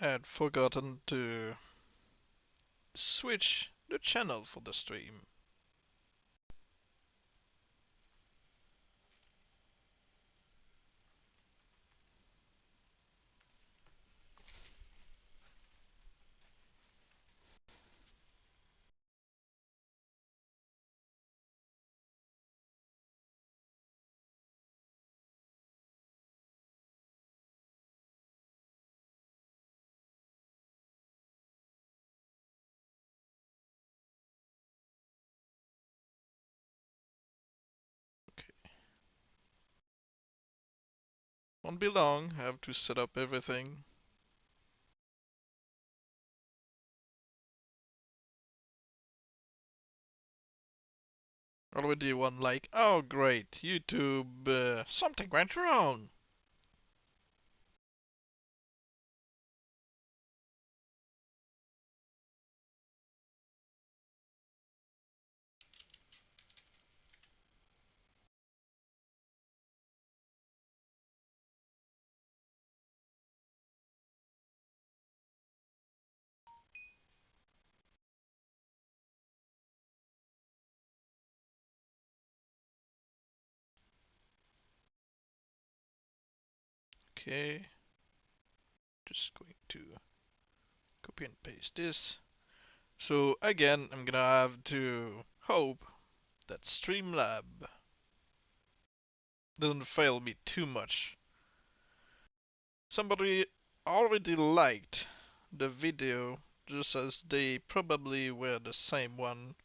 I had forgotten to switch the channel for the stream. Won't be long, I have to set up everything. Already one like, oh great, YouTube, something went wrong. Okay, just going to copy and paste this. So again, I'm gonna have to hope that Streamlab doesn't fail me too much. Somebody already liked the video just as they probably were the same one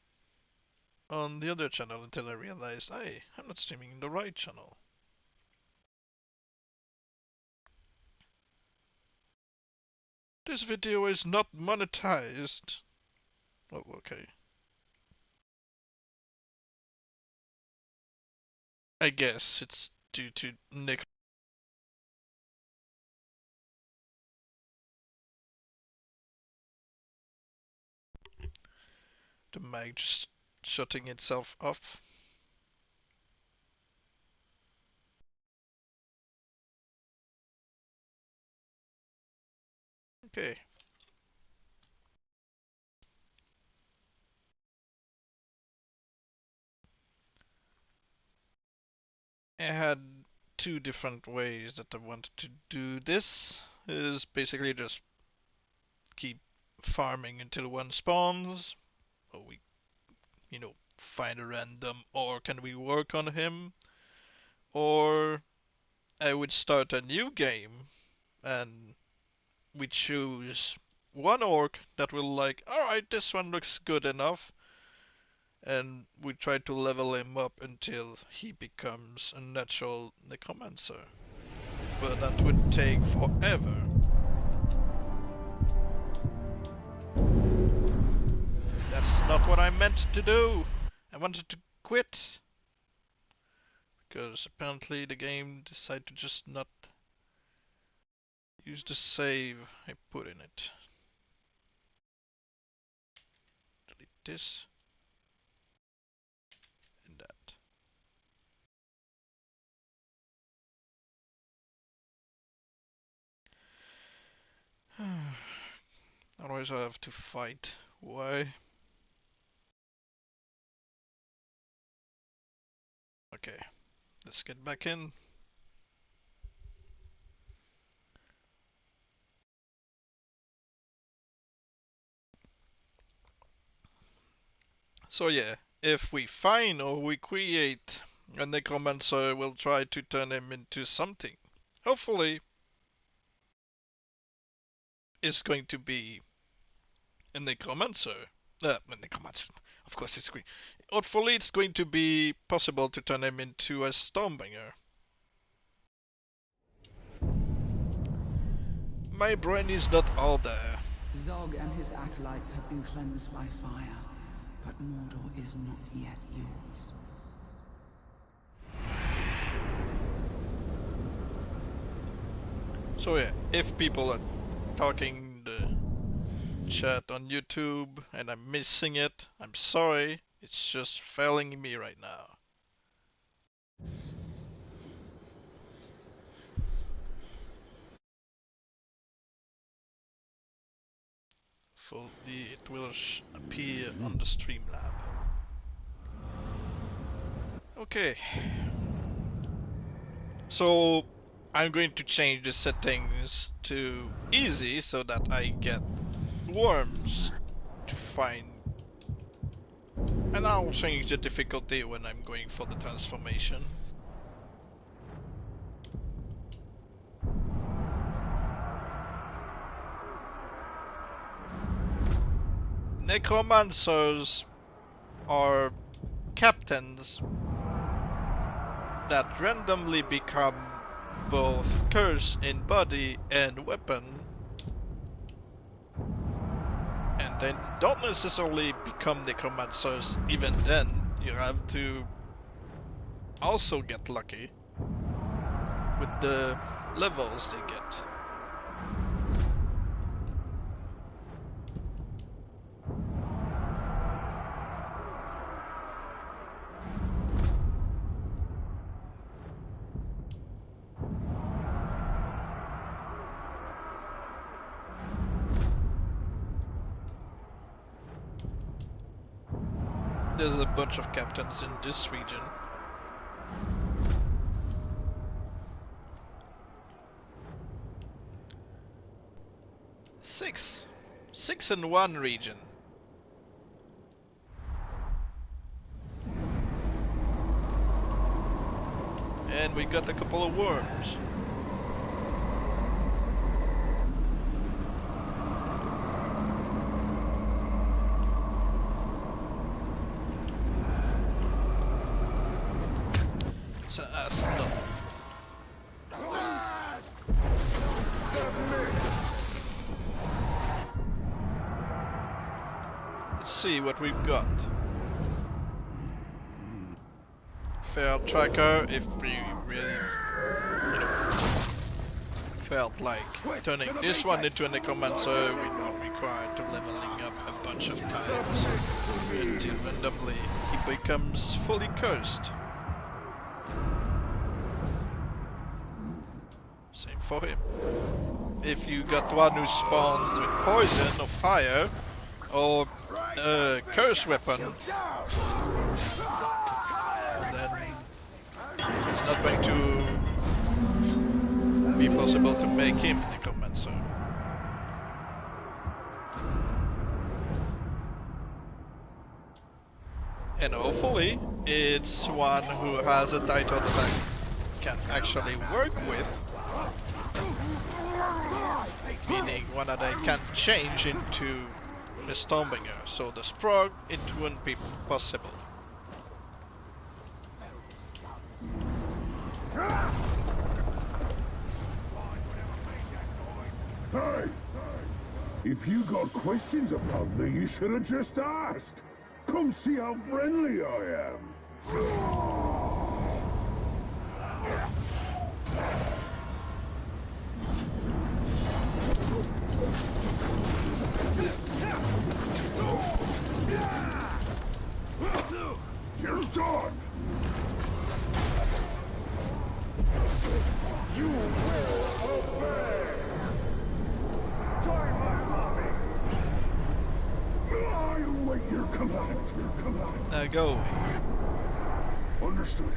on the other channel until I realized, hey, I'm not streaming the right channel. This video is not monetized. Oh, okay. I guess it's due to Nick. The mic just shutting itself off. Okay. I had two different ways that I wanted to do this. Is basically just keep farming until one spawns, or we, find a random, or can we work on him, or I would start a new game and we choose one orc that will like, alright, this one looks good enough, and we try to level him up until he becomes a natural Necromancer. But that would take forever. That's not what I meant to do. I wanted to quit. Because apparently the game decided to just not use the save I put in it. Delete this. And that. Otherwise I have to fight. Why? Okay, let's get back in. So yeah, if we find or we create a Necromancer, we'll try to turn him into something. Hopefully, it's going to be a Necromancer. A Necromancer. Of course it's going. Hopefully it's going to be possible to turn him into a Stormbringer. My brain is not all there. Zog and his acolytes have been cleansed by fire, but Mordor is not yet yours. So yeah, if people are talking the chat on YouTube and I'm missing it, I'm sorry. It's just failing me right now. hopefully it will appear on the Streamlab. Okay. So I'm going to change the settings to easy so that I get worms to find. And I'll change the difficulty when I'm going for the transformation. Necromancers are captains that randomly become both curse in body and weapon, and they don't necessarily become necromancers even then. You have to also get lucky with the levels they get. There's a bunch of captains in this region. Six in one region. And we got a couple of worms. Let's see what we've got. Fair tracker if we really, felt like turning this one into a necromancer, we would require to leveling up a bunch of times until randomly he becomes fully cursed. Same for him. If you got one who spawns with poison or fire or curse weapon, then it's not going to be possible to make him Necromancer. And hopefully it's one who has a title that I can actually work with, meaning one that I can change into a Streambringer, so the Sprog it wouldn't be possible. Hey! If you got questions about me, you should have just asked. Come see how friendly I am. You're done! You will obey! Join my army! I await your command, your command. Now go away. Understood.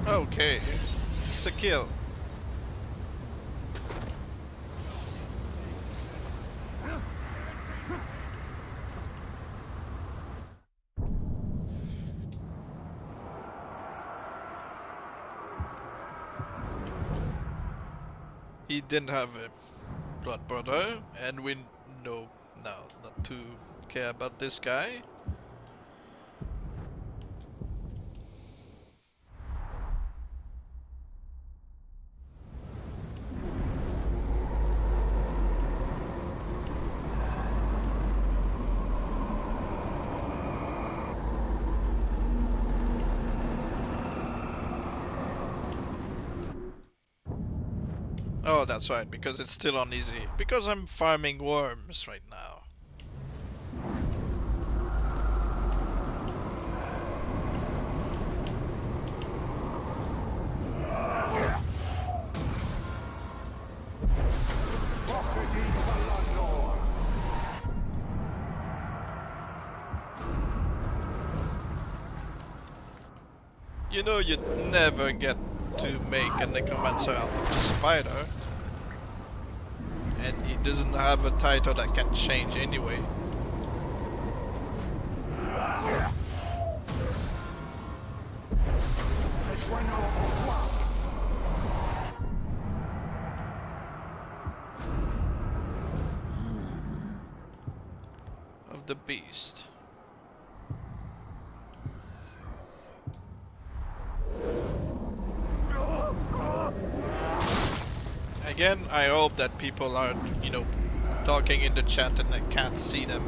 Okay, it's the kill. He didn't have a blood brother, and we know now not to care about this guy. Oh, that's right, because it's still on easy. Because I'm farming worms right now. You know you'd never get to make a Necromancer out of a spider. And he doesn't have a title that can change anyway. Of the beast. Again, I hope that people aren't, you know, talking in the chat and I can't see them.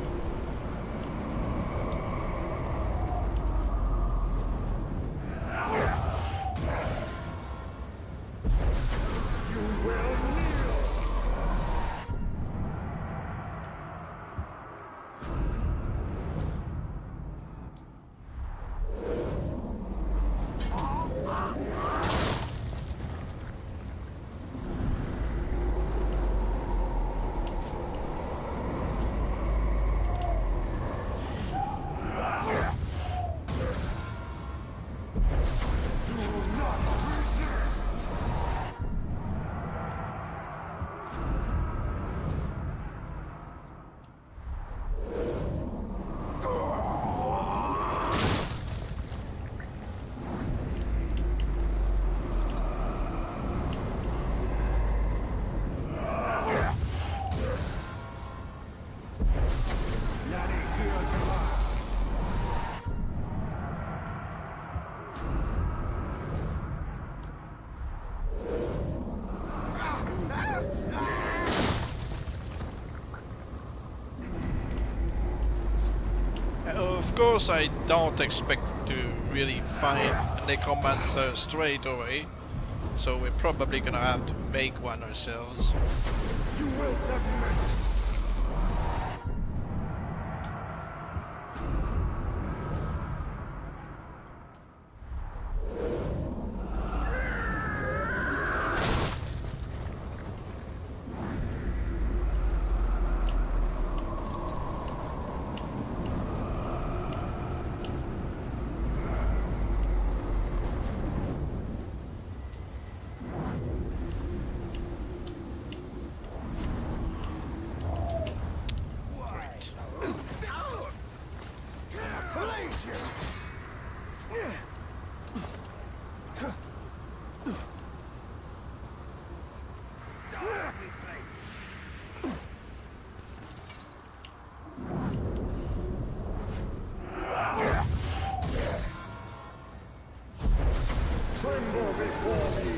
Of course, I don't expect to really find a Necromancer straight away, so we're probably gonna have to make one ourselves. You will submit. Tremble before me!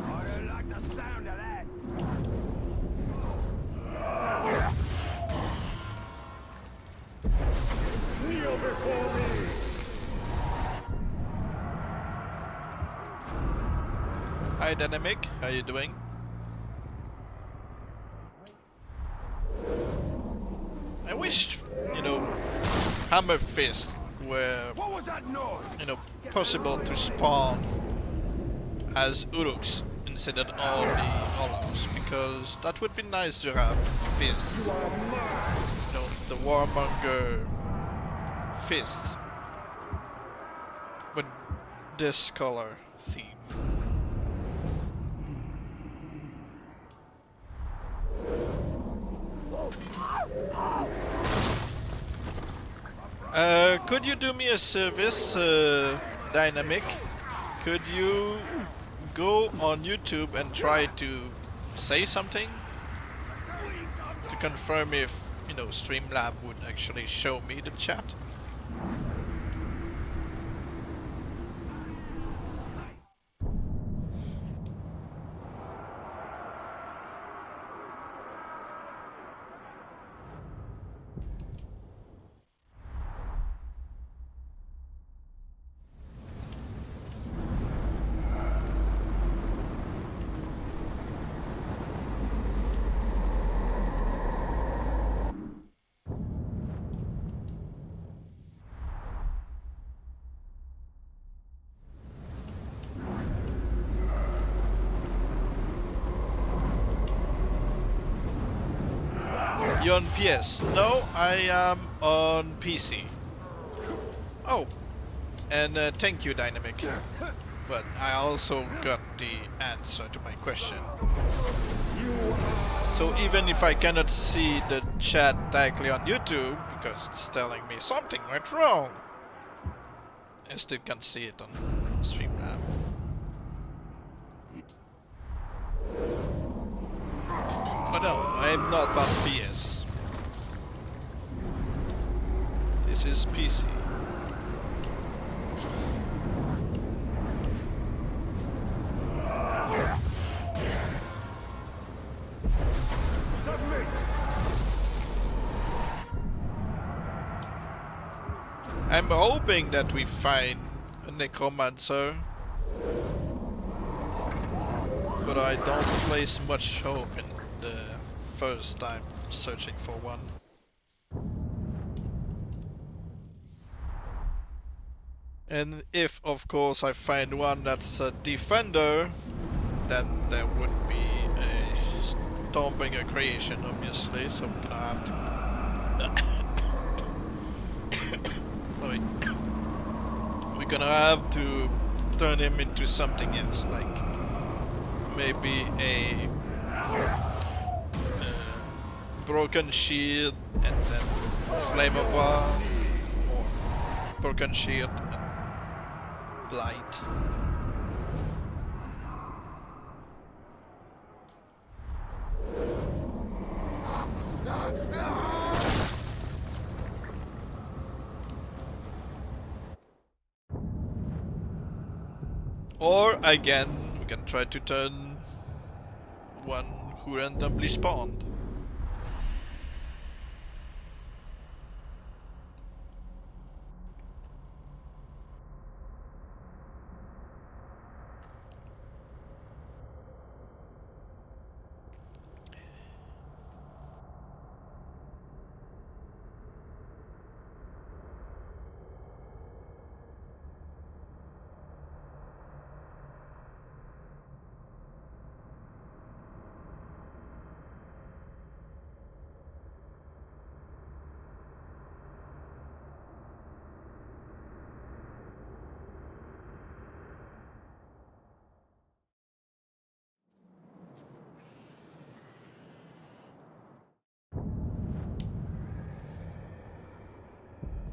I don't like the sound of that! Kneel before me! Hi Dynamic, how you doing? I wish, you know, Hammer Fist were, What was that noise? you know, possible to spawn as Uruks instead of all the Hollows, because that would be nice to have Fists, You are mine! you know, the Warmonger Fists with this color theme. Could you do me a service, Dynamic? Could you go on YouTube and try to say something to confirm if, you know, Streamlab would actually show me the chat? You're on PS. No, I am on PC. Oh, and thank you, Dynamic. But I also got the answer to my question. So even if I cannot see the chat directly on YouTube, because it's telling me something went wrong, I still can see it on Streamlab. Oh no, I'm not on PS. This is PC. I'm hoping that we find a Necromancer, but I don't place much hope in the first time searching for one. And if, of course, I find one that's a defender, then there would be a Stormbringer creation, obviously, so we're gonna have to... We're gonna have to turn him into something else, like maybe a broken shield and then flame of war, or broken shield and blight. Or again, we can try to turn one who randomly spawned.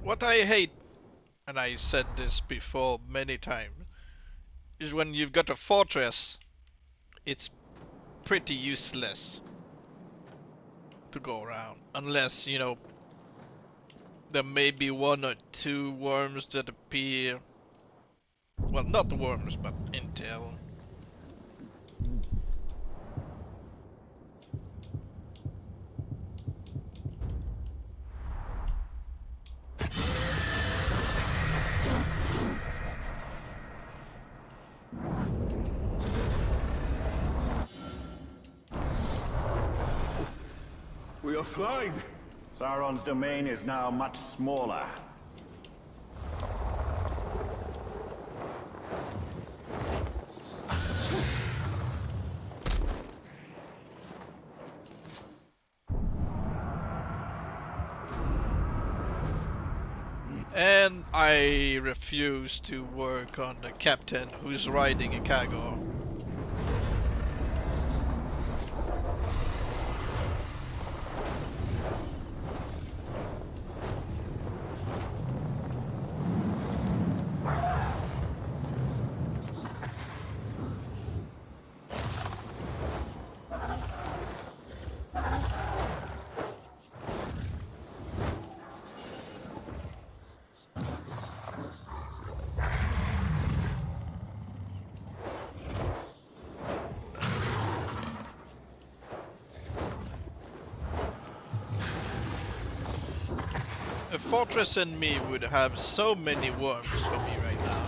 What I hate, and I said this before many times, is when you've got a fortress, it's pretty useless to go around. Unless, you know, there may be one or two worms that appear. Well, not worms, but intel. We are flying. Sauron's domain is now much smaller. And I refuse to work on the captain who's riding a cargo. A fortress in me would have so many worms for me right now.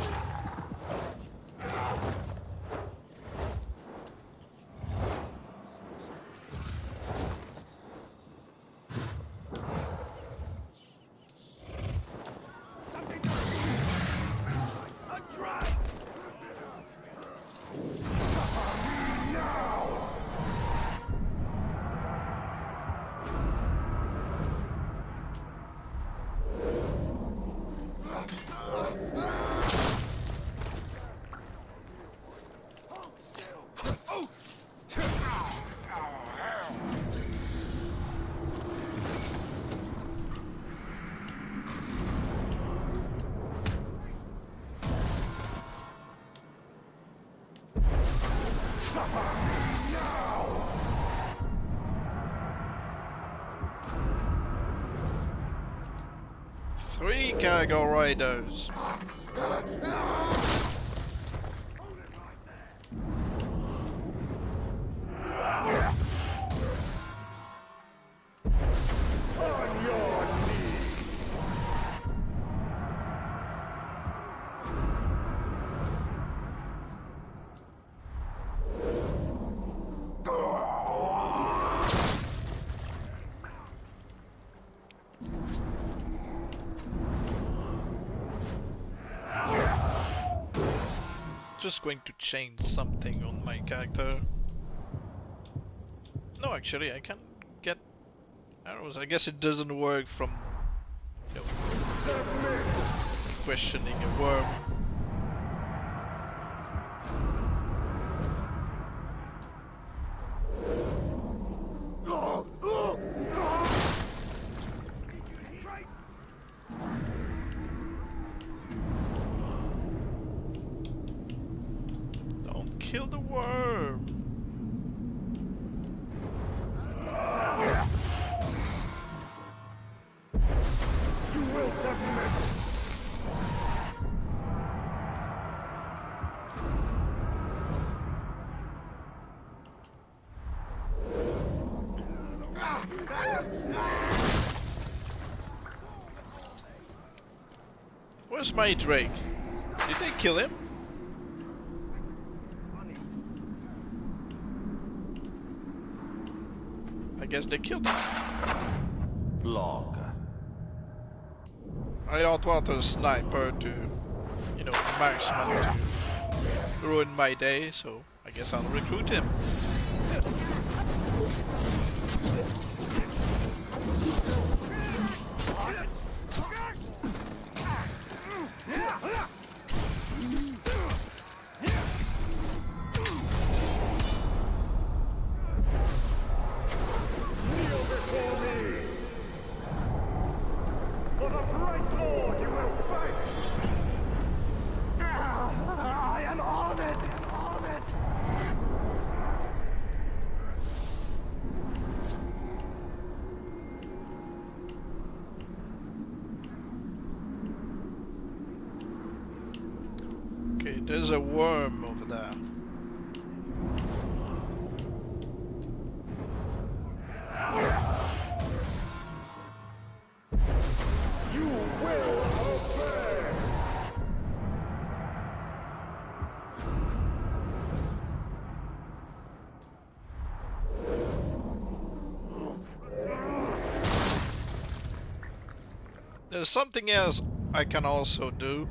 Three cargo riders. Just going to change something on my character. No, actually, I can get arrows. I guess it doesn't work from, you know, questioning a worm. Don't kill the worm. You will submit. Where's my Drake? Did they kill him? I guess they killed him. Log. I don't want a sniper to, you know, marksman to ruin my day, so I guess I'll recruit him. For the bright Lord you will fight! I am honored! Honored! Okay, there's a worm over there. You will obey! There's something else I can also do.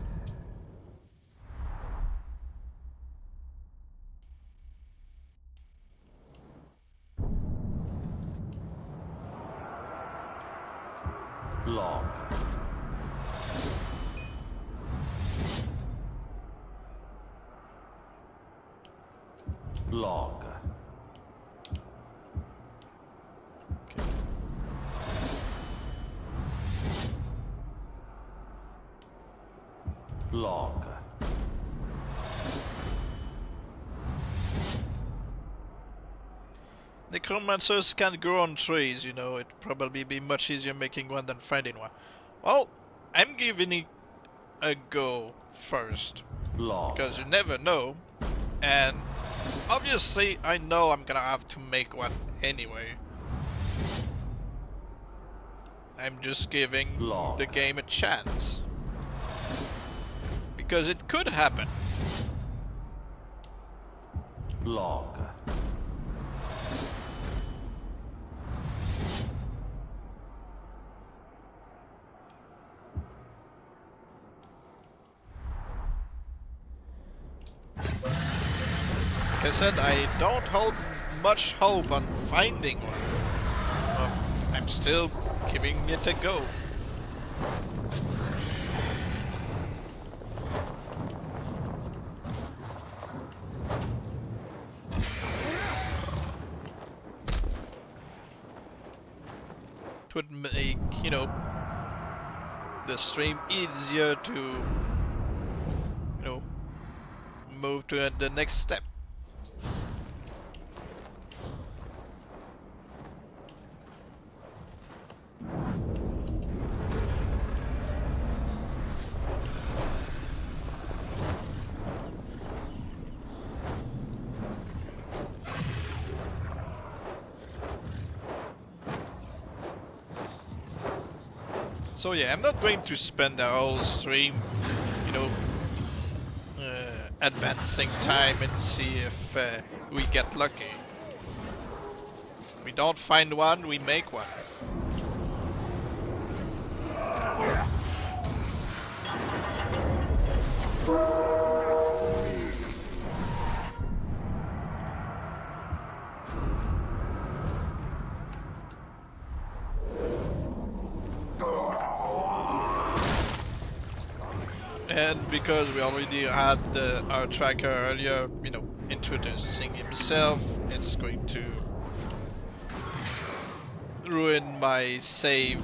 Log. Log. Log. Necromancers can grow on trees, you know, it'd probably be much easier making one than finding one. Well, I'm giving it a go first, Log. because you never know, and obviously I know I'm gonna have to make one anyway. I'm just giving Log. the game a chance. Because it could happen. Log. Like I said, I don't hold much hope on finding one. But I'm still giving it a go. It would make, you know, the stream easier to, you know, move to the next step. So yeah, I'm not going to spend the whole stream, you know, advancing time and see if we get lucky. We don't find one, we make one. And because we already had our tracker earlier, you know, introducing himself, it's going to ruin my save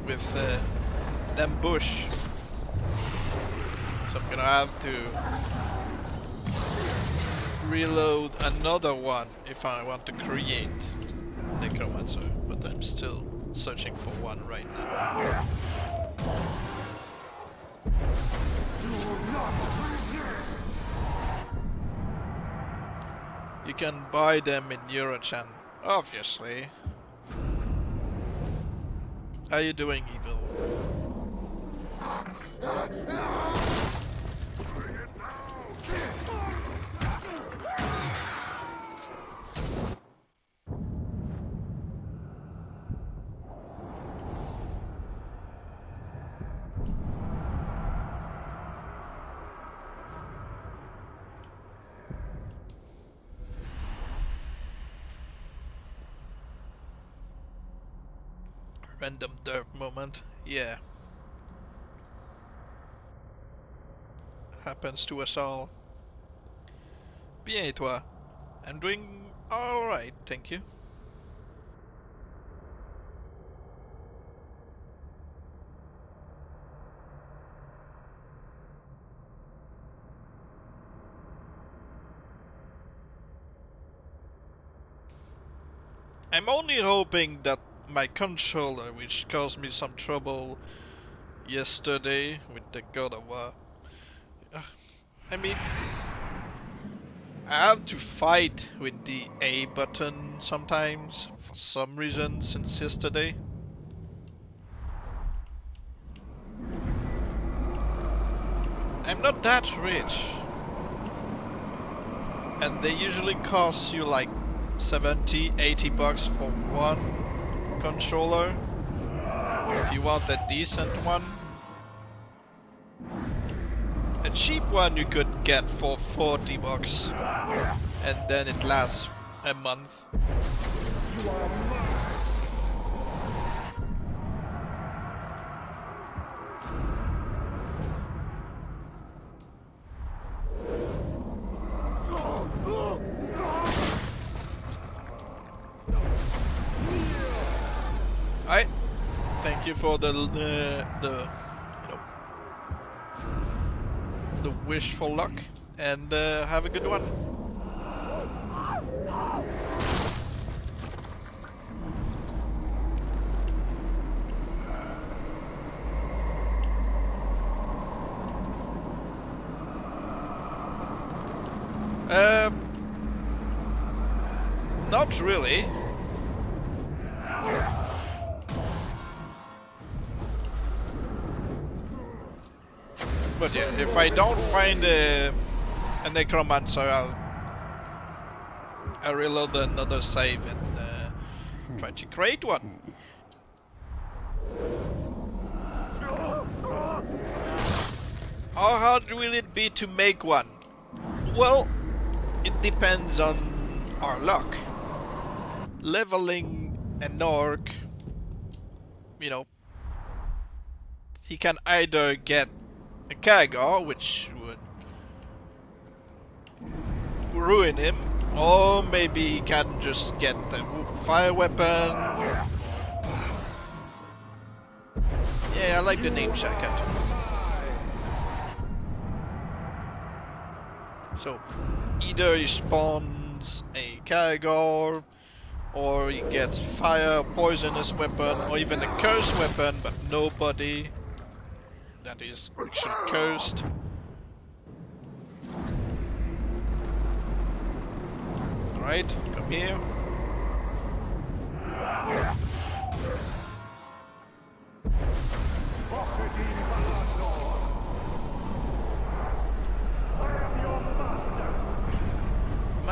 with an ambush. So I'm gonna have to reload another one if I want to create Necromancer, but I'm still searching for one right now. You can buy them in Eurochan, obviously. How you doing, Evil? Random derp moment, yeah. Happens to us all. Bien et toi? I'm doing alright, thank you. I'm only hoping that my controller, which caused me some trouble yesterday with the God of War. I mean, I have to fight with the A button sometimes, for some reason, since yesterday. I'm not that rich. And they usually cost you like 70, 80 bucks for one controller. If you want a decent one. A cheap one you could get for 40 bucks. And then it lasts a month. Alright, thank you for the wish for luck, and have a good one. Not really. But yeah, if I don't find a Necromancer, I'll reload another save and try to create one. How hard will it be to make one? Well, it depends on our luck. Leveling an orc, you know, he can either get a Kagar, which would ruin him, or maybe he can just get the fire weapon. Yeah, I like the name jacket. So, either he spawns a Kagar, or he gets fire, poisonous weapon, or even a cursed weapon, but nobody that is actually cursed. Alright, come here.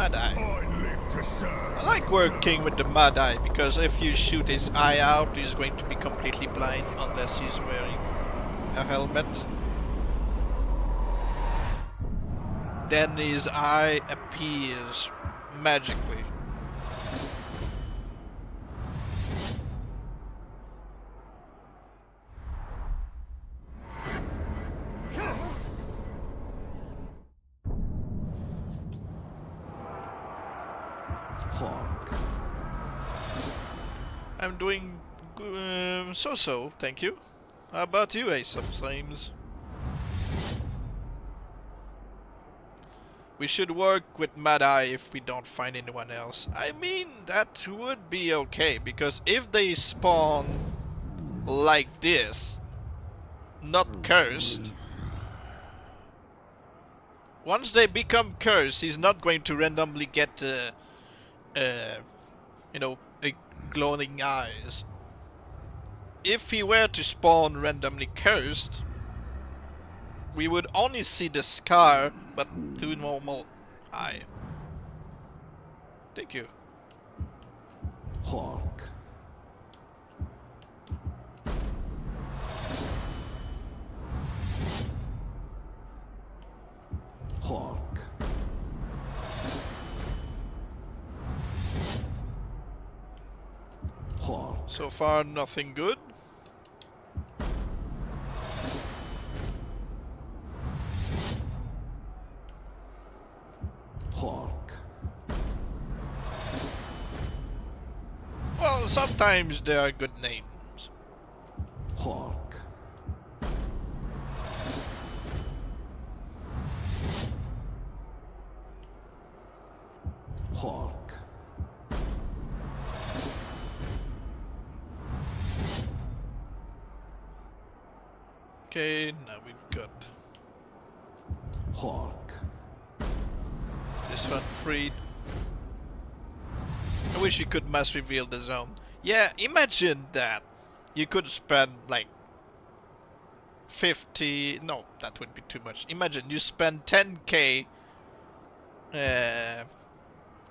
Mad-Eye. I live to serve. I like working with the Mad-Eye because if you shoot his eye out, he's going to be completely blind unless he's wearing a helmet. Then his eye appears magically. Hawk. I'm doing so-so, thank you. How about you, Ace of Flames? We should work with Mad-Eye if we don't find anyone else. I mean, that would be okay, because if they spawn like this, not cursed, once they become cursed, he's not going to randomly get, you know, a glowing eyes. If he were to spawn randomly cursed, we would only see the scar, but through normal eye. Thank you. Hawk. Hawk. Hawk. So far, nothing good. Hawk. Well, sometimes they are good names. Hawk. Hawk. Okay, now we've got Hawk. this one freed. I wish you could mass reveal the zone. Yeah, imagine that. You could spend like 50... No, that would be too much. Imagine you spend 10k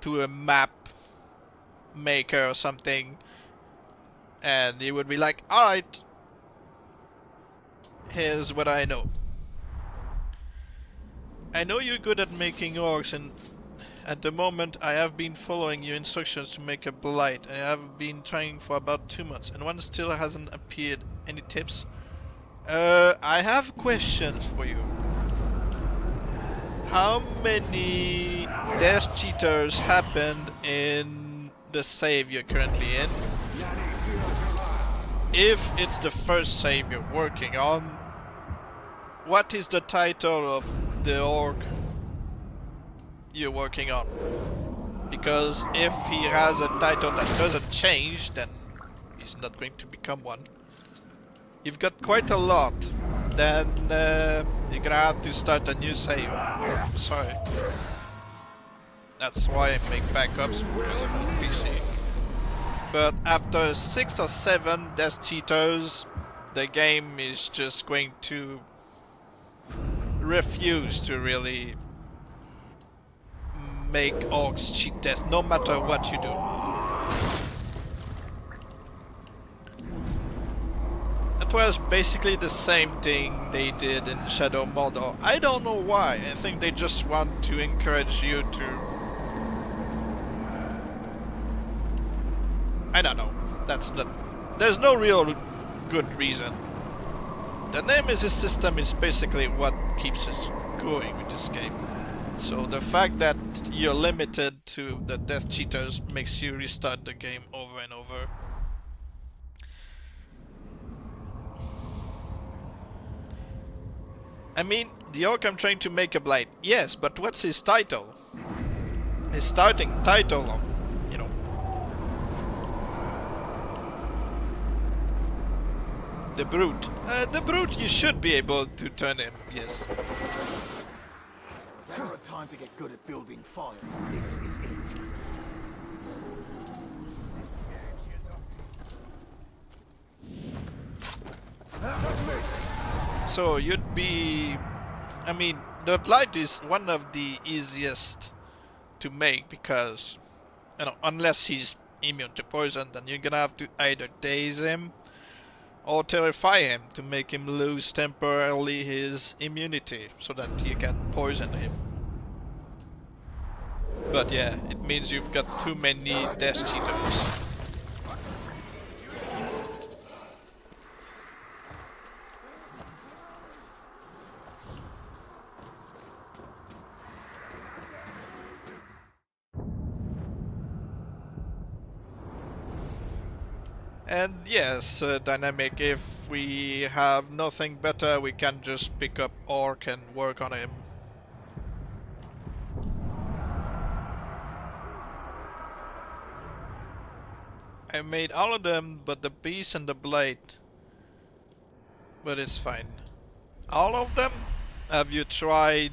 to a map maker or something, and you would be like, alright, here's what I know. I know you're good at making orcs, and at the moment I have been following your instructions to make a blight. I have been trying for about 2 months, and one still hasn't appeared. Any tips? I have questions for you. How many death cheaters happened in the save you're currently in? If it's the first save you're working on, what is the title of the orc you're working on? Because if he has a title that doesn't change, then he's not going to become one. You've got quite a lot. Then you're gonna have to start a new save. Sorry. That's why I make backups, because I'm on PC. But after 6 or 7 death cheaters, the game is just going to refuse to really make orcs cheat death, no matter what you do. That was basically the same thing they did in Shadow Mordor. I don't know why. I think they just want to encourage you to... I don't know. That's not... There's no real good reason. The Nemesis system is basically what keeps us going with this game. So the fact that you're limited to the death cheaters makes you restart the game over and over. I mean, the orc I'm trying to make a blight. Yes, but what's his title? His starting title, you know. The Brute. The Brute you should be able to turn him, yes. If ever a time to get good at building fires, this is it. So you'd be... I mean, the blight is one of the easiest to make, because unless he's immune to poison, then you're gonna have to either daze him or terrify him to make him lose temporarily his immunity so that you can poison him. But yeah, it means you've got too many death cheaters. And yes, Dynamic, if we have nothing better, we can just pick up Orc and work on him. I made all of them but the Beast and the Blade. But it's fine. All of them? Have you tried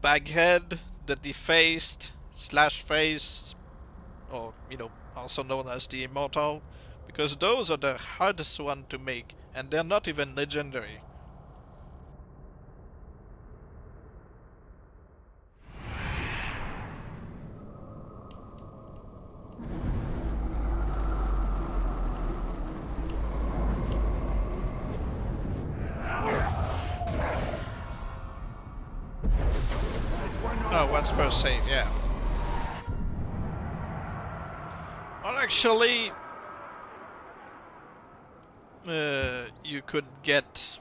Baghead, the Defaced, Slash Face, or also known as the Immortal? Because those are the hardest one to make, and they're not even legendary. Oh, once per save, yeah. Well, actually, you could get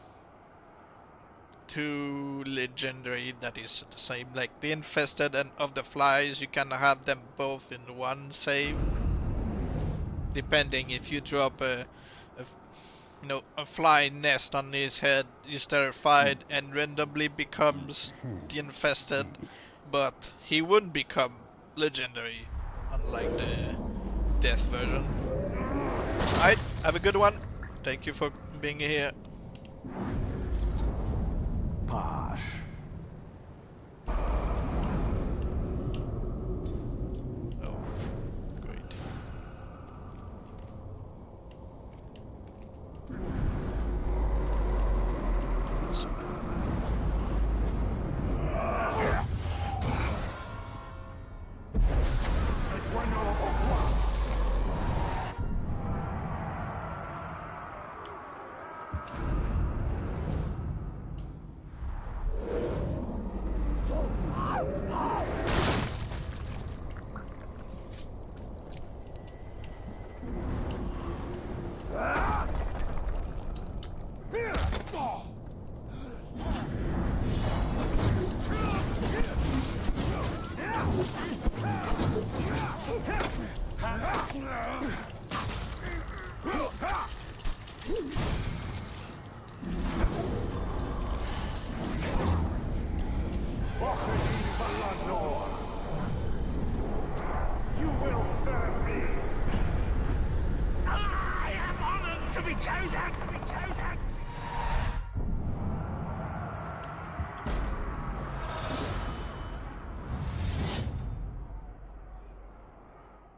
2 legendary that is the same, like the Infested and of the Flies. You can have them both in one save, depending. If you drop a fly nest on his head, he's terrified and randomly becomes the Infested, but he wouldn't become legendary, unlike the death version. Alright, have a good one. Thank you for being here. Pash. Oh, great. So, You will serve me. I am honored to be chosen.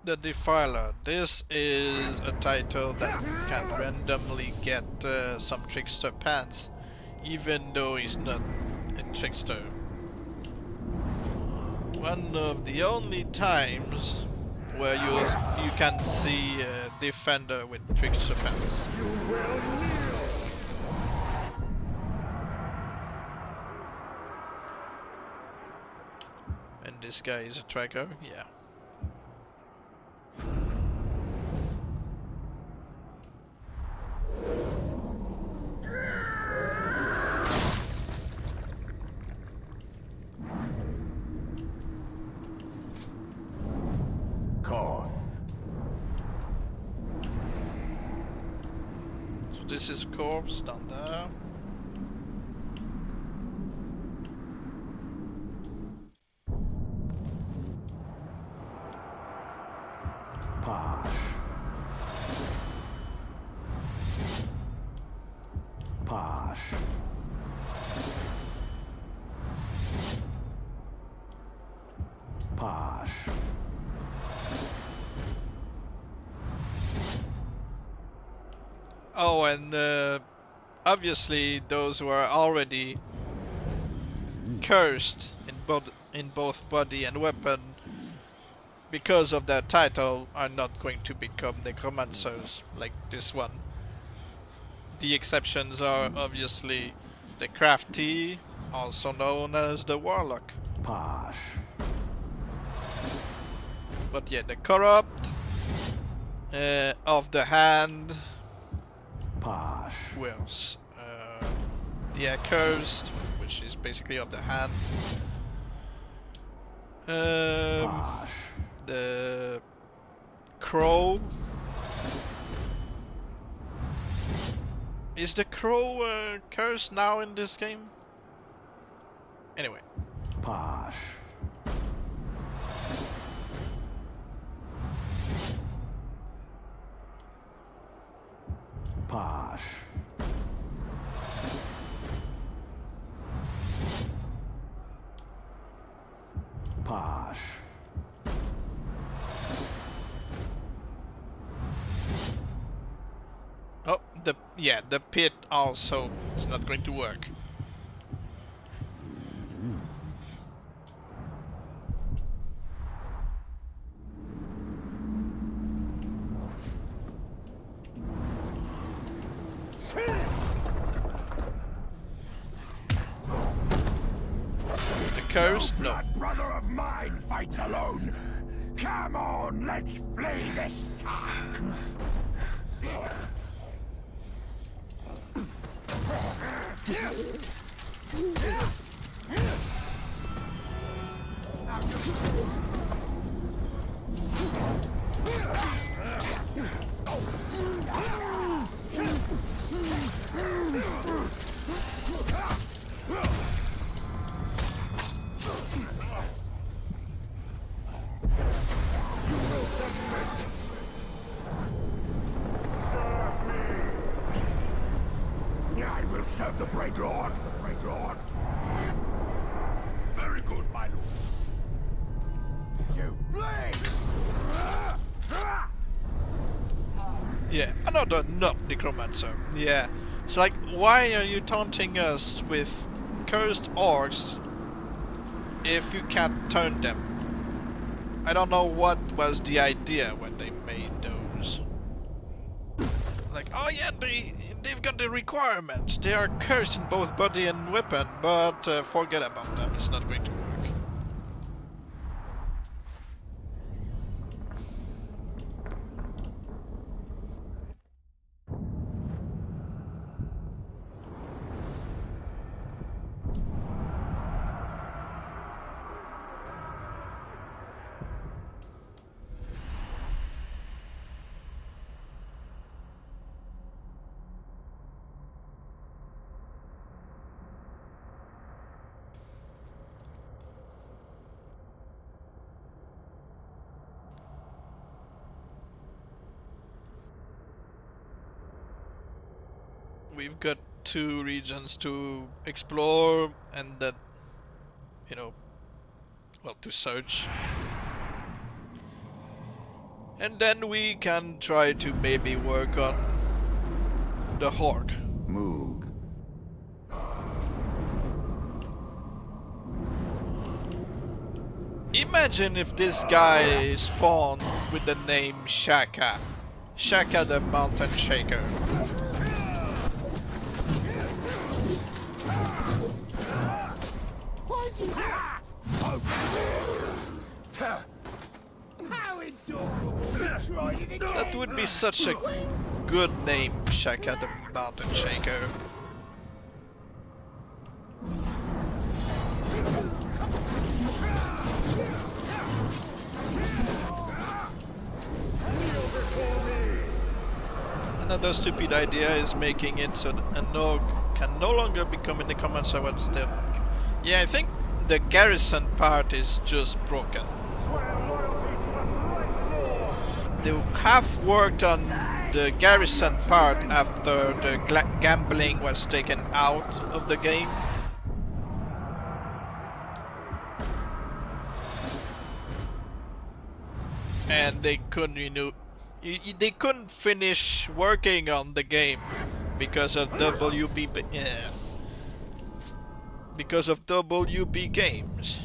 The Defiler. This is a title that can randomly get some Trickster pants, even though he's not a Trickster. One of the only times where you can see a Defender with Trickster pants. You will kneel. And this guy is a tracker, yeah. This is a corpse down there. Pash. Pash. Pash. Oh, and obviously those who are already cursed in both body and weapon, because of their title, are not going to become Necromancers like this one. The exceptions are obviously the Crafty, also known as the Warlock. Posh. But yeah, the Corrupt, of the Hand, Posh. who else? The Accursed, which is basically of the Hand. Posh. The Crow. Is the Crow cursed now in this game? Anyway. Posh. Posh. Posh. Oh, the pit also is not going to work. The curse? No. Blood brother of mine fights alone. Come on, let's play this time. I will serve the Great Lord. Very good, my lord. You bleed! Yeah, another not Necromancer. Yeah. It's like, why are you taunting us with cursed orcs if you can't turn them? I don't know what was the idea when they made those. Like, oh yeah, they've got the requirements. They are cursed in both body and weapon, but forget about them. It's not going to work. We've got 2 regions to explore and then, you know, well, to search. And then we can try to maybe work on the Horde. Moog. Imagine if this guy spawned with the name Shaka. Shaka the Mountain Shaker. That would be such a good name, Shaka the Mountain Shaker. Another stupid idea is making it so that a Nog can no longer become a Necromancer once they're... Yeah, I think the garrison part is just broken. They have worked on the garrison part after the gambling was taken out of the game. And they couldn't, they couldn't finish working on the game because of WB, because of WB Games.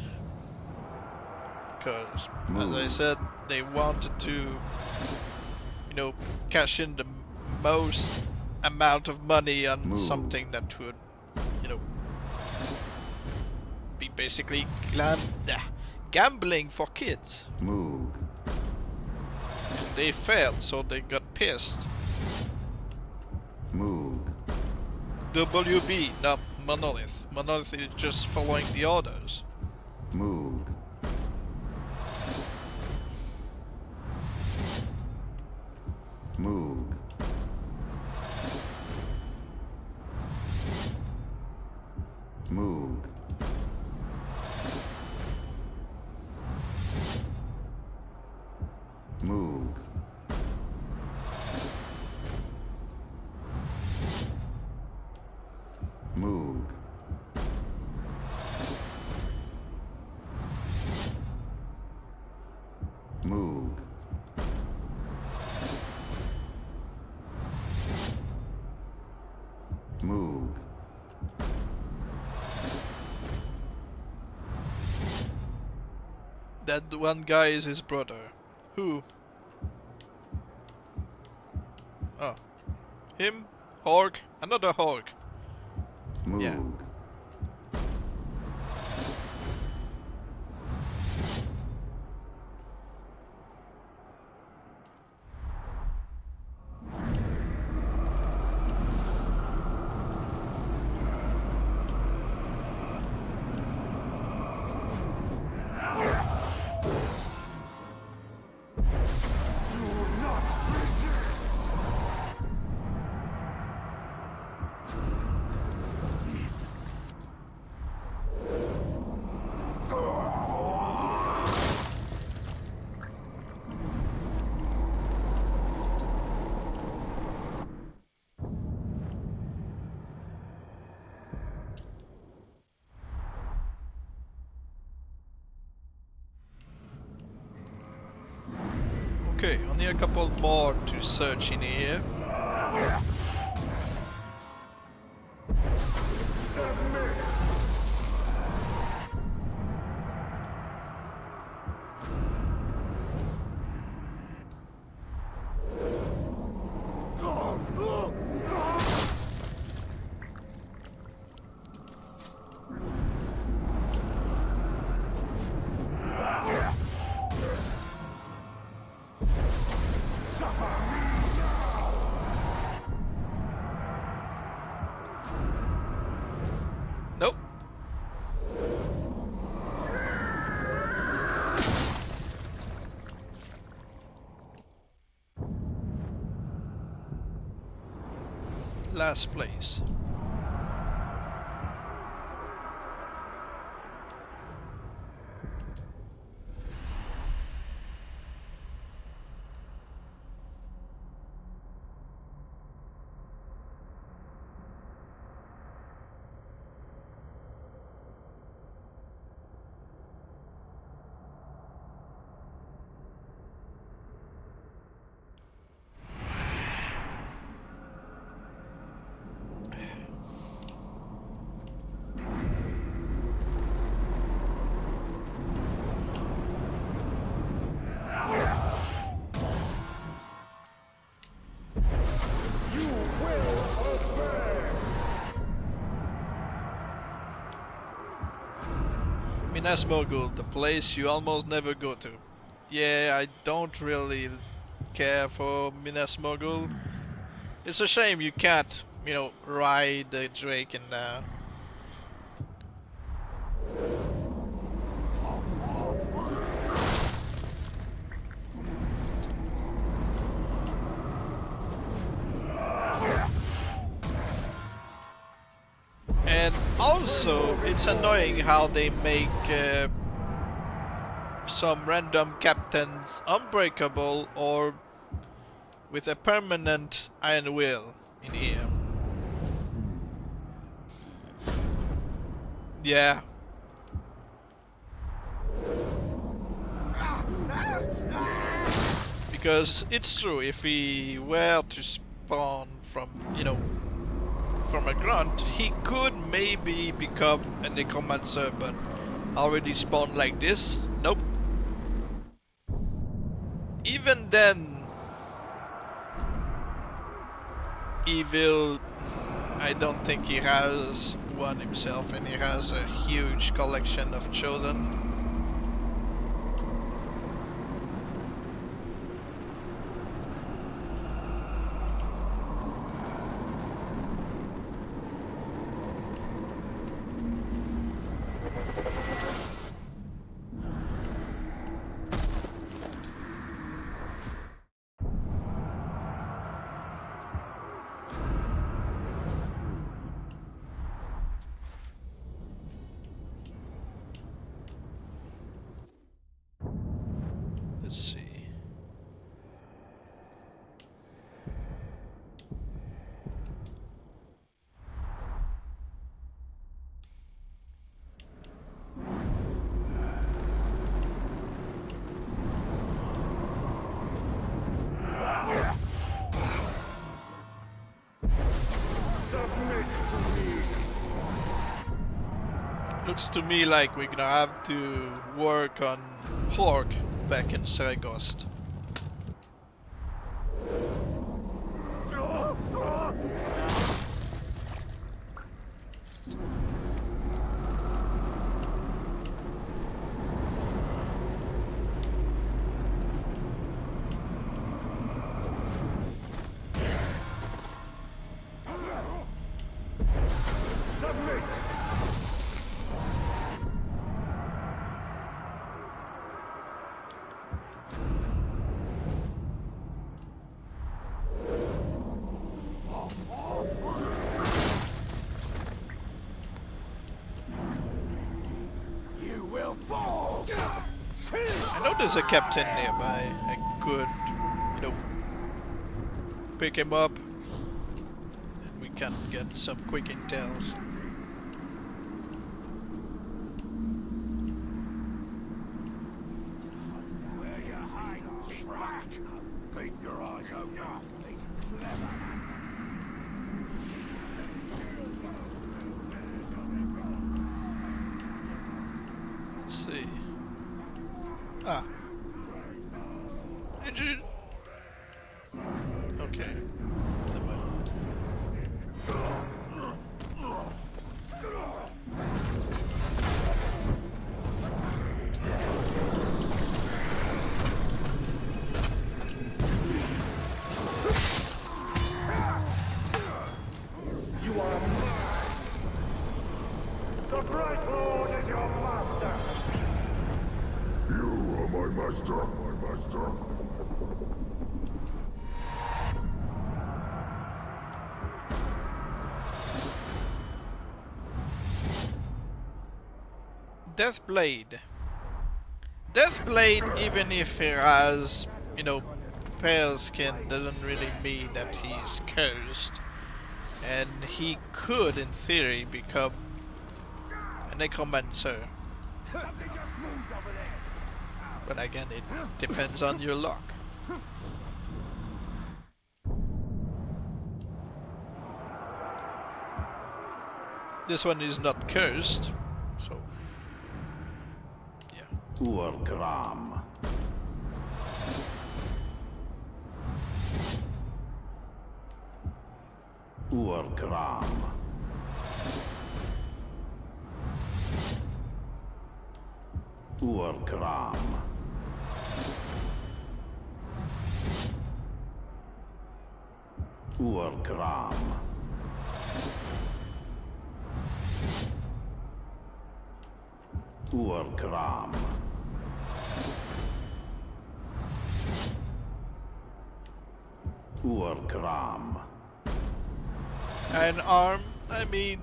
because, as I said, they wanted to, you know, cash in the most amount of money on something that would, you know, be basically gambling for kids. Moog. And they failed, so they got pissed. Moog. WB, not Monolith. Monolith is just following the orders. Moog. Moog. Moog. Moog. Moog. Moog. Moog. That one guy is his brother. Who? Oh. Him? Horg? Another Horg. Moog. Yeah. Okay, only a couple more to search in here. Nope. Last place. Minas Morgul, the place you almost never go to. Yeah, I don't really care for Minas Morgul. It's a shame you can't, you know, ride the Drake in there. And also, it's annoying how they make some random captains unbreakable or with a permanent iron will in here. Yeah. Because it's true, if he were to spawn from, you know, from a grunt, he could maybe become a necromancer, but already spawned like this? Nope. even then, Evil, I don't think he has one himself, and he has a huge collection of Chosen. Let's see. Looks to me like we're gonna have to work on Hork back in Saragost. I know there's a captain nearby. I could, you know, pick him up, and we can get some quick intels. Where you hide, smack! Keep your eyes open. It's clever. Let's see. Ah. Injured. Okay. Never mind. You are mine. The Bright Lord is your master. You are my master, my master. Deathblade. Deathblade, even if he has, you know, pale skin, doesn't really mean that he's cursed. And he could, in theory, become a Necromancer. But again, it depends on your luck. This one is not cursed, so yeah. Urgram. Urgram. Urgram. Urgram. Urgram. Urgram. An arm, I mean,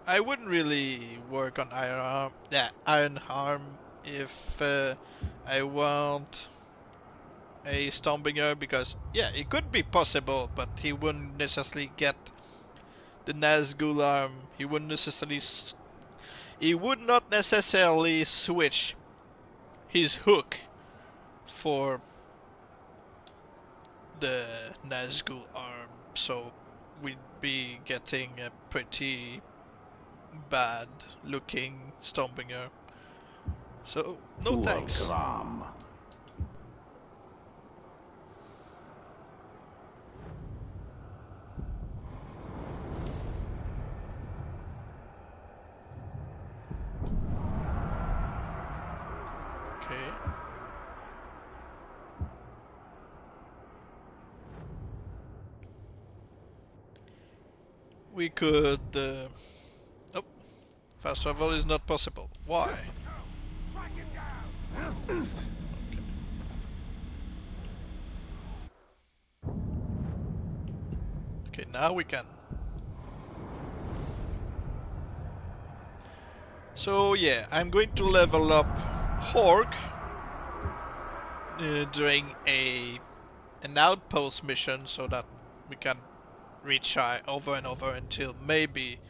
I wouldn't really work on iron arm if I want a Streambringer, because yeah, it could be possible, but he wouldn't necessarily get the Nazgul arm. He wouldn't necessarily he would not necessarily switch his hook for the Nazgul arm, so we'd be getting a pretty bad looking Stormbringer. So, no thanks. Gram. Okay. We could... Oh, fast travel is not possible. Why? Track him down! Okay, now we can. So yeah, I'm going to level up Hork during an outpost mission so that we can retry over and over until maybe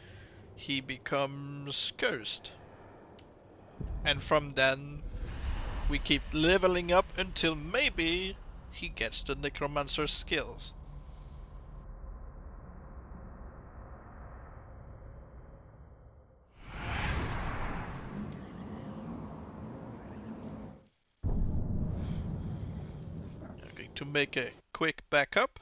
he becomes cursed. And from then we keep leveling up until maybe he gets the Necromancer skills. I'm going to make a quick backup.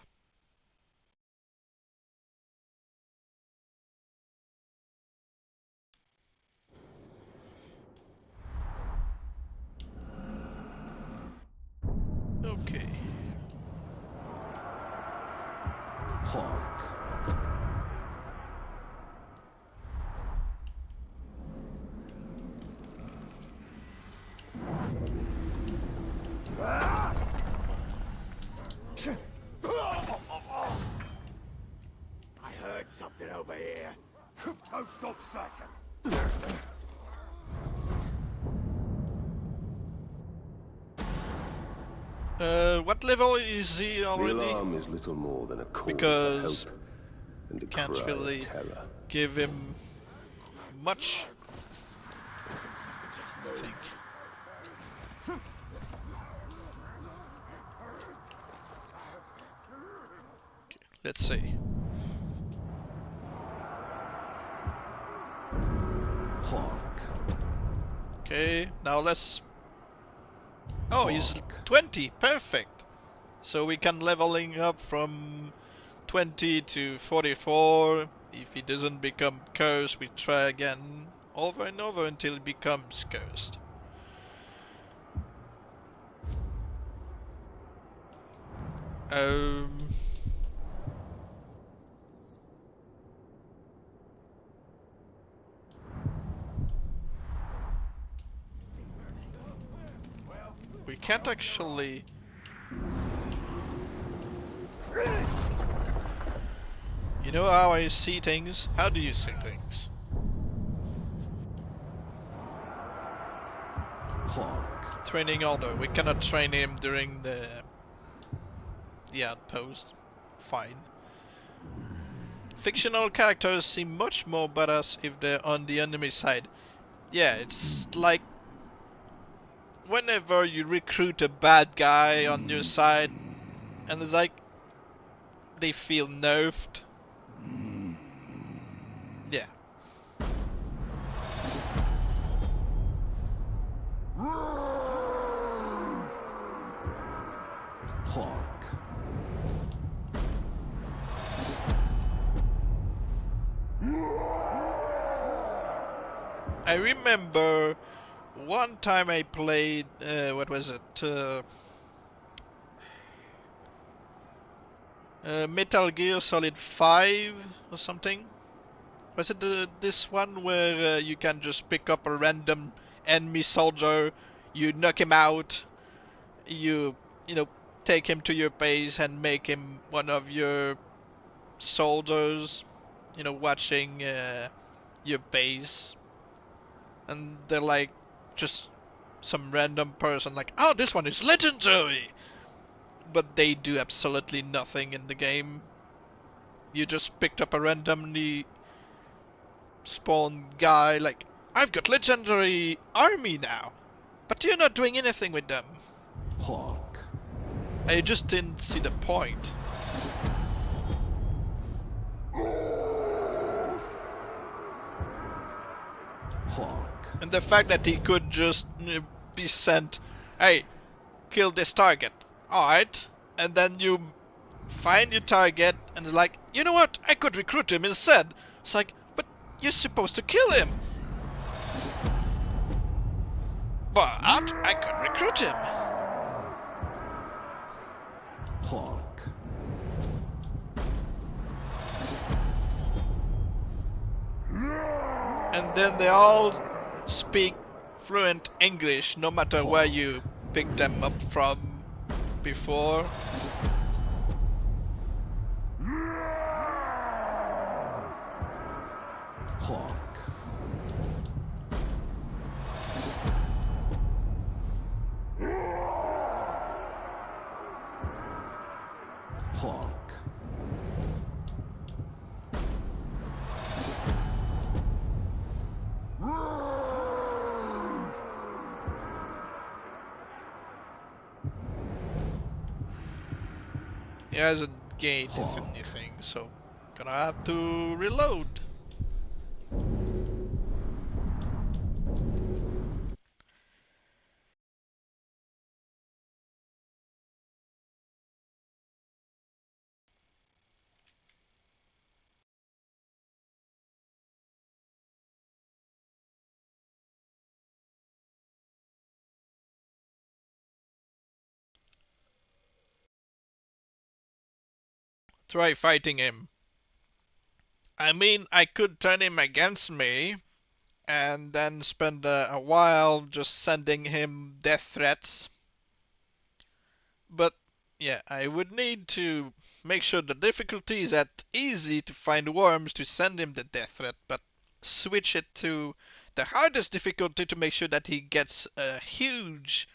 Okay. Hawk. I heard something over here. Toast obsession. What level is he The already? alarm is little more than a call Because for help and a can't cry really of terror. give him much, I think. Okay, let's see. Hawk. Okay, now let's... Oh, he's Hawk. 20, perfect! So we can leveling up from 20 to 44. If he doesn't become cursed, we try again over and over until he becomes cursed. Um... We can't actually... You know how I see things? How do you see things? Hawk. Training order. We cannot train him during the outpost. Fine. Fictional characters seem much more badass if they're on the enemy side. Yeah, it's like whenever you recruit a bad guy on your side and it's like they feel nerfed. Yeah. Hawk. I remember one time I played, what was it? Metal Gear Solid 5 or something? Was it this one where you can just pick up a random enemy soldier, you knock him out, you know, take him to your base and make him one of your soldiers, you know, watching your base, and they're like just some random person like, oh, this one is legendary, but they do absolutely nothing in the game. You just picked up a randomly spawned guy like, I've got legendary army now, but you're not doing anything with them. Hawk. I just didn't see the point. Hark. And the fact that he could just be sent, hey, kill this target. Alright. And then you find your target and it's like, you know what? I could recruit him instead. It's like, but you're supposed to kill him. But I could recruit him. Hark. And then they all speak fluent English, no matter where you pick them up from before. Hark. Hark. He hasn't gained anything, so gonna have to reload. Try fighting him. I mean, I could turn him against me and then spend a while just sending him death threats. But yeah, I would need to make sure the difficulty is at easy to find worms to send him the death threat, but switch it to the hardest difficulty to make sure that he gets a huge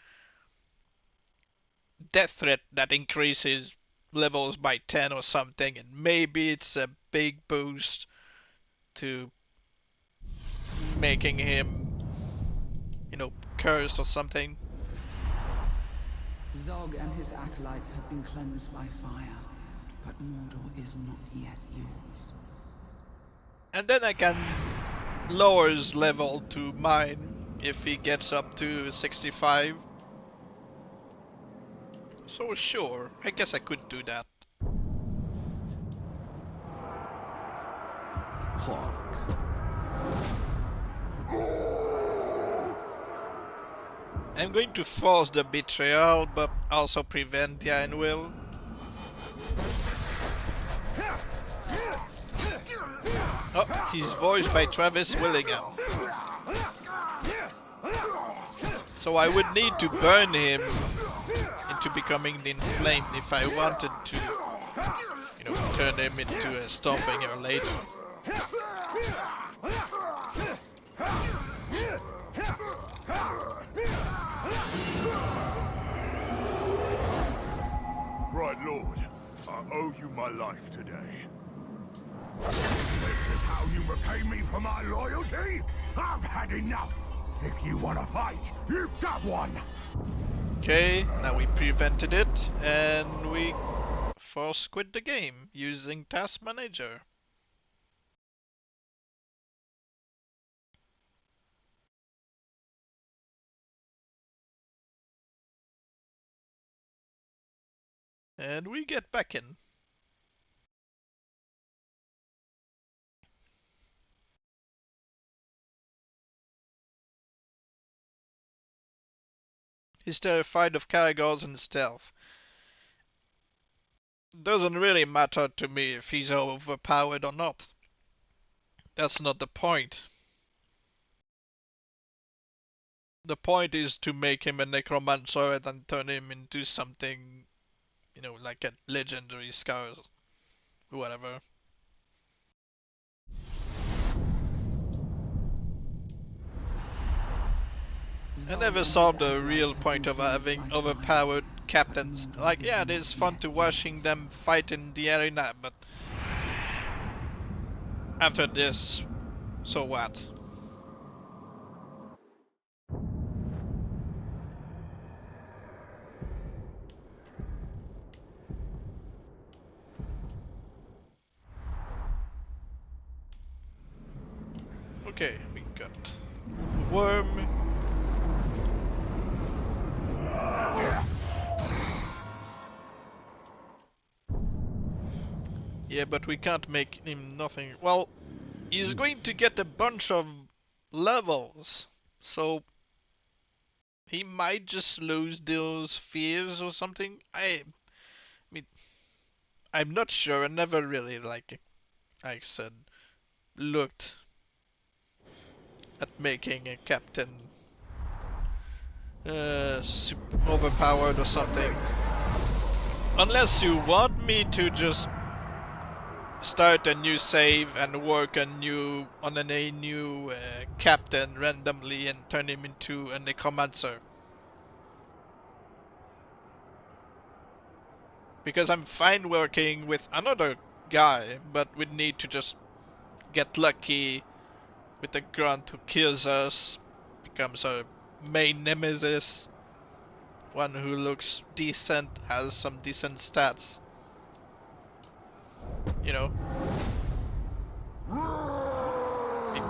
death threat that increases levels by 10 or something, and maybe it's a big boost to making him, you know, cursed or something. Zog and his acolytes have been cleansed by fire, but Mordor is not yet yours. And then I can lower his level to mine if he gets up to 65. So sure, I guess I could do that. Hark. I'm going to force the betrayal, but also prevent the Iron Will. Oh, he's voiced by Travis Willingham. So I would need to burn him into becoming the Inflamed if I wanted to, you know, turn him into a Stormbringer later. Right, Lord. I owe you my life today. This is how you repay me for my loyalty? I've had enough. If you want to fight, you got one. Okay, now we prevented it, and we force quit the game using Task Manager. And we get back in. He's terrified of Caragors and stealth. Doesn't really matter to me if he's overpowered or not. That's not the point. The point is to make him a Necromancer and then turn him into something, you know, like a legendary scar, whatever. I never saw the real point of having overpowered captains. Like, yeah, it is fun to watching them fight in the arena, but after this, so what? Okay, we got worm. Yeah, but we can't make him nothing. Well, he's going to get a bunch of levels, so he might just lose those fears or something. I mean, I'm not sure. I never really, like I said, looked at making a captain super overpowered or something. Unless you want me to just start a new save and work on a new captain randomly and turn him into a Necromancer. Because I'm fine working with another guy, but we need to just get lucky with the grunt who kills us, becomes our main nemesis, one who looks decent, has some decent stats. You know.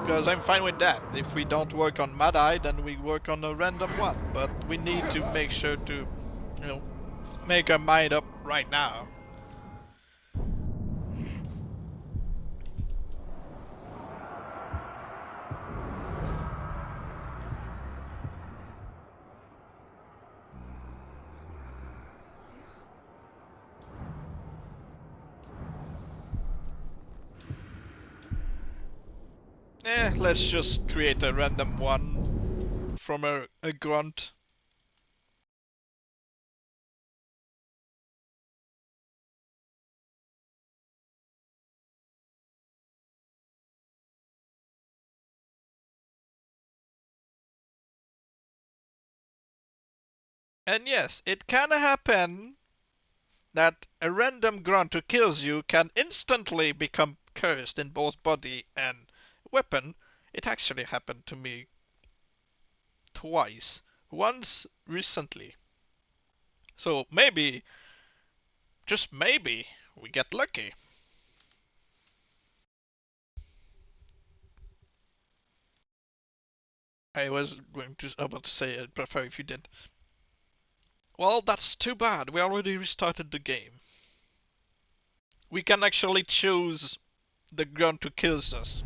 Because I'm fine with that. If we don't work on Mad Eye, then we work on a random one. But we need to make sure to, you know, make our mind up right now. Let's just create a random one from a grunt. And yes, it can happen that a random grunt who kills you can instantly become cursed in both body and weapon. It actually happened to me twice. Once recently. So maybe, just maybe, we get lucky. I was about to say I'd prefer if you did. Well, that's too bad. We already restarted the game. We can actually choose the grunt who kills us.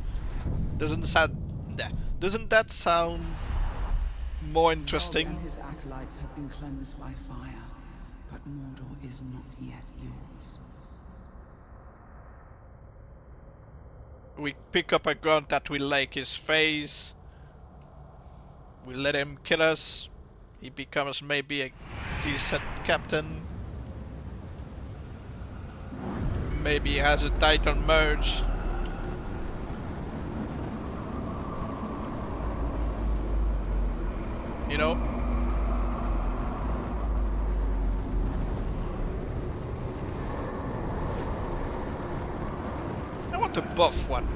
Doesn't that sound more interesting? Zod and his acolytes have been cleansed by fire, but Mordor is not yet yours. We pick up a grunt that we like his face. We let him kill us. He becomes maybe a decent captain. Maybe he has a Titan merge. You know? I want a buff one.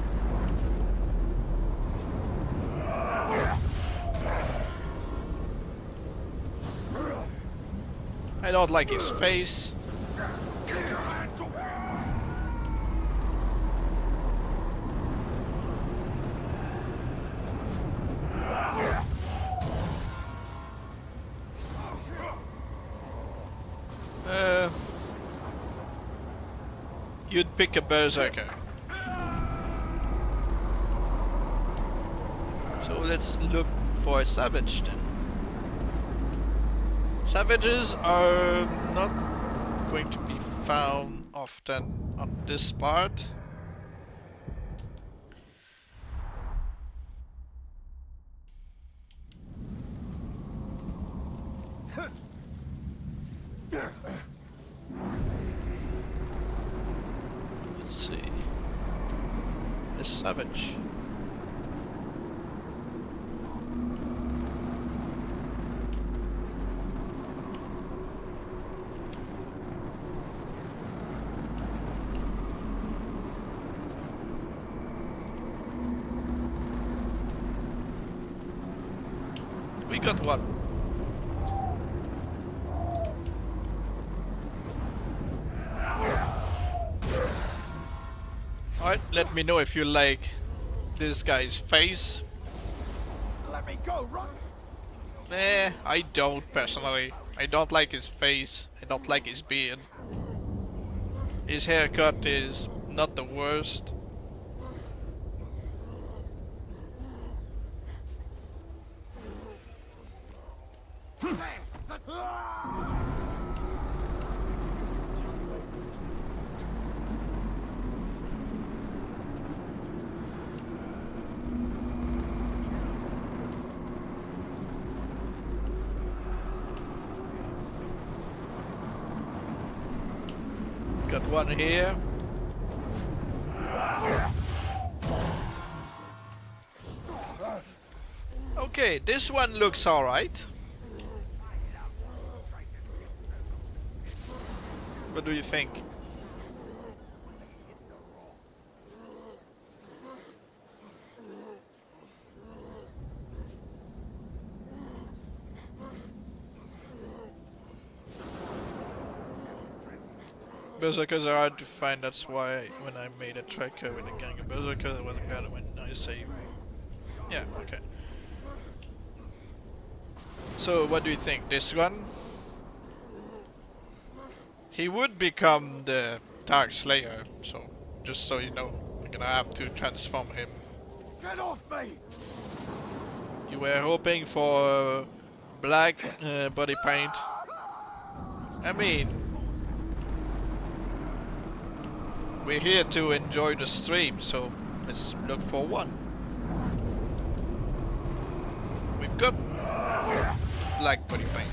I don't like his face. You'd pick a berserker. So let's look for a savage then. Savages are not going to be found often on this part. Let's see. A savage. We got one. Alright, let me know if you like this guy's face. let me go, right? I don't personally. I don't like his face. I don't like his beard. His haircut is not the worst. Got one here. Okay, this one looks alright. What do you think? Berserkers are hard to find, that's why when I made a tracker with a gang of Berserkers, it was better when I say... Yeah, okay. So, what do you think? This one? He would become the Dark Slayer, so just so you know, I'm gonna have to transform him. Get off me! You were hoping for black body paint. I mean, we're here to enjoy the stream, so let's look for one. We've got black body paint.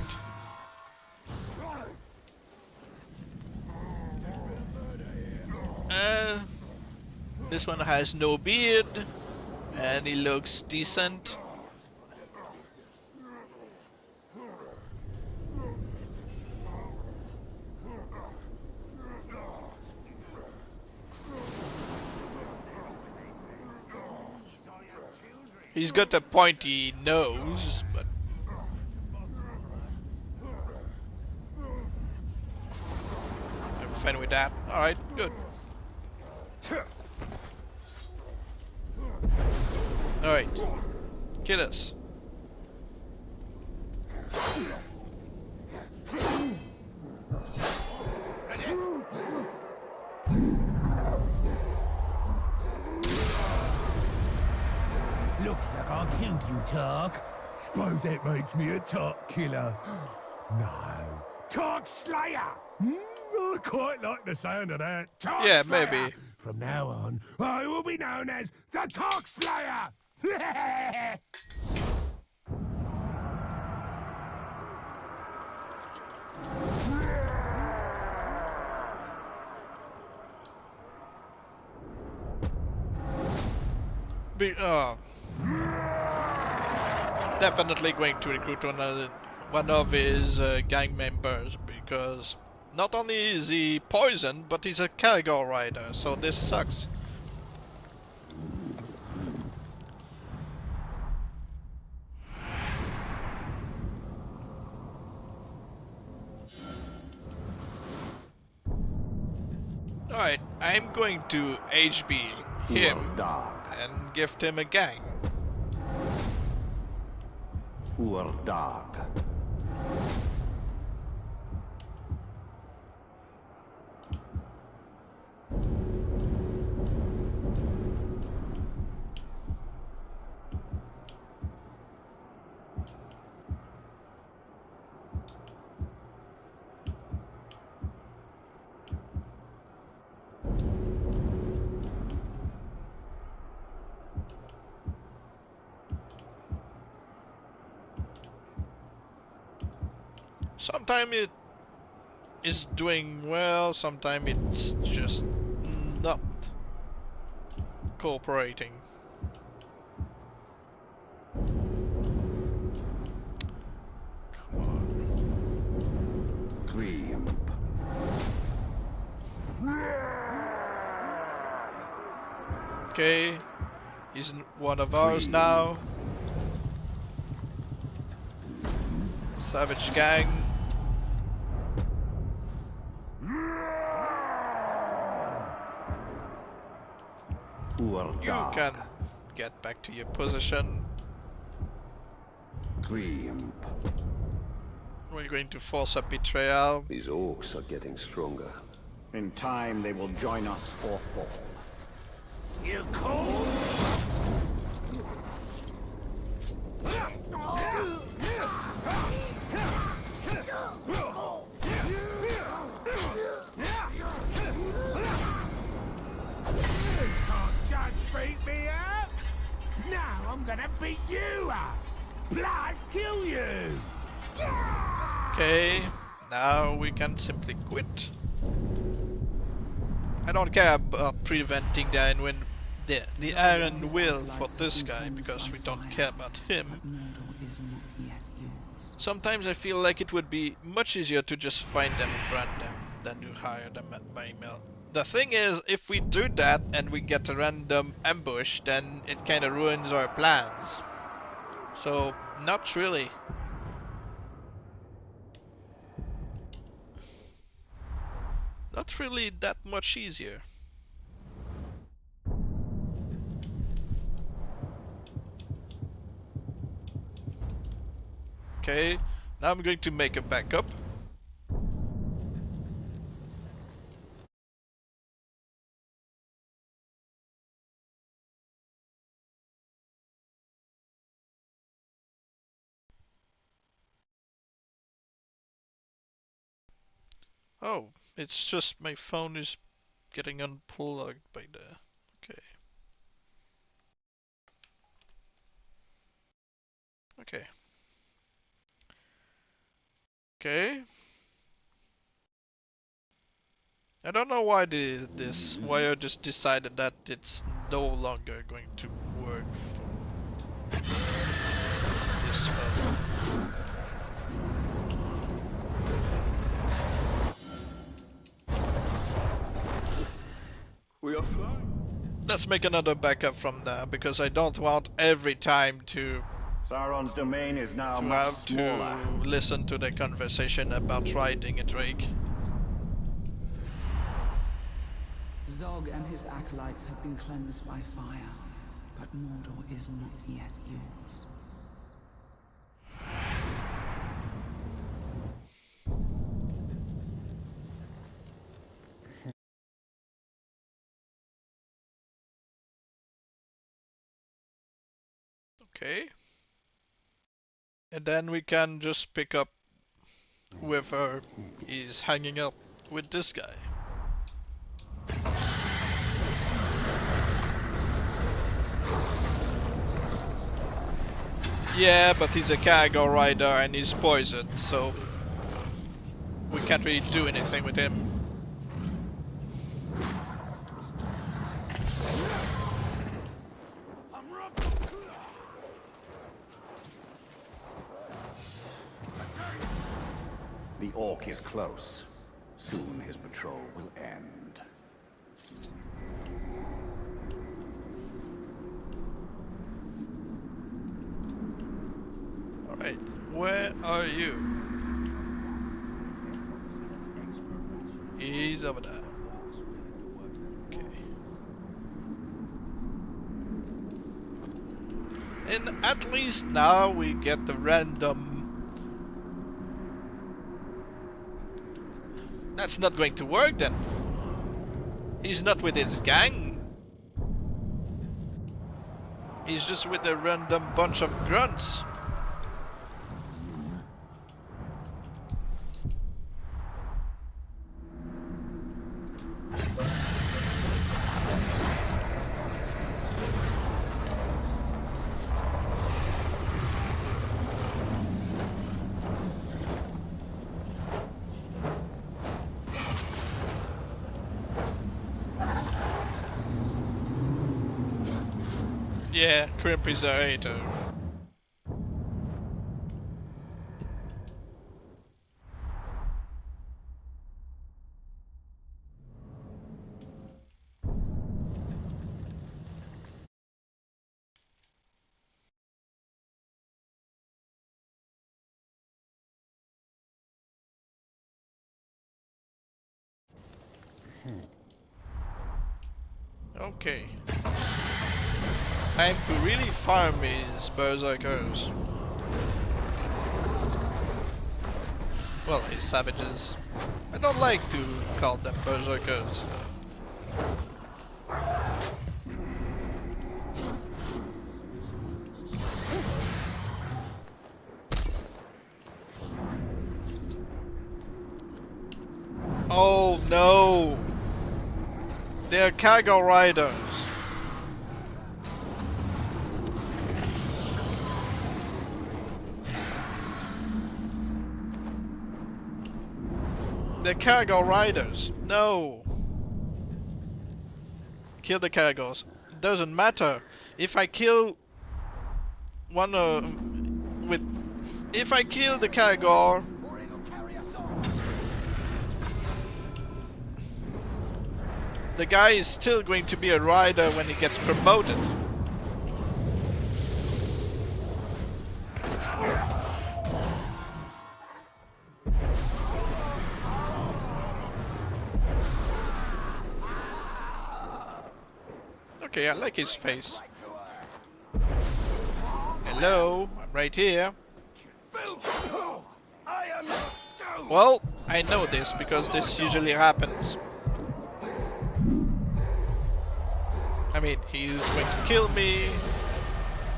This one has no beard, and he looks decent. He's got a pointy nose, but I'm fine with that. Alright, good. Alright, kill us. Looks like I killed you, Tark. Suppose that makes me a Tark killer. No. Tark Slayer! I quite like the sound of that. Tark Yeah, Slayer. maybe. From now on, I will be known as the Tark Slayer! Definitely going to recruit one of his gang members, because not only is he poisoned, but he's a cargo rider, so this sucks. Alright, I'm going to HB him and gift him a gang. Poor dog. Sometimes it is doing well, sometimes it's just not cooperating. Come on. Dream. Okay, he's one of ours now. Savage gang. Poor You dog. can get back to your position. scream. We're going to force a betrayal. These orcs are getting stronger. In time, they will join us or fall. You cold? Just beat me up? Now I'm gonna beat you up! Plus kill you! Okay, now we can simply quit. I don't care about preventing the Iron Will for this guy, because we don't care about him. Mordor is not yet yours. Sometimes I feel like it would be much easier to just find them and brand them than to hire them by email. The thing is, if we do that and we get a random ambush, then it kinda ruins our plans. So, not really. Not really that much easier. Okay, now I'm going to make a backup. Oh, it's just my phone is getting unplugged by the... Okay. Okay. Okay. I don't know why they did this, why I just decided that it's no longer going to work for this phone. We are flying. Let's make another backup from there, because I don't want every time to Sauron's domain is now much have smaller. to listen to the conversation about riding a drake. Zog and his acolytes have been cleansed by fire, but Mordor is not yet yours. Okay. And then we can just pick up whoever is hanging out with this guy. Yeah, but he's a cargo rider and he's poisoned, so we can't really do anything with him. The orc is close. Soon his patrol will end. Alright, where are you? He's over there. Okay. And at least now we get the random... That's not going to work then. He's not with his gang. He's just with a random bunch of grunts. Yeah, Crimp is a hater. Okay. Time to really farm these berserkers. Well, he's savages. I don't like to call them berserkers. Oh no! They're cargo riders. They're cargo riders. No! Kill the cargos. Doesn't matter. If I kill one if I kill the cargo, the guy is still going to be a rider when he gets promoted. Okay, I like his face. Hello, I'm right here. Well, I know this because this usually happens. I mean, he's going to kill me.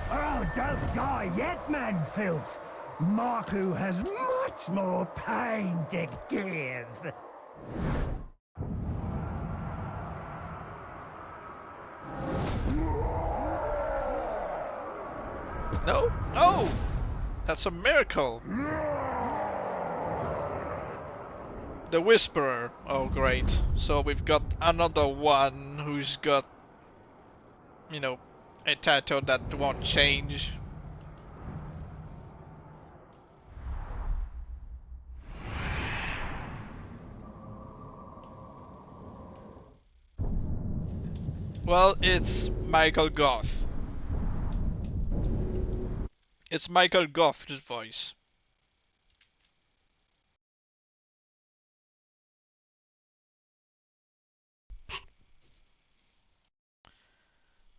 Oh, don't die yet, man filth. Marku has much more pain to give. No? Oh! That's a miracle! The Whisperer. Oh, great. So we've got another one who's got, you know, a tattoo that won't change. Well, it's Michael Goth. It's Michael Goth's voice.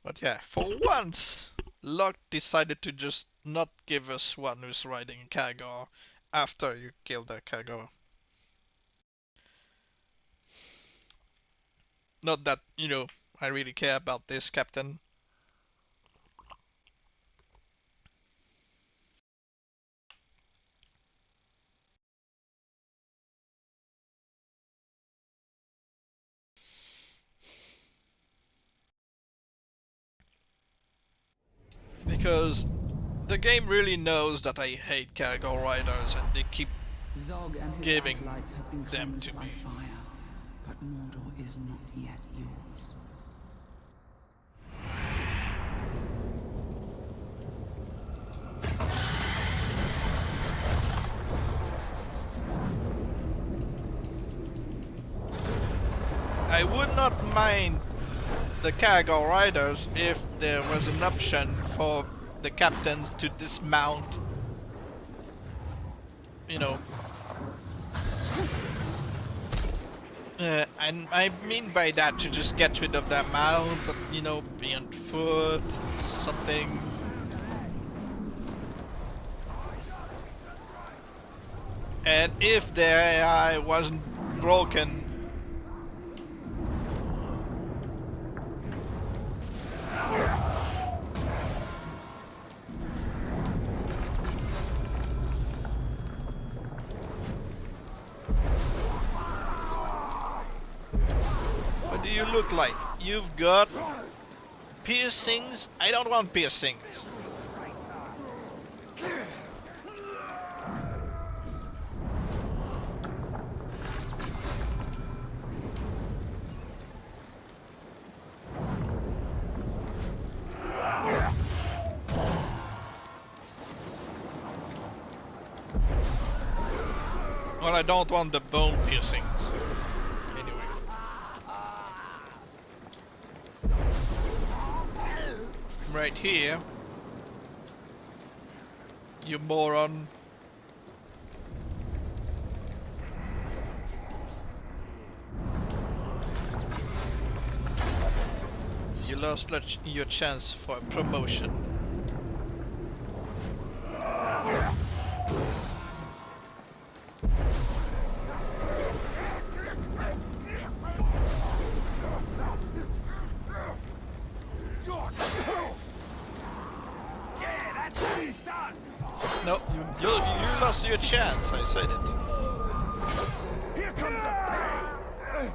But yeah, for once, Locke decided to just not give us one who's riding a cargo after you kill the cargo. Not that, you know, I really care about this, Captain. Because the game really knows that I hate cargo riders and they keep Zog and his giving acolytes have been them cleansed to by me. fire, but Mordor is not yet yours. I would not mind the cargo riders if there was an option for the captains to dismount, you know. And I mean by that to just get rid of their mount, you know, be on foot, something. And if their AI wasn't broken, what do you look like? You've got piercings? I don't want piercings. Well, I don't want the bone piercings. Anyway. Right here. You moron. You lost your chance for a promotion. No, you lost your chance. I said it. Here comes a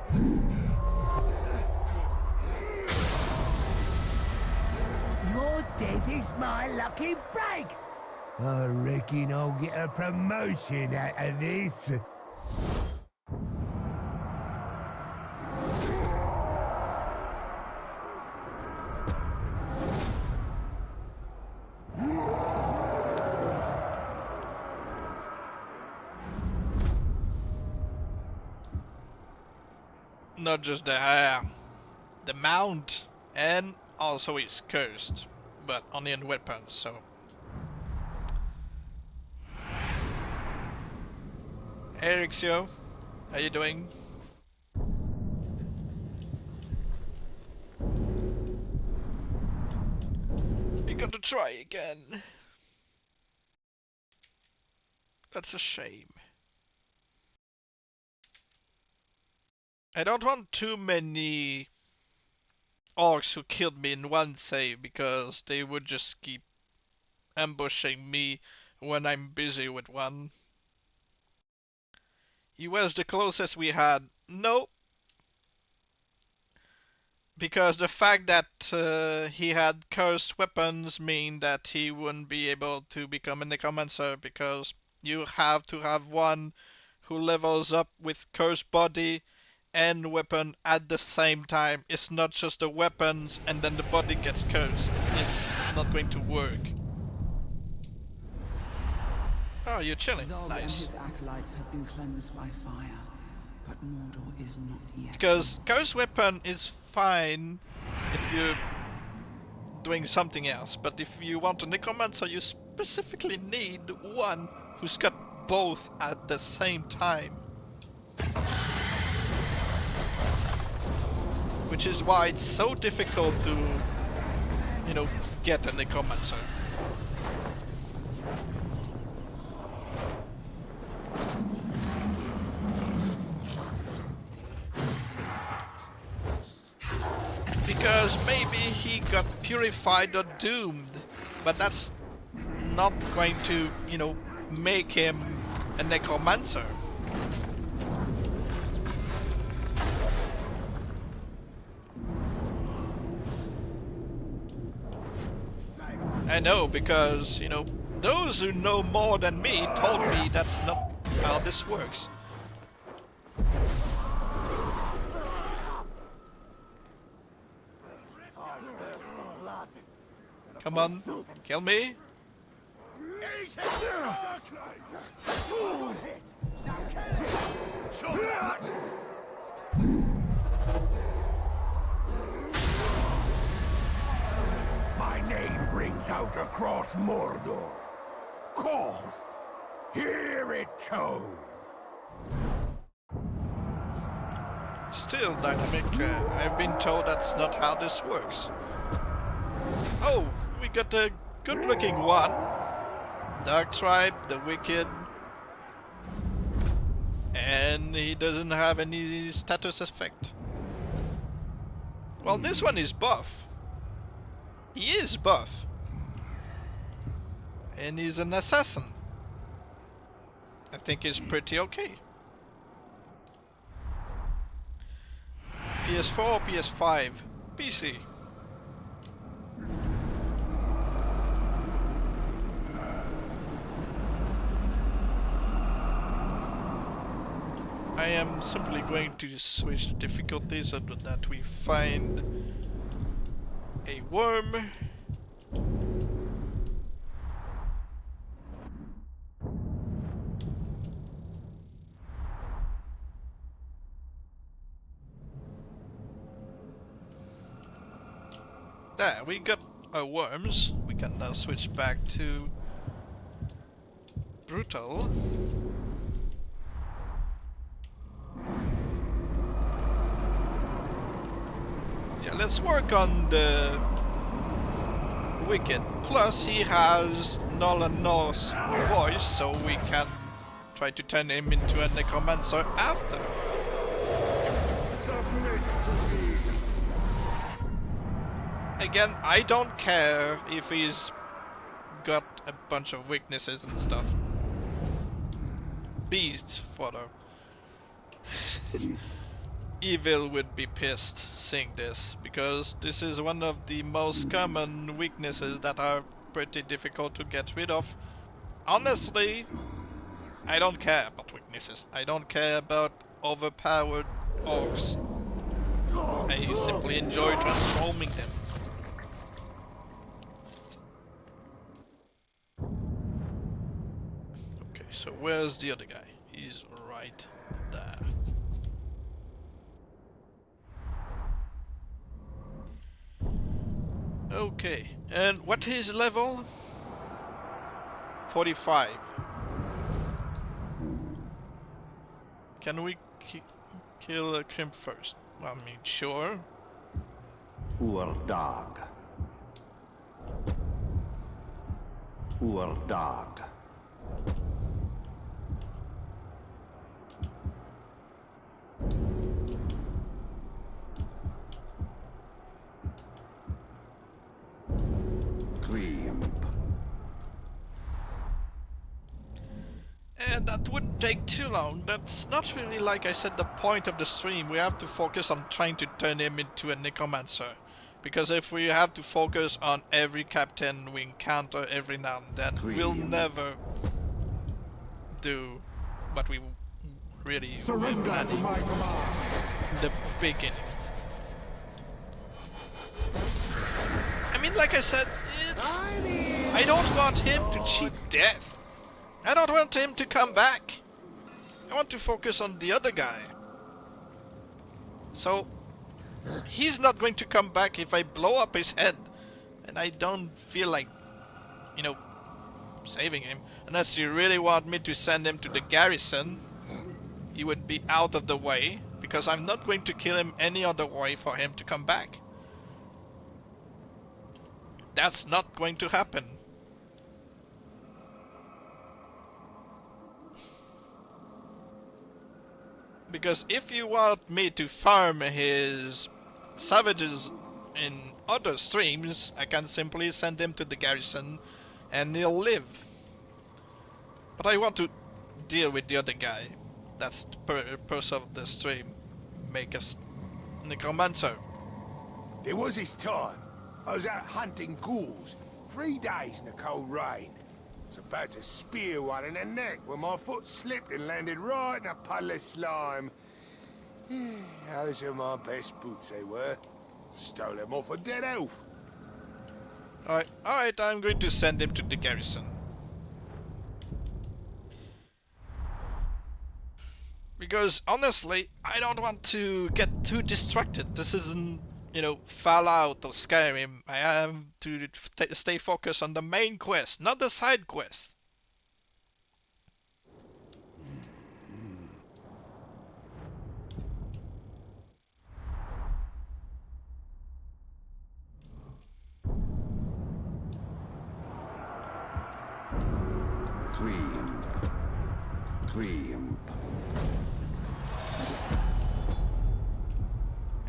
Your death is my lucky break. I reckon I'll get a promotion out of this. Not just the hair, the mount, and also he's cursed, but only in weapons, so. Hey Rixio, how you doing? We got to try again. That's a shame. I don't want too many orcs who killed me in one save because they would just keep ambushing me when I'm busy with one. He was the closest we had. No. Because the fact that he had cursed weapons mean that he wouldn't be able to become a Necromancer because you have to have one who levels up with cursed body and weapon at the same time. It's not just the weapons and then the body gets cursed. It's not going to work. Oh, you're chilling. Zog Nice. and his acolytes have been cleansed by fire, but Mordor is not yet. Because cursed weapon is fine if you're doing something else, but if you want a Necromancer, you specifically need one who's got both at the same time. Which is why it's so difficult to, you know, get a Necromancer. Because maybe he got purified or doomed, but that's not going to, you know, make him a Necromancer. I know, because, you know, those who know more than me told me that's not how this works. Come on, kill me. My name rings out across Mordor. Koth, hear it too. Still dynamic. I've been told that's not how this works. Oh, we got a good-looking one. Dark Tribe, the Wicked. And he doesn't have any status effect. Well, this one is buff. He is buff. And he's an assassin. I think he's pretty okay. PS4, PS5, PC. I am simply going to switch the difficulty so that we find a worm. There, we got our worms. We can now switch back to brutal. Yeah, let's work on the Wicked. Plus he has Null and Norse voice, so we can try to turn him into a Necromancer after. Submit to me. Again, I don't care if he's got a bunch of weaknesses and stuff. Beast fodder. Evil would be pissed seeing this, because this is one of the most common weaknesses that are pretty difficult to get rid of. Honestly, I don't care about weaknesses. I don't care about overpowered orcs. I simply enjoy transforming them. Okay, so where's the other guy? He's right there. Okay, and what is level? 45. Can we kill a Crimp first? I mean, sure. Urdag. Urdag. And that wouldn't take too long. That's not really, like I said, the point of the stream. We have to focus on trying to turn him into a Necromancer. Because if we have to focus on every captain we encounter every now and then, we'll never do what we really Surrender planned to my command. in the beginning. I mean, like I said, I don't want him to cheat death. I don't want him to come back. I want to focus on the other guy. So, he's not going to come back if I blow up his head. And I don't feel like, you know, saving him. Unless you really want me to send him to the garrison, he would be out of the way. Because I'm not going to kill him any other way for him to come back. That's not going to happen. Because if you want me to farm his savages in other streams, I can simply send him to the garrison and he'll live. But I want to deal with the other guy. That's the purpose of the stream. Make us Necromancer. There was his time. I was out hunting ghouls. 3 days in the cold rain. I was about to spear one in the neck when my foot slipped and landed right in a puddle of slime. Those are my best boots, they were. Stole them off a dead elf. Alright, I'm going to send him to the garrison. Because honestly, I don't want to get too distracted. This isn't, you know, Fallout or Skyrim. I have to stay focused on the main quest, not the side quest.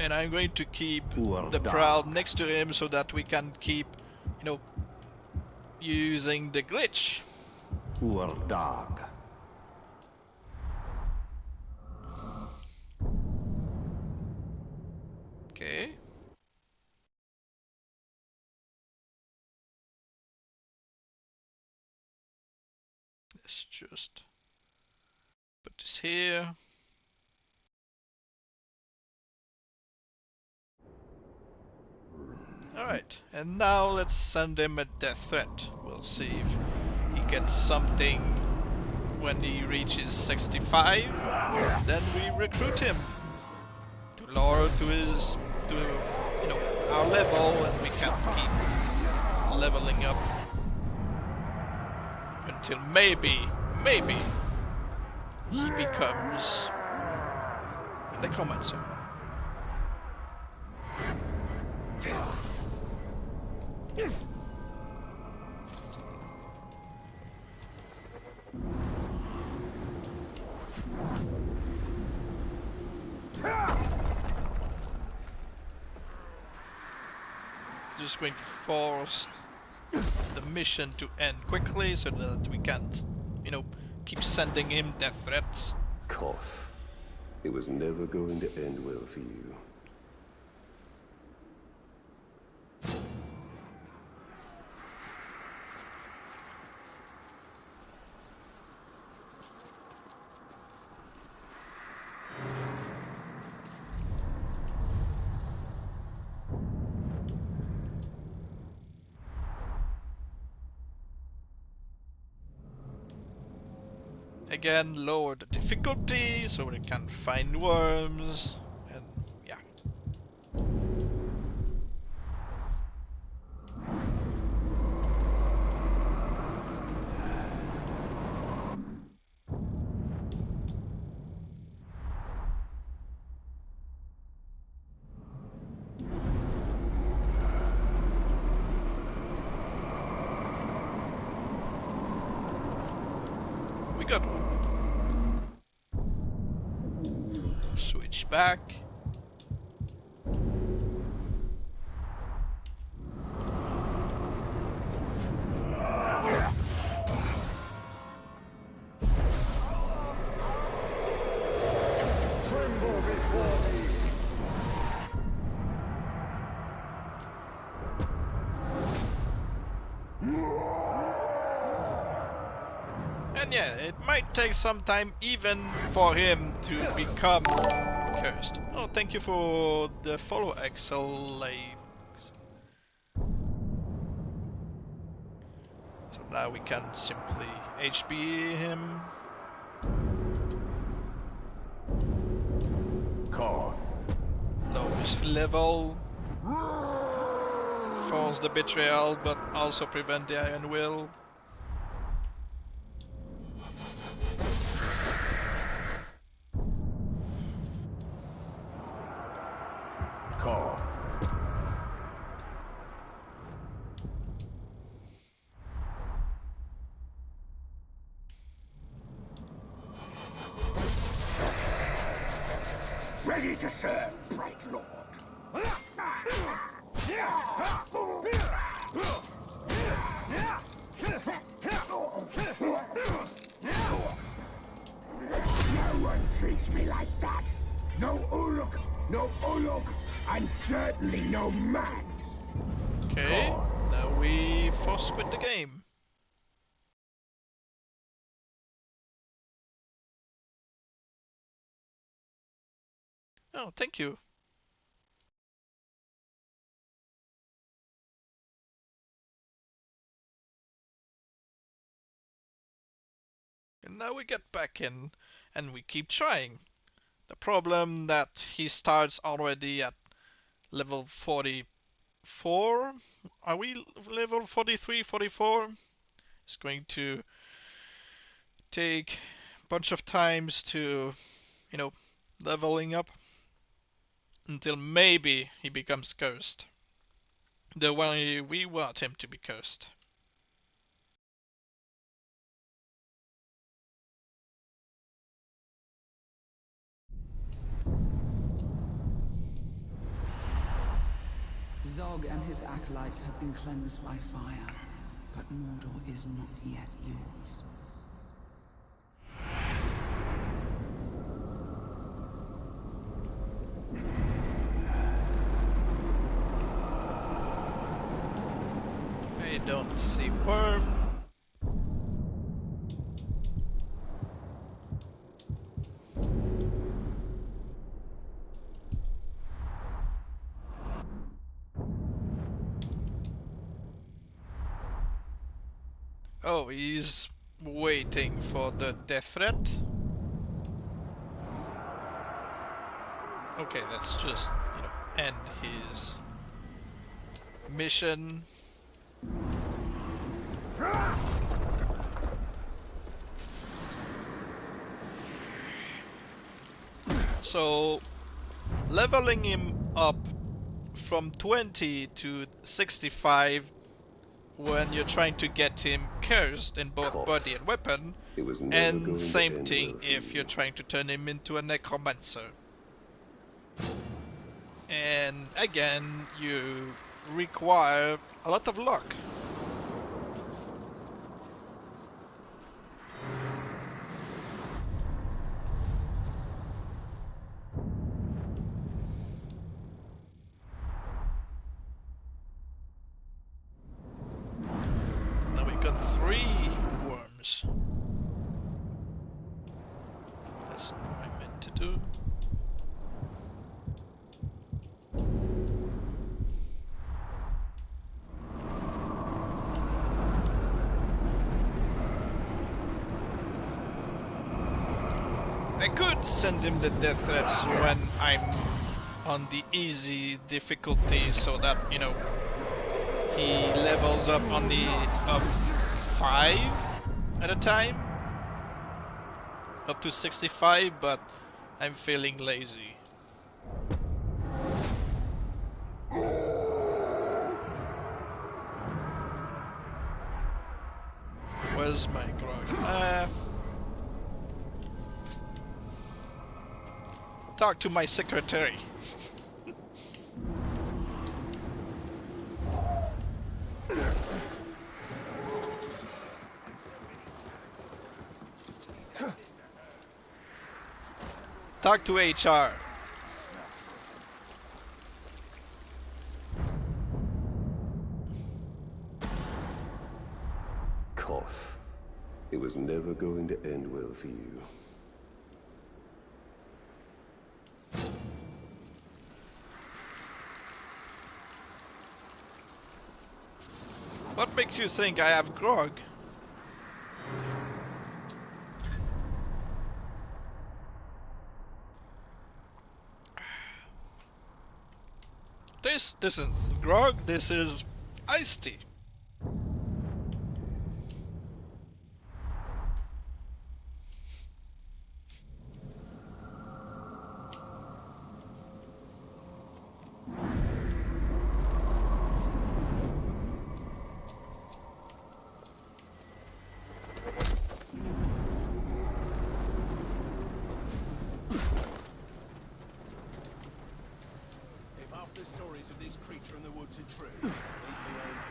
And I'm going to keep the Prowl next to him so that we can keep, you know, using the glitch. Urdag. Okay. Let's just put this here. Alright, and now let's send him a death threat. We'll see if he gets something when he reaches 65. Then we recruit him to lower to his, you know, our level, and we can keep leveling up until maybe he becomes a Necromancer. Just going to force the mission to end quickly so that we can't, keep sending him death threats. Koth. It was never going to end well for you. Again, lower the difficulty so we can find worms, and yeah. We got one. Switch back. Tremble before me. And yeah, it might take some time even for him to become cursed. Oh, thank you for the follow, Axel. So now we can simply HP him. Koth. Lowest level. Force the betrayal, but also prevent the Iron Will. Koth. Ready to serve, bright lord. No one treats me like that. No Uruk, no Uluk, and certainly no man. Okay, now we force quit the game. Oh, thank you. And now we get back in and we keep trying. The problem that he starts already at level 44. Are we level 43, 44? It's going to take a bunch of times to, leveling up until maybe he becomes cursed. The way we want him to be cursed. Zog and his acolytes have been cleansed by fire, but Mordor is not yet yours. I don't see worm. Oh, he's waiting for the death threat. Okay, let's just, end his mission. So, leveling him up from 20 to 65 when you're trying to get him cursed in both body and weapon, It was never and going to same end thing well for if you. you're trying to turn him into a Necromancer. And again, you require a lot of luck. should send him the death threats when I'm on the easy difficulty, so that, you know, he levels up on the up 5 at a time, up to 65, but I'm feeling lazy. Where's my grog? Talk to my secretary. Talk to HR. Koth. It was never going to end well for you. What makes you think I have grog? This isn't grog, this is iced tea. The stories of this creature in the woods are true. Leave me alone.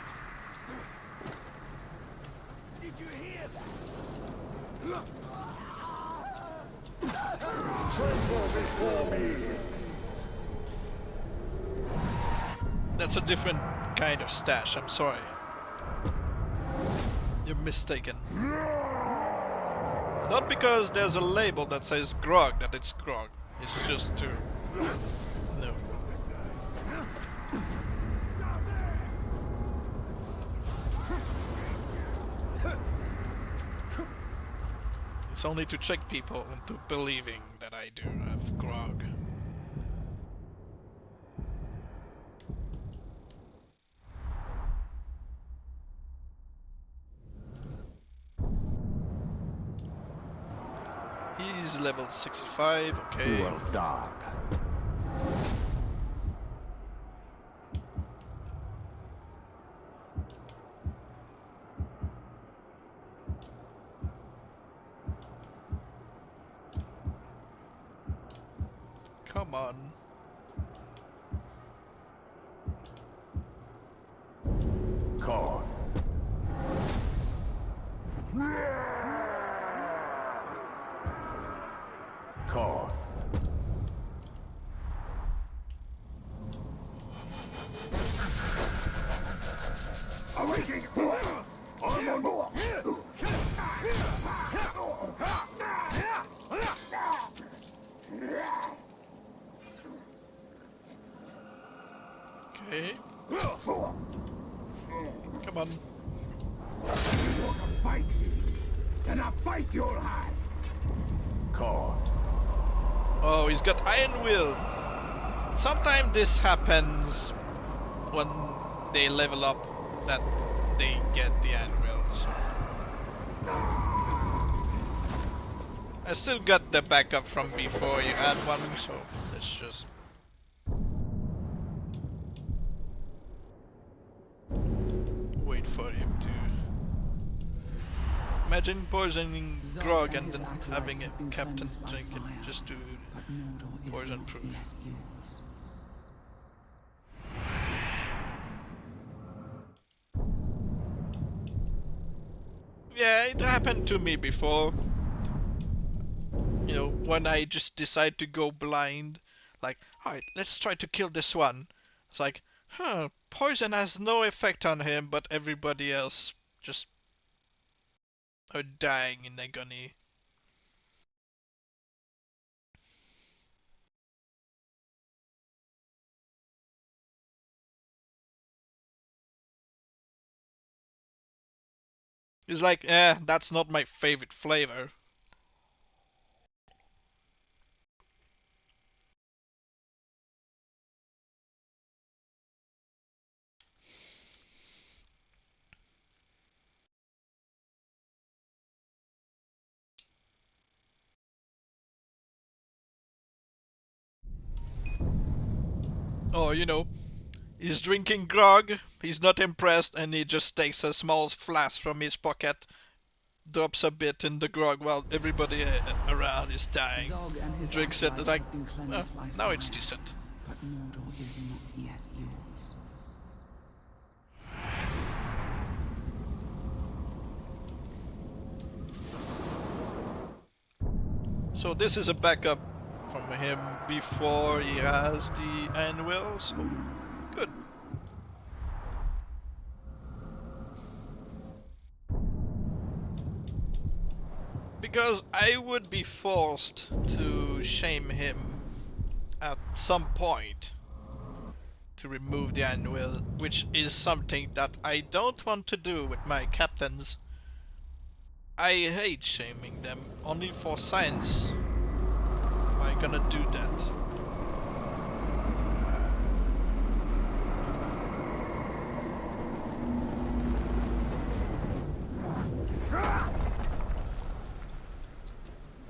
Did you hear that? Tremble before me! That's a different kind of stash, I'm sorry. You're mistaken. Not because there's a label that says grog that it's grog. It's just to... No. It's only to trick people into believing that I do have grog. He's level 65, okay. Dog. Come on. Koth. Koth. Awaiting! I'm on board! Okay. Come on. You want to fight? Then a fight you'll have! Koth. Oh, he's got Iron Will. Sometimes this happens when they level up, that they get the Iron Will. So. I still got the backup from before you had one, so let's just... wait for him to... Imagine poisoning grog and then having a captain drink it just to poison proof. Yeah, it happened to me before. You know, when I just decide to go blind, like, alright, let's try to kill this one. It's like, poison has no effect on him, but everybody else just are dying in agony. It's like, that's not my favorite flavor. Or, he's drinking grog, he's not impressed, and he just takes a small flask from his pocket, drops a bit in the grog while everybody around is dying. Zog and his Drinks it acolytes like, have been cleansed by now fire, it's decent. but Mordor is not yet yours. So this is a backup from him before he has the anvil, so good. Because I would be forced to shame him at some point to remove the anvil, which is something that I don't want to do with my captains. I hate shaming them, only for science am I gonna do that.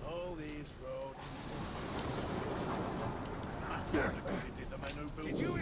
All these roads. Did you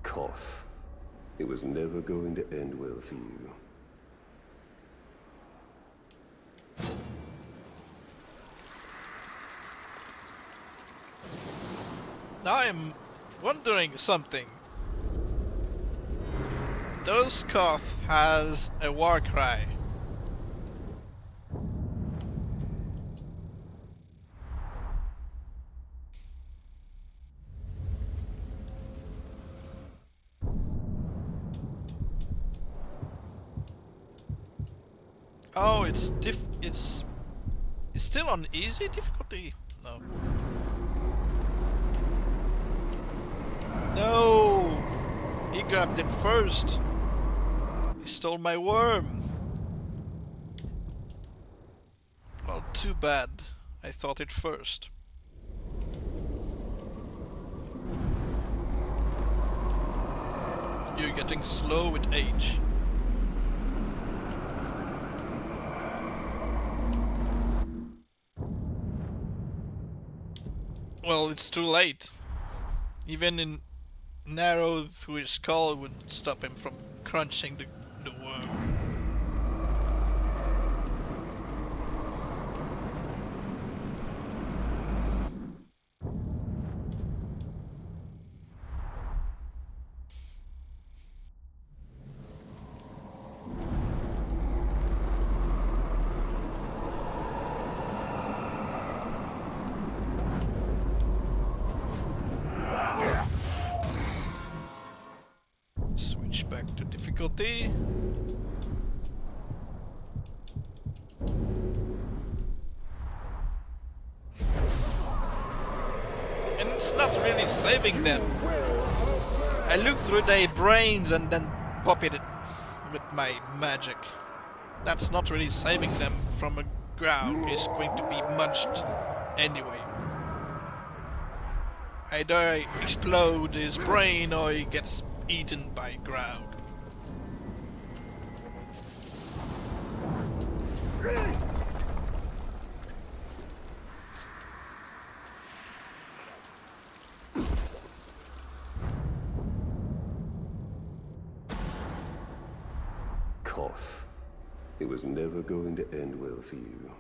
Koth. It was never going to end well for you. Now I'm wondering something. Does Koth has a war cry? Oh, it's still on easy difficulty? No. No! He grabbed it first. He stole my worm. Well, too bad. I thought it first. You're getting slow with age. Well, it's too late. Even in narrow through his skull wouldn't stop him from crunching the worm. Switch back to difficulty. And it's not really saving them. I look through their brains and then pop it with my magic. That's not really saving them from a ground. He's going to be munched anyway. Either I explode his brain or he gets eaten by ground. Koth. It was never going to end well for you.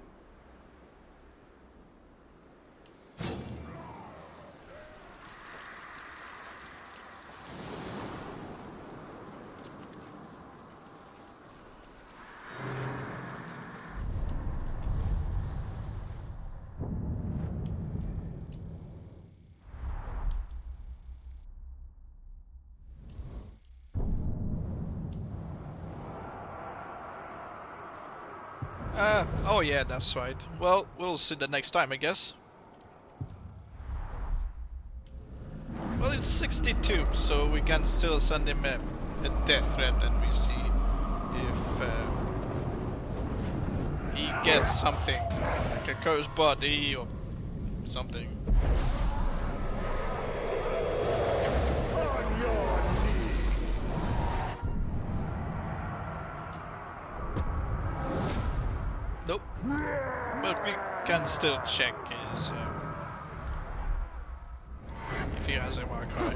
Oh yeah, that's right. Well, we'll see the next time, I guess. Well, it's 62, so we can still send him a death threat and we see if he gets something, like a cursed body or something. Nope. But we can still check his if he has a war cry.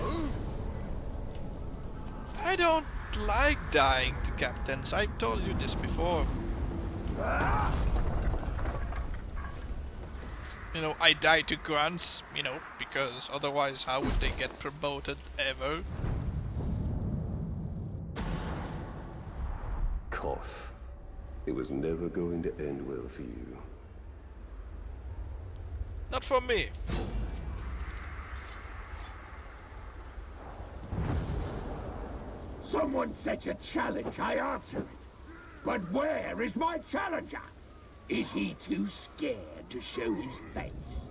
I don't like dying to captains. I've told you this before. You know, I die to grunts, you know, because otherwise how would they get promoted ever? Koth. It was never going to end well for you. Not for me. Someone sets a challenge, I answer it. But where is my challenger? Is he too scared to show his face?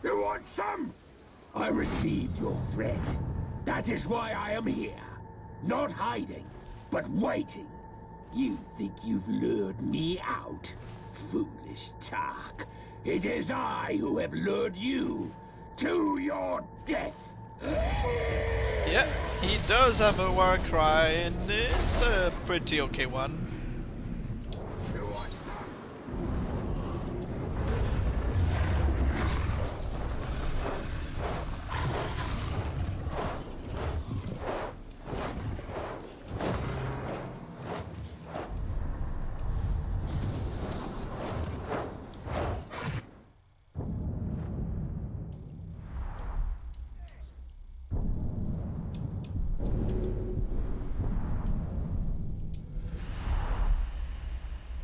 You want some? I received your threat. That is why I am here. Not hiding, but waiting. You think you've lured me out? Foolish Tark. It is I who have lured you to your death. Yeah, he does have a war cry, and it's a pretty okay one.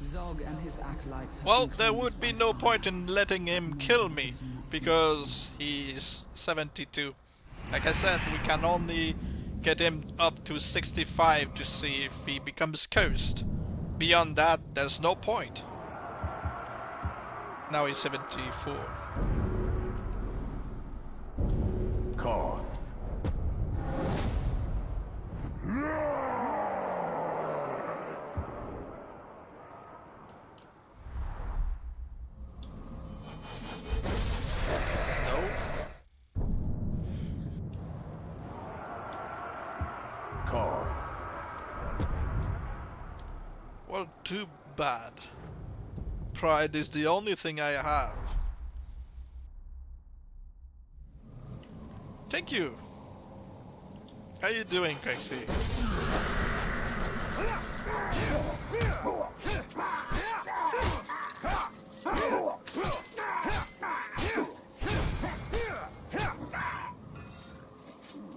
Zog and his acolytes have Well, been there cleansed would be by no fire, point in letting him but kill Mordor me, is not because he's 72. Like I said, we can only get him up to 65 to see if he becomes cursed. Beyond that, there's no point. Now he's 74. Koth. No. Koth. Well, too bad. Pride is the only thing I have. Thank you. How you doing, Crexy?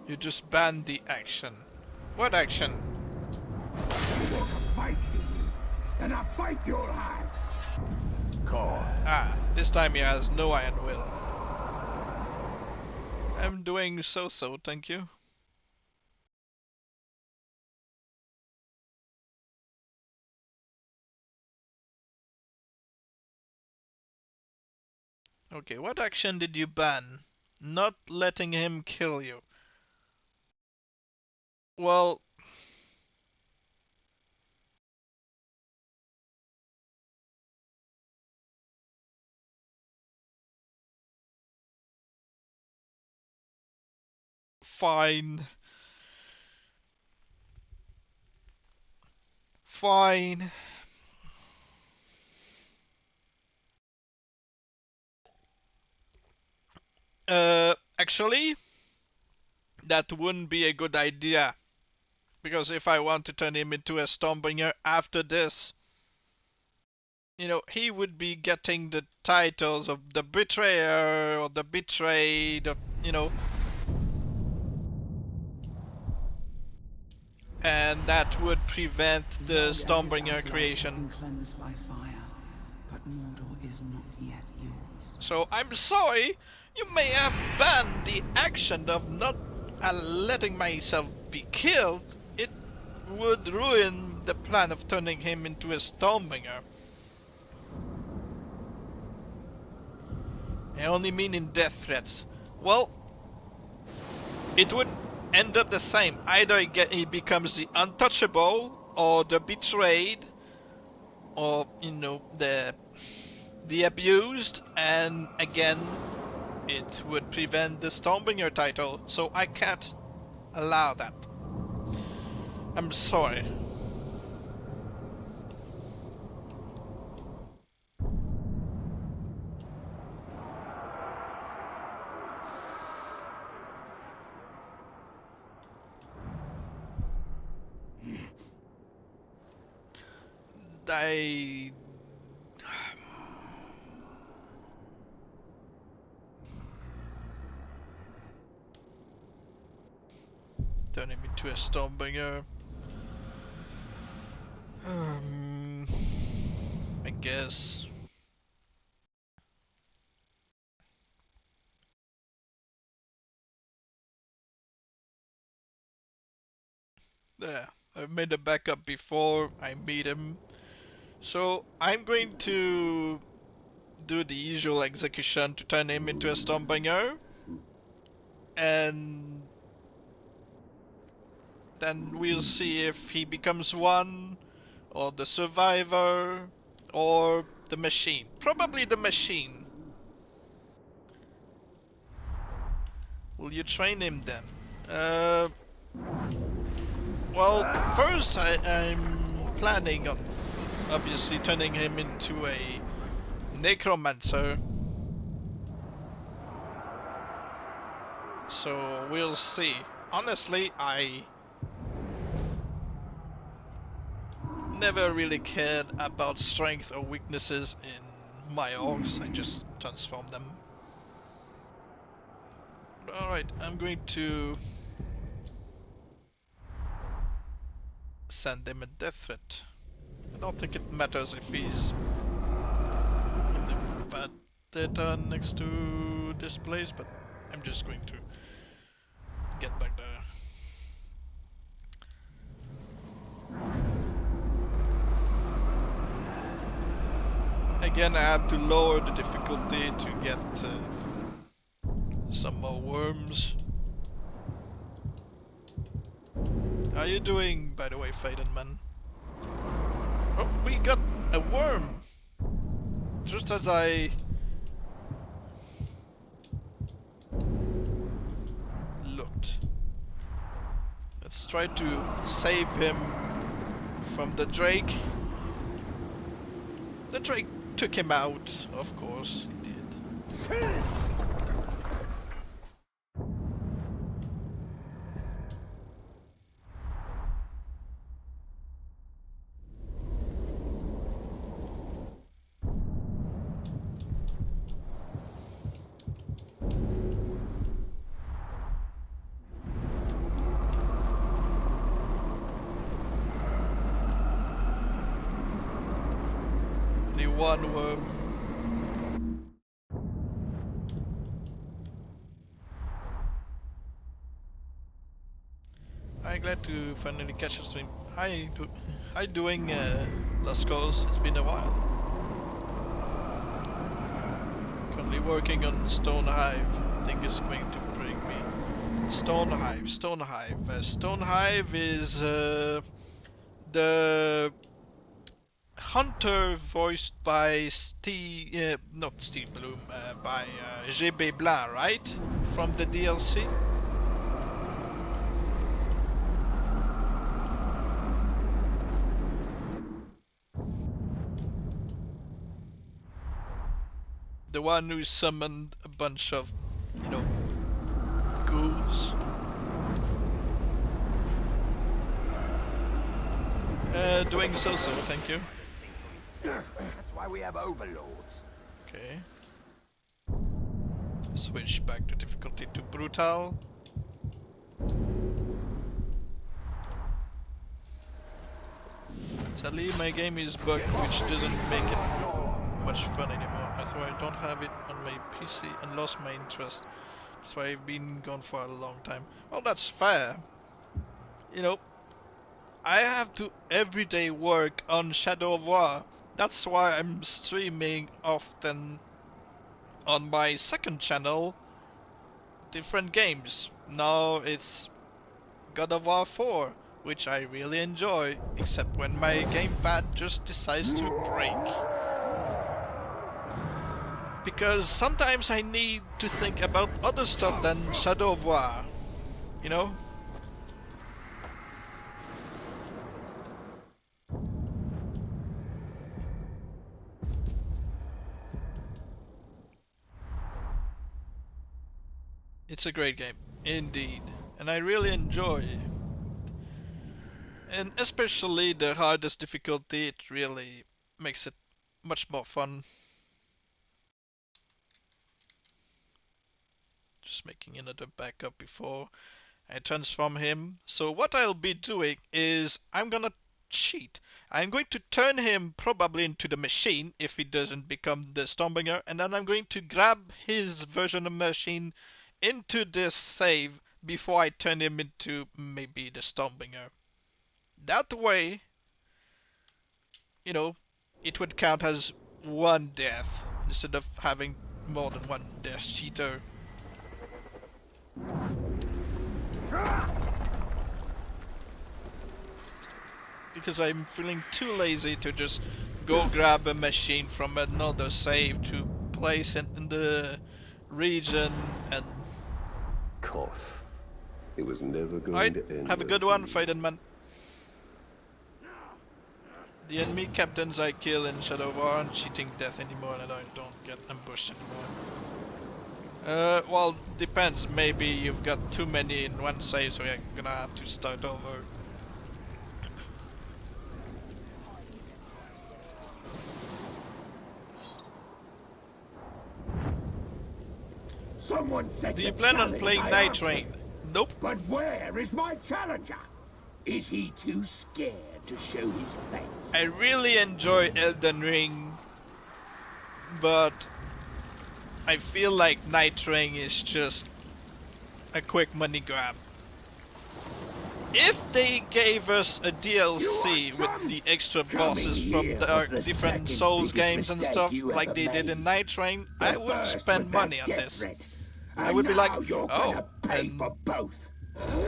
You just banned the action. What action? You want to fight me? And a fight you'll have. Koth. Ah, this time he has no iron will. I'm doing so-so, thank you. Okay, what action did you ban? Not letting him kill you. Well... Fine. Fine. Actually, that wouldn't be a good idea. Because if I want to turn him into a Stormbringer after this, you know, he would be getting the titles of the Betrayer or the Betrayed, or, you know. And that would prevent the Zog and his Stormbringer acolytes have creation. been cleansed by fire, but Mordor is not yet yours. So I'm sorry, you may have banned the action of not letting myself be killed. It would ruin the plan of turning him into a Stormbringer. I only mean in death threats. Well, it would end up the same. Either he becomes the untouchable, or the betrayed, or, you know, the abused, and again, it would prevent the Stormbringer title, so I can't allow that. I'm sorry. I... turn him into a Stormbringer. I guess. There, I've made a backup before I meet him. So I'm going to do the usual execution to turn him into a Stormbringer. And then we'll see if he becomes one, or the survivor, or the machine. Probably the machine. Will you train him then? Well, first I'm planning on obviously turning him into a Necromancer. So we'll see. Honestly, I never really cared about strength or weaknesses in my orcs. I just transform them. Alright, I'm going to send him a death threat. I don't think it matters if he's in the bad data next to this place, but I'm just going to get back there. Again, I have to lower the difficulty to get some more worms. How are you doing, by the way, Faidenman? Oh, we got a worm! Just as I looked. Let's try to save him from the Drake. The Drake took him out, of course he did. Only one worm. I'm glad to finally catch a stream. Hi doing, Lost Cause? It's been a while. Currently working on Stone Hive. I think it's going to bring me. Stone Hive. Stone Hive is the hunter voiced by not Steve Bloom, by GB Blanc, right? From the DLC. The one who summoned a bunch of, you know, ghouls. Doing so, thank you. That's why we have overlords. Okay. Switch back to difficulty to brutal. Sadly, my game is bugged, which doesn't make it much fun anymore. That's why I don't have it on my PC and lost my interest. That's why I've been gone for a long time. Well, that's fair. You know, I have to everyday work on Shadow of War. That's why I'm streaming often on my second channel different games. Now it's God of War 4, which I really enjoy, except when my gamepad just decides to break. Because sometimes I need to think about other stuff than Shadow of War, you know? It's a great game, indeed, and I really enjoy it. And especially the hardest difficulty, it really makes it much more fun. Just making another backup before I transform him. So what I'll be doing is I'm gonna cheat. I'm going to turn him probably into the machine if he doesn't become the Stormbringer, and then I'm going to grab his version of machine into this save before I turn him into maybe the Stormbringer. That way, you know, it would count as one death instead of having more than one death cheater. Because I'm feeling too lazy to just go grab a machine from another save to place it in the region and... Koth. It was never going Alright, to end have a well good for one, you. Faidenman. The enemy captains I kill in Shadow of War aren't cheating death anymore and I don't get ambushed anymore. Well, depends. Maybe you've got too many in one save, so you're gonna have to start over. Someone said Do you plan on playing Night Train? Nope. But where is my challenger? Is he too scared to show his face? I really enjoy Elden Ring, but I feel like Night Train is just a quick money grab. If they gave us a DLC with the extra bosses from the different Souls games and stuff, like they did in Night Train, I would spend money on this. I would be like, oh, and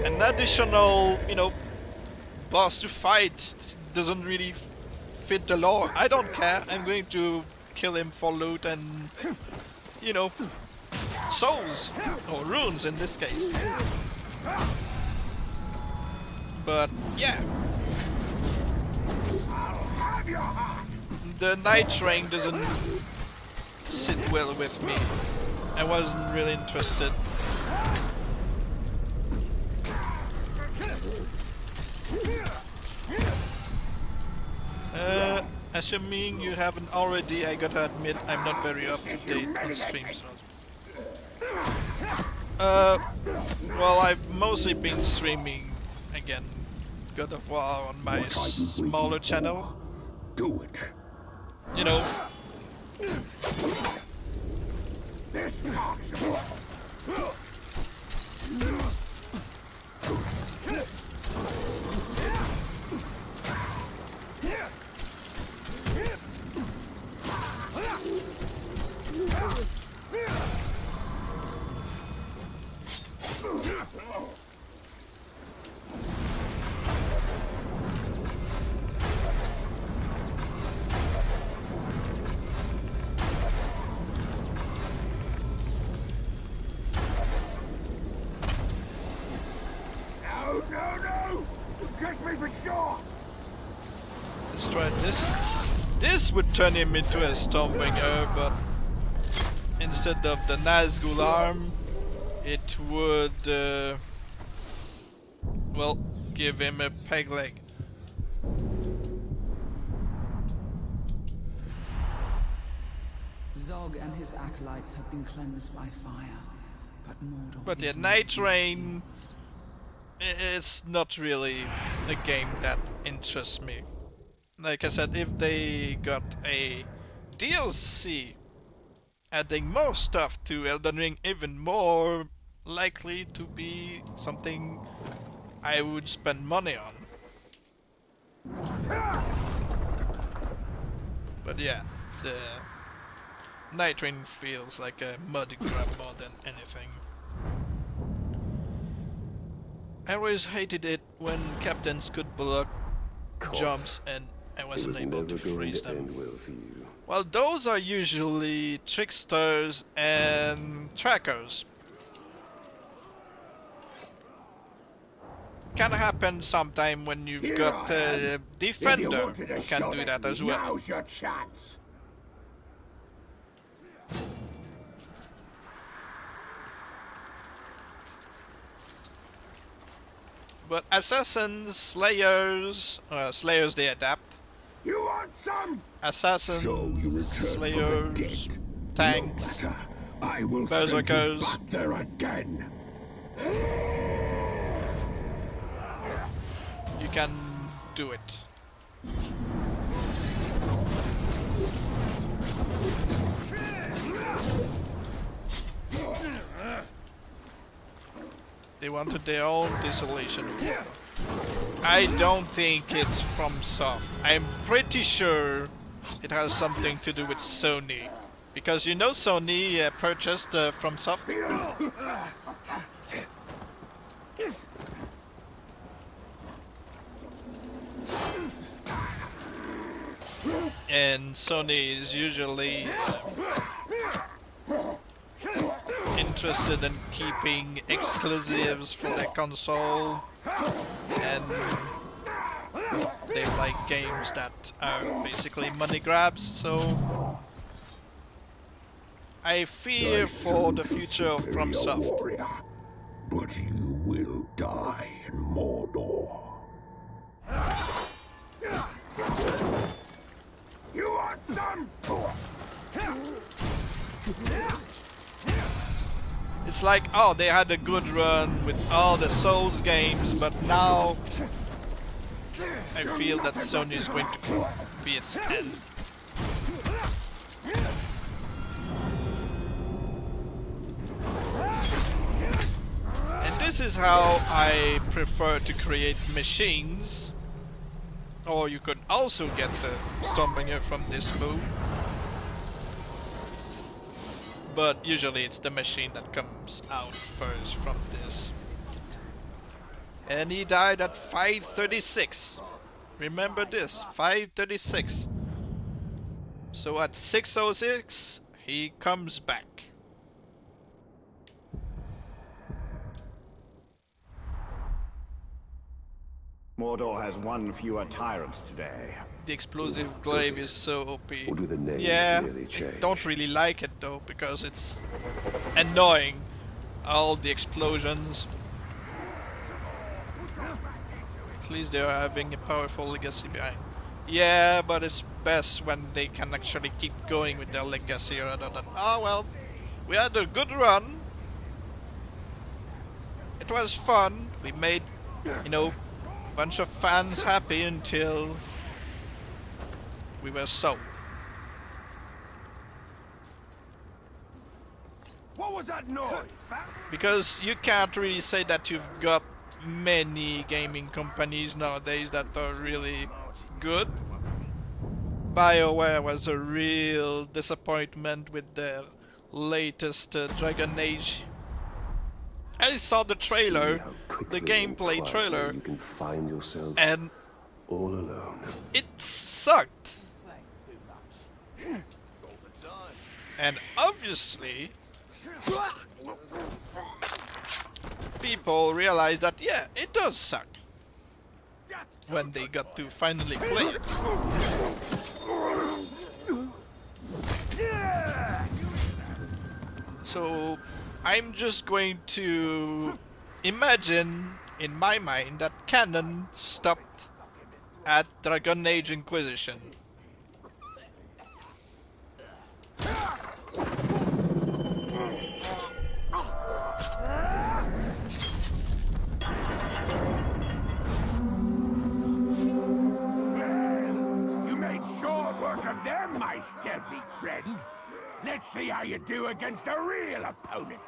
an additional, you know, boss to fight doesn't really fit the lore. I don't care. I'm going to kill him for loot and, you know, souls or runes in this case. But yeah, the Night Train doesn't sit well with me. I wasn't really interested. Assuming you haven't already, I gotta admit I'm not very up to date on streams. Well, I've mostly been streaming again God of War on my smaller channel. Do it. You know. This talks. Let's try this. This would turn him into a Stormbringer, but instead of the Nazgul arm, it would, well, give him a peg leg. Zog and his acolytes have been cleansed by fire, but Mordor But the is Night not Train, yours. it's not really a game that interests me. Like I said, if they got a DLC adding more stuff to Elden Ring, even more likely to be something I would spend money on. But yeah, the Night Rain feels like a mud grab more than anything. I always hated it when captains could block jumps and I wasn't able to freeze them. Well, those are usually tricksters and trackers. Can happen sometime when you've got a defender who can do that as well. Now's your chance. But assassins, slayers they adapt. You want some? Assassins, So you return from the slayers, dead. tanks, No matter. I will berserkers. send you back there again. You can do it. They wanted their own Desolation War. I don't think it's from Soft. I'm pretty sure it has something to do with Sony. Because you know Sony purchased from Soft. And Sony is usually interested in keeping exclusives for their console, and they like games that are basically money grabs, so I fear for the future of FromSoft. Warrior, but you will die in Mordor. You want some? It's like, oh, they had a good run with all the Souls games, but now I feel that Sony is going to be its end. And this is how I prefer to create machines. Or you could also get the Stormbringer from this move. But usually it's the machine that comes out first from this. And he died at 536. Remember this, 536. So at 606, he comes back. Mordor has one fewer tyrant today. The explosive glaive is so OP. Or do the names Yeah, really I change? don't really like it though, because it's annoying. All the explosions. At least they are having a powerful legacy behind. Yeah, but it's best when they can actually keep going with their legacy rather than, oh well, we had a good run. It was fun. We made, you know, a bunch of fans happy until we were sold. What was that noise? Because you can't really say that you've got many gaming companies nowadays that are really good. BioWare was a real disappointment with the latest Dragon Age. I saw the trailer, the gameplay trailer, you can find yourself and all alone. it sucked. And obviously, people realized that, yeah, it does suck when they got to finally play it. So I'm just going to imagine in my mind that canon stopped at Dragon Age Inquisition. You made short work of them, my stealthy friend. Let's see how you do against a real opponent.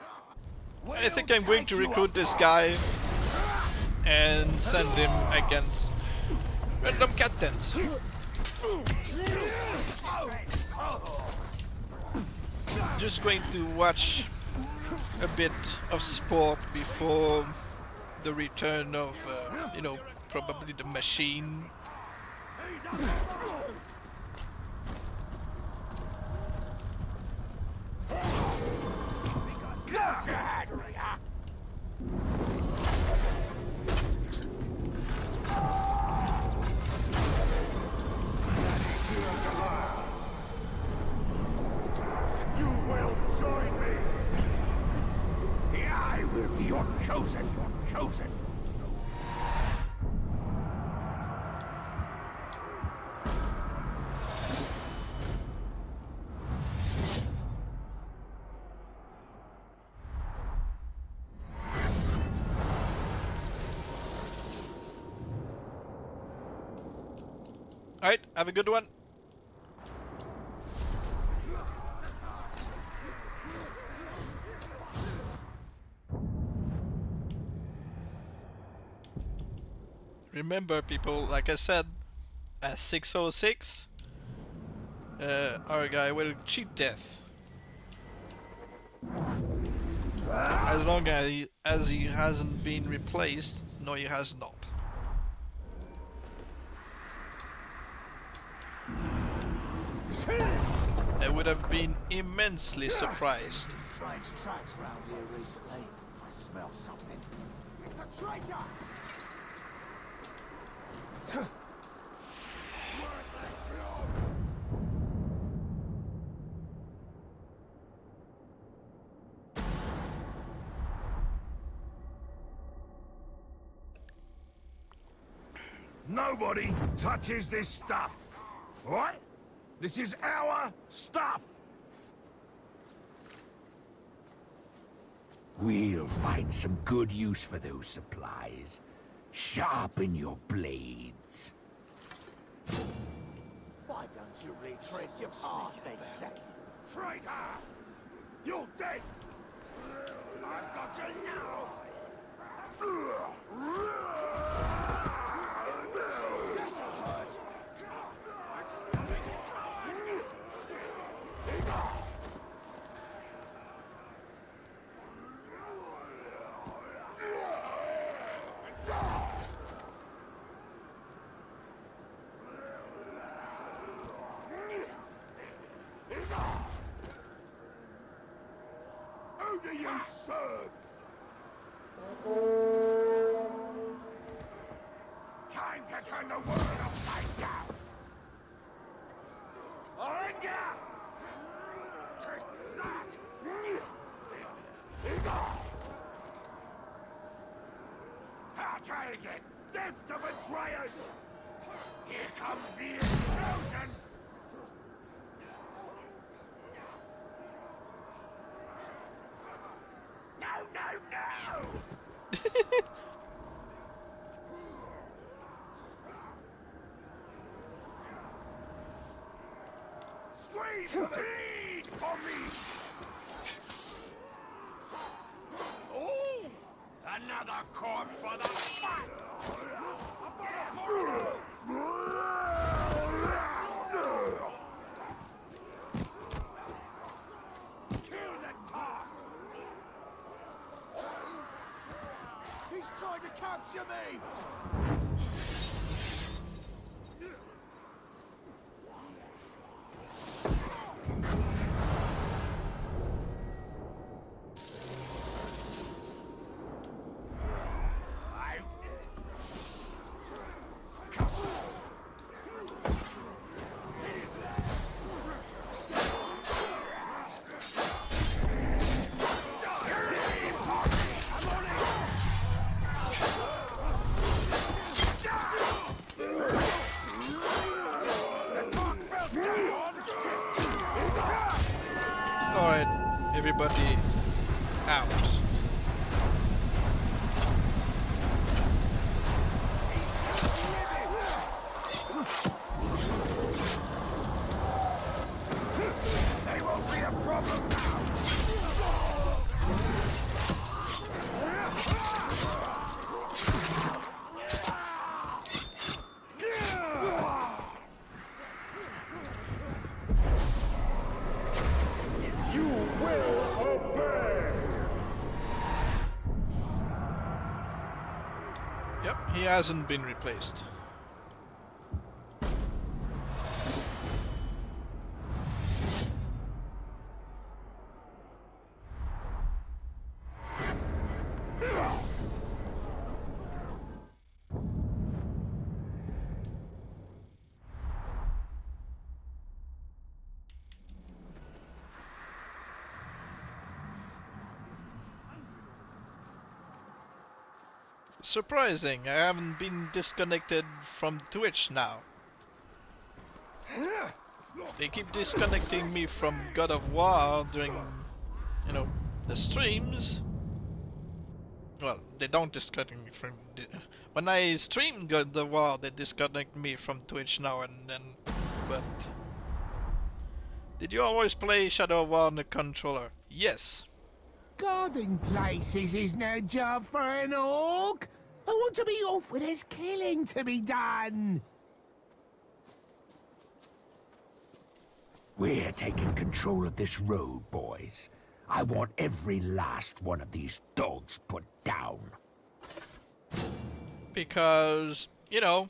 I think I'm going to recruit this guy and send him against Random cat dance. Just going to watch a bit of sport before the return of, you know, probably the machine. You will join me. I will be your chosen, your chosen. Alright, have a good one. Remember people, like I said, at 606, our guy will cheat death. As long as he hasn't been replaced. No, he has not. I would have been immensely surprised. Strange tracks round here recently. I smell something. It's a traitor! Worthless clothes! Nobody touches this stuff. Right? This is our stuff. We'll find some good use for those supplies. Sharpen your blades. Why don't you retrace your path, they say? Traitor! You're dead! I've got you now! This'll hurt. Who do you serve? Time to turn the world upside down! Oringa! Take that! I'll try again! Death to betrayers! Here comes the explosion! No, no, no! Squeeze for the lead for me! Oh! Another corpse for the fight! Kill the Tark! He's trying to capture me! Alright, everybody out. They won't be a problem now! hasn't been replaced. Surprising, I haven't been disconnected from Twitch now. They keep disconnecting me from God of War during, you know, the streams. Well, they don't disconnect me from... When I stream God of War, they disconnect me from Twitch now and then. But... Did you always play Shadow of War on the controller? Yes. Guarding places is no job for an orc. I want to be off when there's killing to be done. We're taking control of this road, boys. I want every last one of these dogs put down. Because, you know,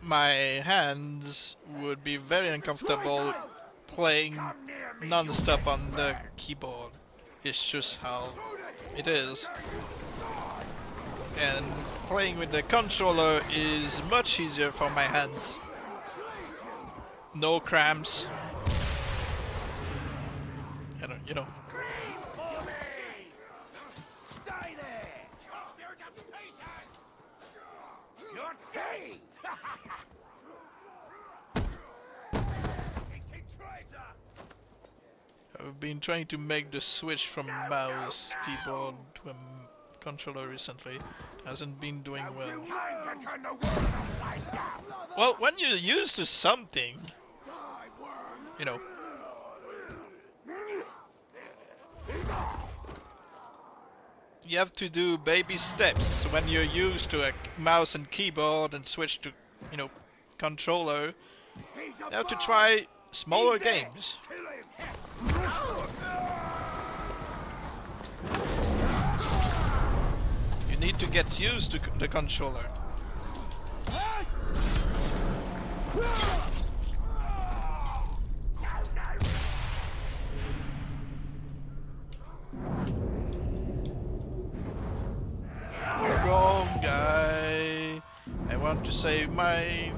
my hands would be very uncomfortable playing non-stop on the keyboard. It's just how it is. And playing with the controller is much easier for my hands. No cramps. You know. Stay there! Chop you to pieces! You're dead! I've been trying to make the switch from mouse keyboard to a controller recently. Hasn't been doing well. Well, when you're used to something, you know. You have to do baby steps when you're used to a mouse and keyboard and switch to, you know, controller. You have to try smaller games. You need to get used to the controller. Wrong guy. I want to save mine.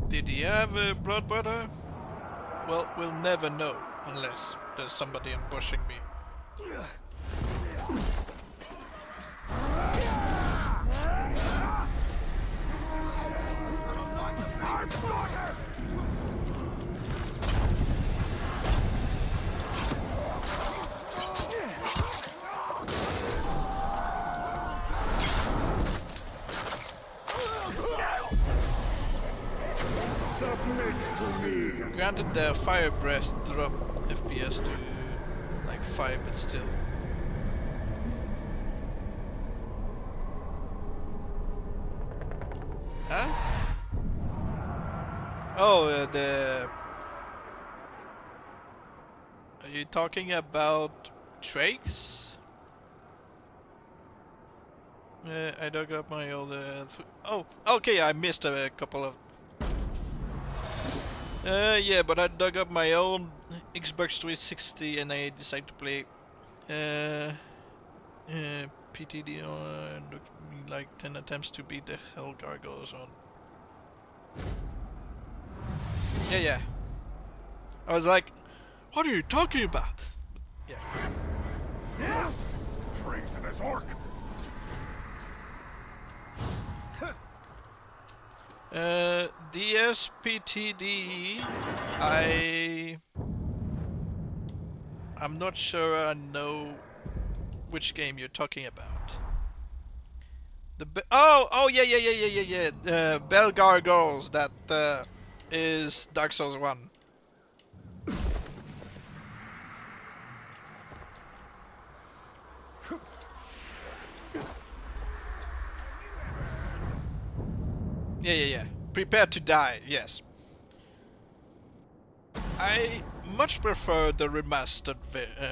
Did he have a blood brother? Well, we'll never know unless there's somebody ambushing me. Granted, the fire breath dropped FPS to like 5, but still. Huh? Oh, the... Are you talking about Drakes? I dug up my old... oh, okay, I missed a couple of... yeah, but I dug up my own Xbox 360 and I decided to play PTD and it took me like 10 attempts to beat the Hell Gargoyles on. Yeah. I was like, what are you talking about? But, yeah. Treasonous orc. DSPTD, I'm not sure I know which game you're talking about. Oh yeah. Belgar Girls. That is Dark Souls 1. Yeah. Prepare to die. Yes. I much prefer the remastered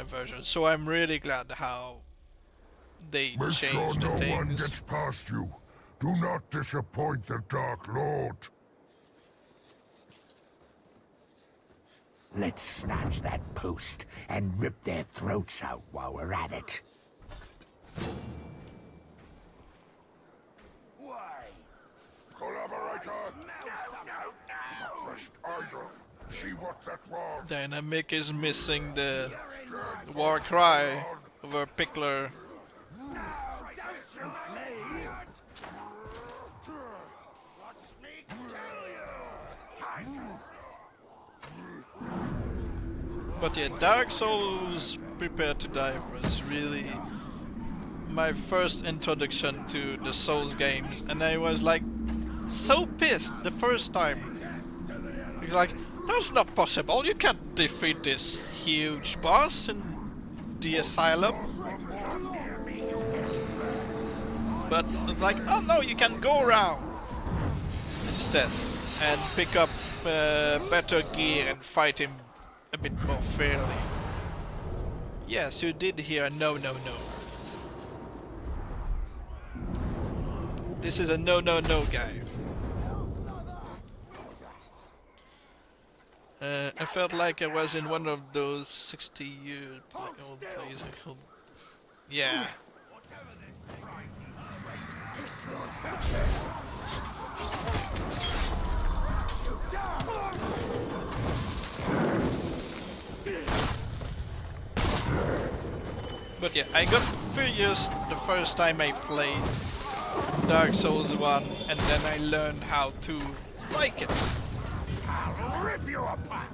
version, so I'm really glad how they Make sure changed no the one things. gets past you. Do not disappoint the Dark Lord. Let's snatch that post and rip their throats out while we're at it. Collaborator! No! Rest idle. See what that was. Dynamic is missing the war cry over Pickler. But yeah, Dark Souls Prepare to Die was really my first introduction to the Souls games, and I was like so pissed the first time. It's like, that's not possible, you can't defeat this huge boss in the asylum. But it's like, oh no, you can go around instead and pick up better gear and fight him a bit more fairly. Yes, you did hear no. This is a no guy. I felt like I was in one of those 60-year old plays. Yeah. But yeah, I got furious the first time I played Dark Souls 1, and then I learned how to like it. I'll rip you apart!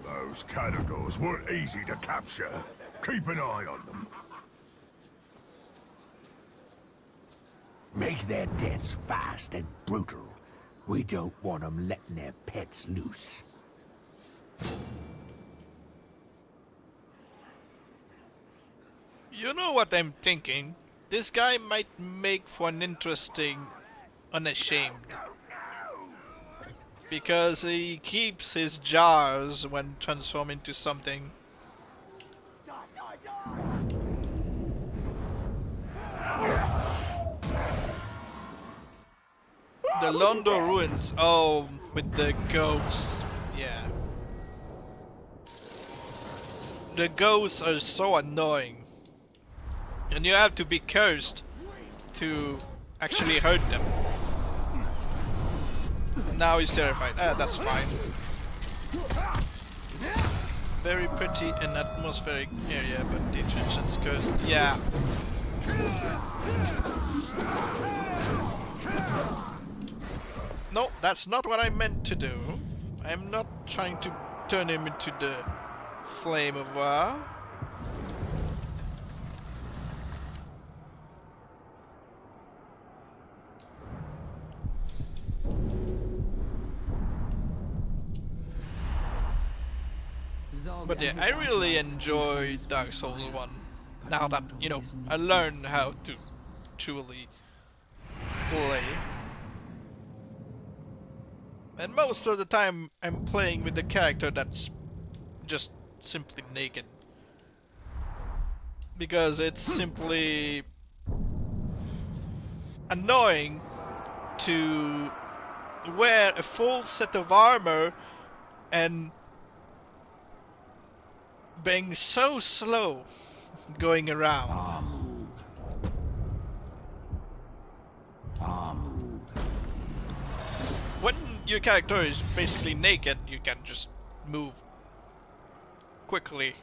Those categories weren't easy to capture. Keep an eye on them. Make their deaths fast and brutal. We don't want them letting their pets loose. You know what I'm thinking? This guy might make for an interesting Unashamed. Because he keeps his jars when transformed into something. The Londo Ruins. Oh, with the ghosts. Yeah. The ghosts are so annoying. And you have to be cursed to actually hurt them. Now he's terrified. That's fine. It's very pretty and atmospheric area, but the attraction's cursed. Yeah. No, that's not what I meant to do. I'm not trying to turn him into the flame of war. Zog But yeah, and I his really acolytes have been enjoy cleansed by Dark Souls fire, 1. but Now that, Mordor you know, is I not learned yet how to yours. truly play. And most of the time I'm playing with the character that's just simply naked. Because it's simply annoying to wear a full set of armor and being so slow going around. When your character is basically naked, you can just move quickly.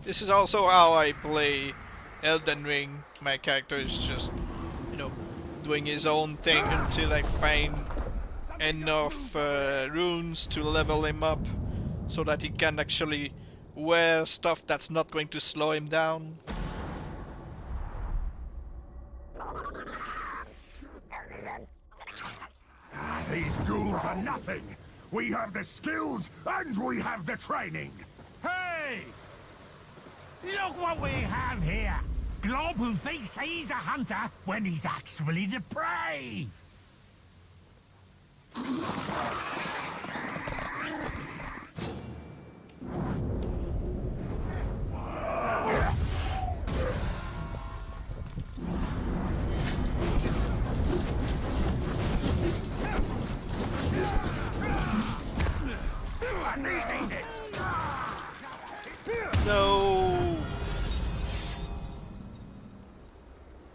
This is also how I play Elden Ring. My character is just, you know, doing his own thing until I find enough runes to level him up so that he can actually wear stuff that's not going to slow him down. These ghouls are nothing. We have the skills and we have the training. Hey! Look what we have here. Glob who thinks he's a hunter when he's actually the prey. No!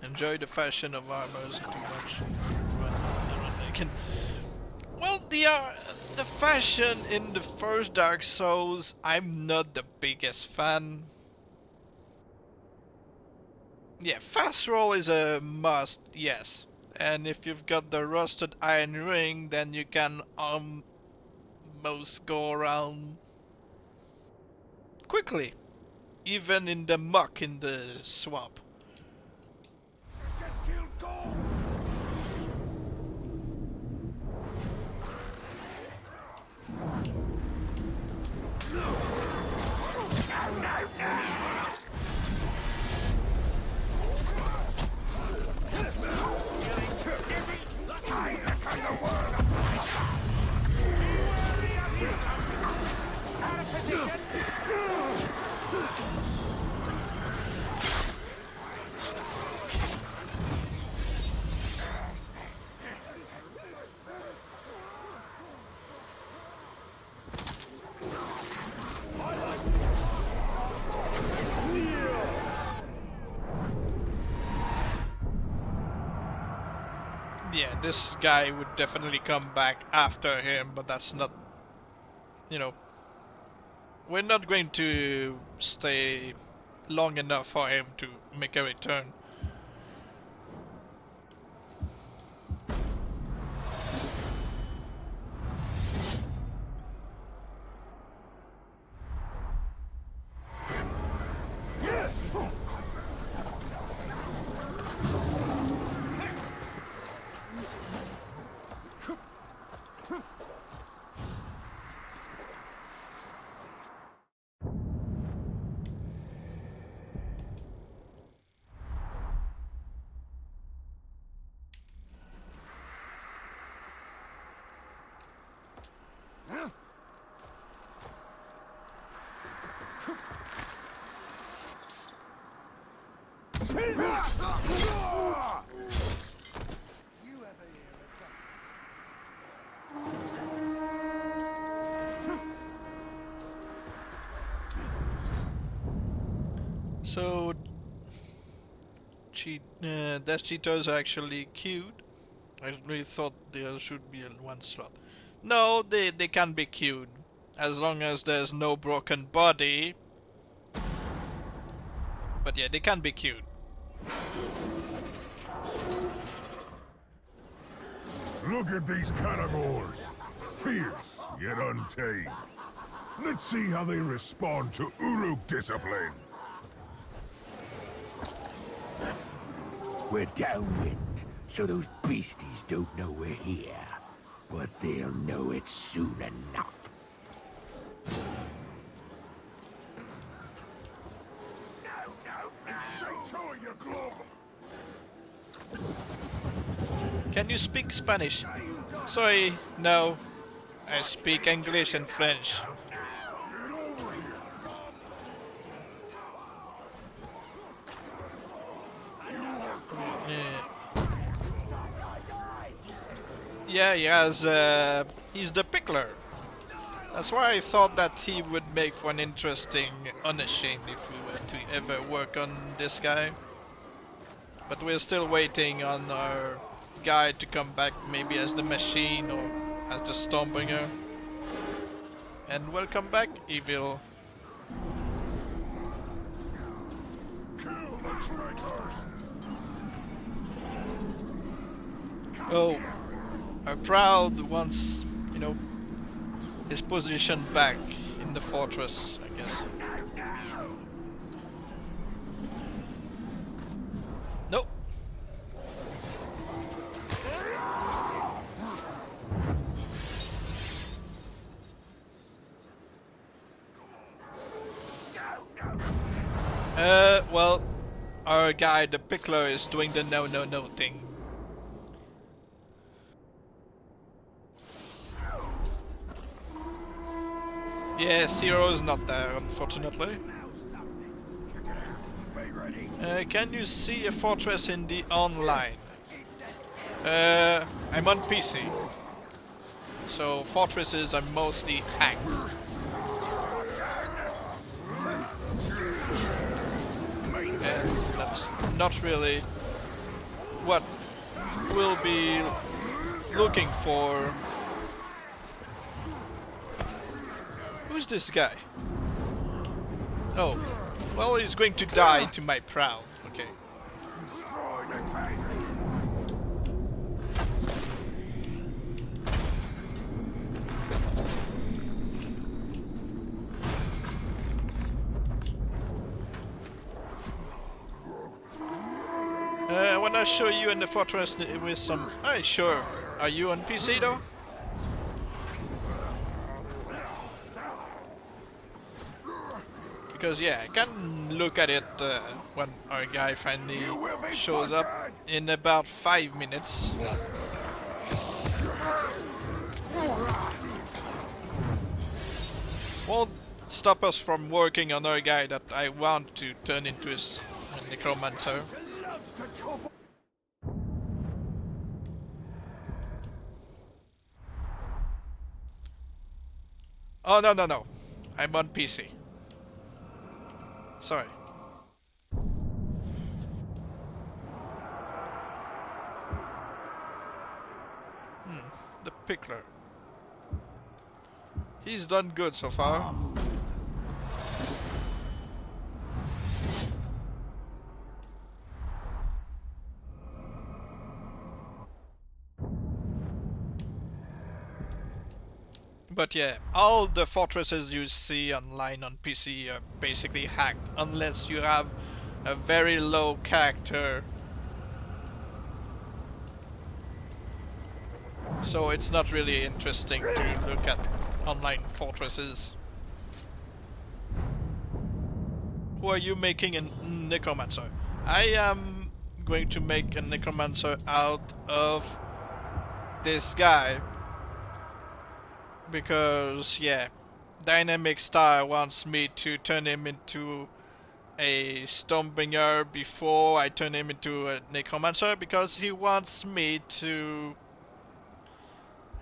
Enjoy the fashion of armors too much. Well, the fashion in the first Dark Souls, I'm not the biggest fan. Yeah, fast roll is a must, yes. And if you've got the rusted iron ring, then you can almost go around quickly, even in the muck in the swamp. Yeah, this guy would definitely come back after him, but that's not, you know, we're not going to stay long enough for him to make a return. So, Death Cheaters are actually queued. I really thought there should be in one slot. No, they can be queued. As long as there's no broken body. But yeah, they can be queued. Look at these carnivores. Fierce, yet untamed. Let's see how they respond to Uruk discipline. We're downwind, so those beasties don't know we're here. but they'll know it soon enough. Can you speak Spanish? Sorry, no. I speak English and French. Yeah, he has, he's the pickler. That's why I thought that he would make for an interesting Unashamed if we were to ever work on this guy. But we're still waiting on our guy to come back, maybe as the machine or as the Stormbringer. And welcome back, Evil. Oh, our Proud wants, you know, his position back in the fortress, I guess. Nope. Well, our guy, the pickler, is doing the no thing. Yeah, Zero's not there, unfortunately. Can you see a fortress in the online? I'm on PC. So fortresses are mostly hacked. And that's not really what we'll be looking for. Who's this guy? Oh, well, he's going to die to my Proud. Okay. I wanna show you in the fortress with some. Hey, sure. Are you on PC though? Because yeah, I can look at it when our guy finally shows up in about 5 minutes. Won't stop us from working on our guy that I want to turn into his Necromancer. Oh no, I'm on PC. Sorry. The pickler. He's done good so far. But yeah, all the fortresses you see online on PC are basically hacked unless you have a very low character. So it's not really interesting to look at online fortresses. Who are you making a Necromancer? I am going to make a Necromancer out of this guy. Because, yeah, Dynamic Star wants me to turn him into a Stormbringer before I turn him into a Necromancer, because he wants me to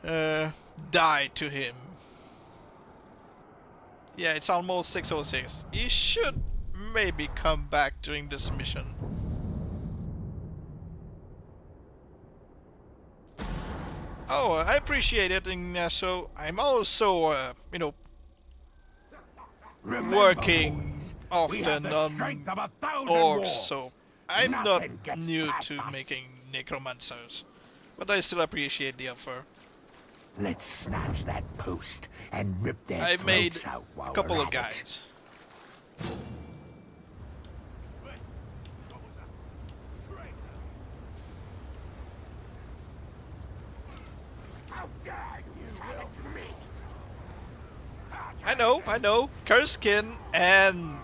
die to him. Yeah, it's almost 6:06. He should maybe come back during this mission. Oh, I appreciate it, and so I'm also, you know, working often on orcs, so I'm not new to making Necromancers, but I still appreciate the offer. Let's snatch that post and rip their I've made throats out while a couple we're of at guys. I know. Curse skin and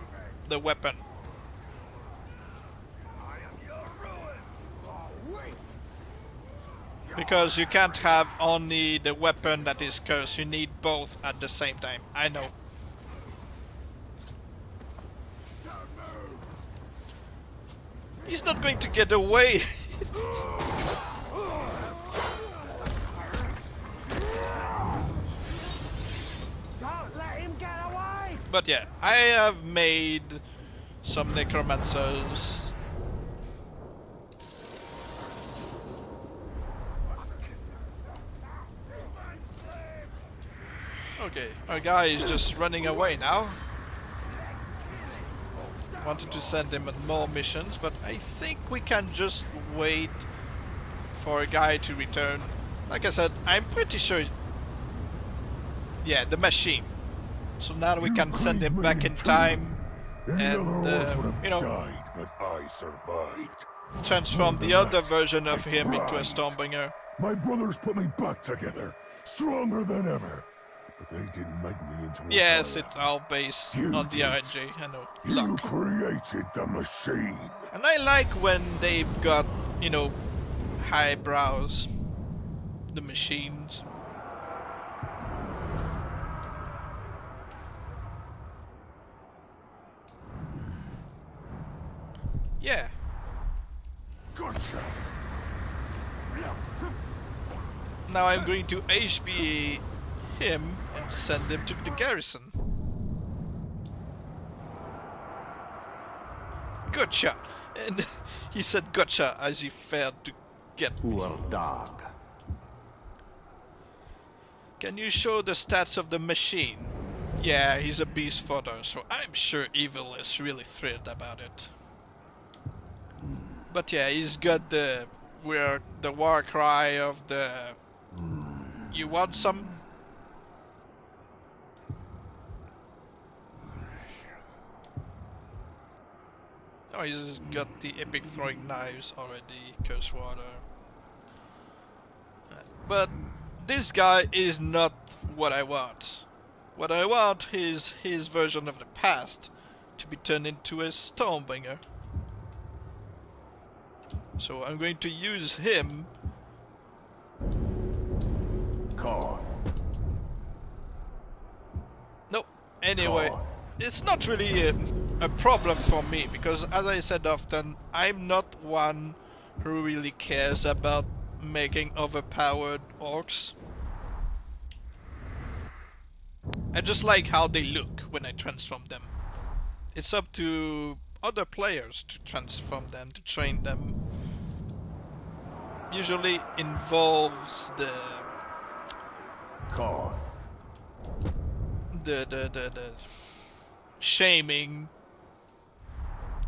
the weapon. Because you can't have only the weapon that is cursed, you need both at the same time. I know. He's not going to get away. Don't let him get away! But yeah, I have made some Necromancers. Okay, our guy is just running away now. Wanted to send him on more missions, but I think we can just wait for a guy to return. Like I said, I'm pretty sure... Yeah, the machine. So now we can send him back in time and, you know, died, but I survived. transform the other version of him into a Stormbringer. My brothers put me back together, stronger than ever. But they didn't make me into a Yes, Slayer. it's all based You on the did. RNG, I know. You Luck. created the machine. And I like when they've got, you know, high brows. The machines. Yeah. Gotcha. Now I'm going to HBA him and send him to the garrison. Gotcha! And he said gotcha as he failed to get me. Poor dog. Can you show the stats of the machine? Yeah, he's a beast fodder, so I'm sure Evil is really thrilled about it. But yeah, he's got the war cry of the you want some? Oh, he's got the epic throwing knives already, curse water. But this guy is not what I want. What I want is his version of the past to be turned into a Stormbringer. So I'm going to use him. Koth. No, anyway, Koth. it's not really a problem for me because, as I said often, I'm not one who really cares about making overpowered orcs. I just like how they look when I transform them. It's up to other players to transform them, to train them. Usually involves the Koth. the shaming,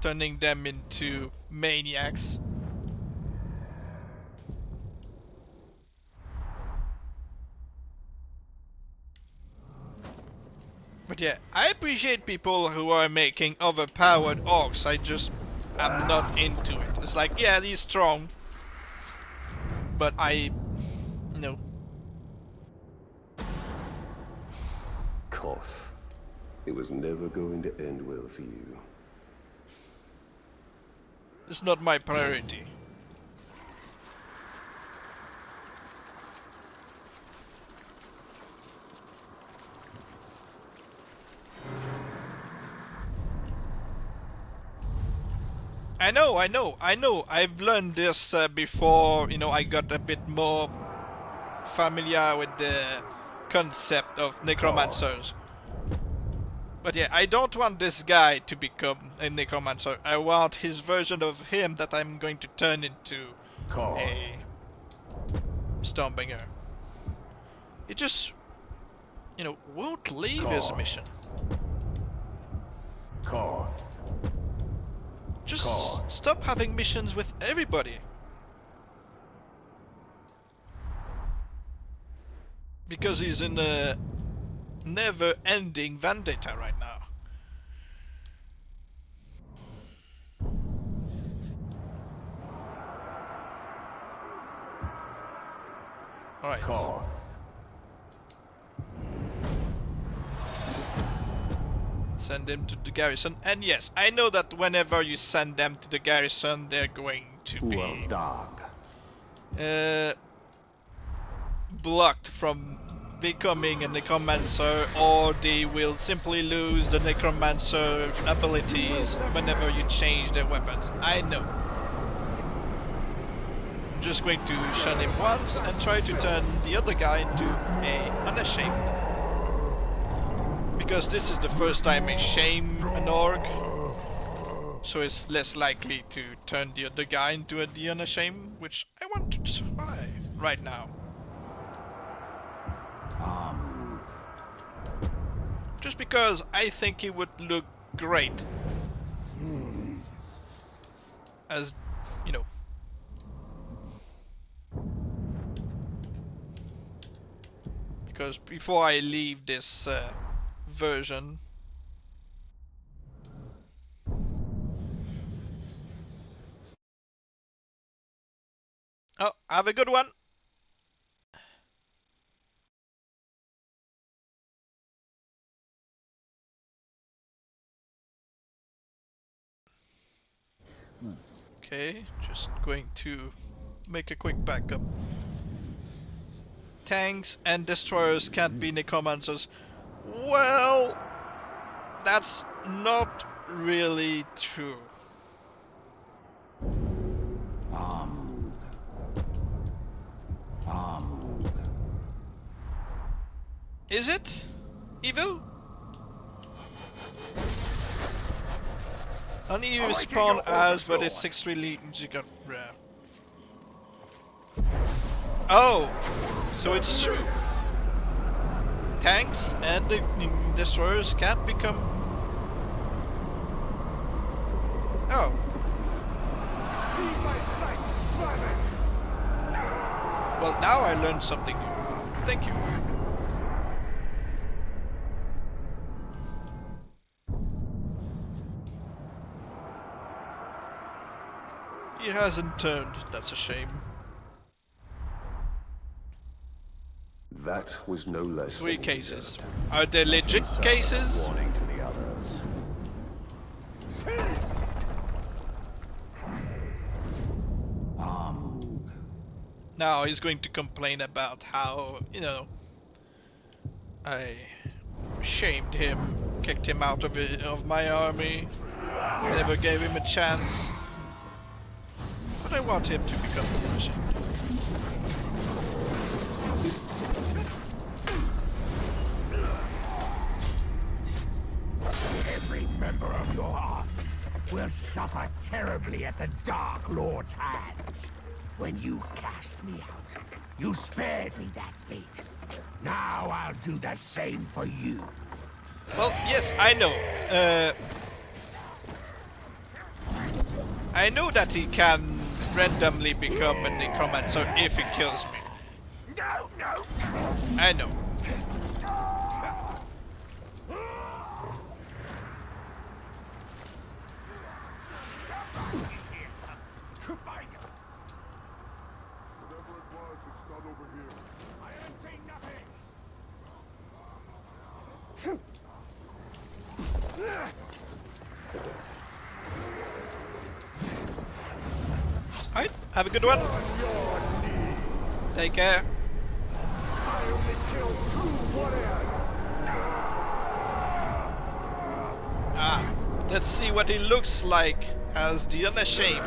turning them into maniacs. But yeah, I appreciate people who are making overpowered orcs. I'm not into it. It's like, yeah, he's strong, but no. Koth. It was never going to end well for you. It's not my priority. I know. I've learned this before, you know, I got a bit more familiar with the concept of Necromancers. But yeah, I don't want this guy to become a Necromancer. I want his version of him that I'm going to turn into Koth. a Stormbringer. He just, you know, won't leave his Koth. mission. Koth. Just Koth. stop having missions with everybody. Because he's in a never-ending vendetta right now. Alright. Koth. Send them to the garrison. And yes, I know that whenever you send them to the garrison, they're going to be dog. blocked from becoming a Necromancer, or they will simply lose the Necromancer abilities whenever you change their weapons. I know. I'm just going to shun him once and try to turn the other guy into a unashamed. Because this is the first time I shame an orc, so it's less likely to turn the other guy into the unashamed, which I want to try right now. Just because I think he would look great as, you know, because before I leave this version, oh, have a good one. Okay, just going to make a quick backup. Tanks and destroyers can't be necromancers. Well, that's not really true. Is it evil? Only you spawn as, but it's extremely rare. Oh, so it's true. Tanks and the destroyers can't become. Oh. Well, now I learned something new. Thank you. He hasn't turned, that's a shame. That was no less 3 than cases. deserved. Are they legit cases? Warning to the others. Now he's going to complain about how, you know, I shamed him, kicked him out of my army, never gave him a chance. But I want him to become ashamed. Every member of your army will suffer terribly at the Dark Lord's hands. When you cast me out, you spared me that fate. Now I'll do the same for you. Well, yes, I know. I know that he can randomly become a necromancer if he kills me. No, no! I know. Alright, have a good one. Take care. Ah, let's see what he looks like as the Unashamed.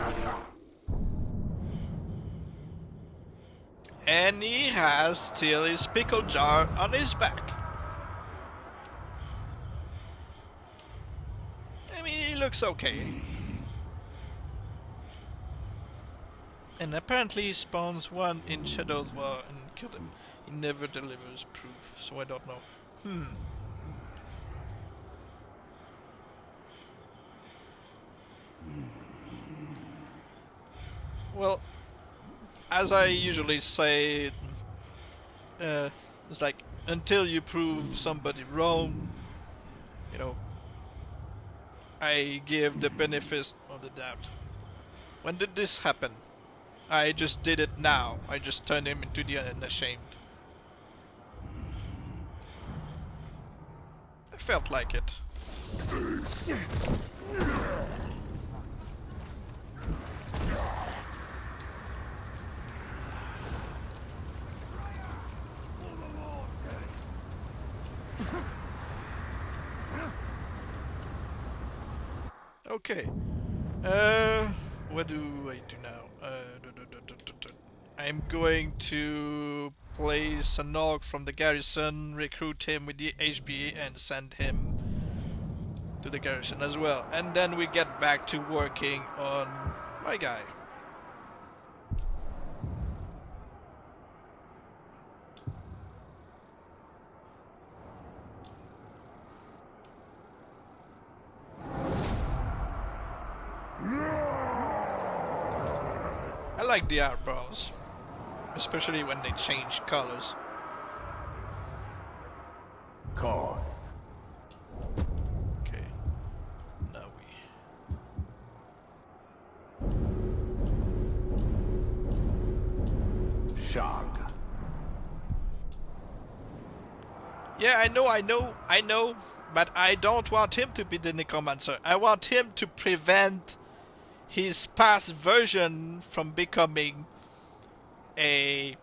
And he has still his pickle jar on his back. I mean, he looks okay. And apparently he spawns one in Shadow's War and kill him. He never delivers proof, so I don't know. Well, as I usually say, it's like, until you prove somebody wrong, you know, I give the benefit of the doubt. When did this happen? I just did it now. I just turned him into the Unashamed. I felt like it. Okay. What do I do now? I'm going to place an orc from the garrison, recruit him with the HP, and send him to the garrison as well. And then we get back to working on my guy. I like the eyebrows, especially when they change colors. Koth. Okay, now Shag. yeah, I know, but I don't want him to be the Necromancer. I want him to prevent his past version from becoming a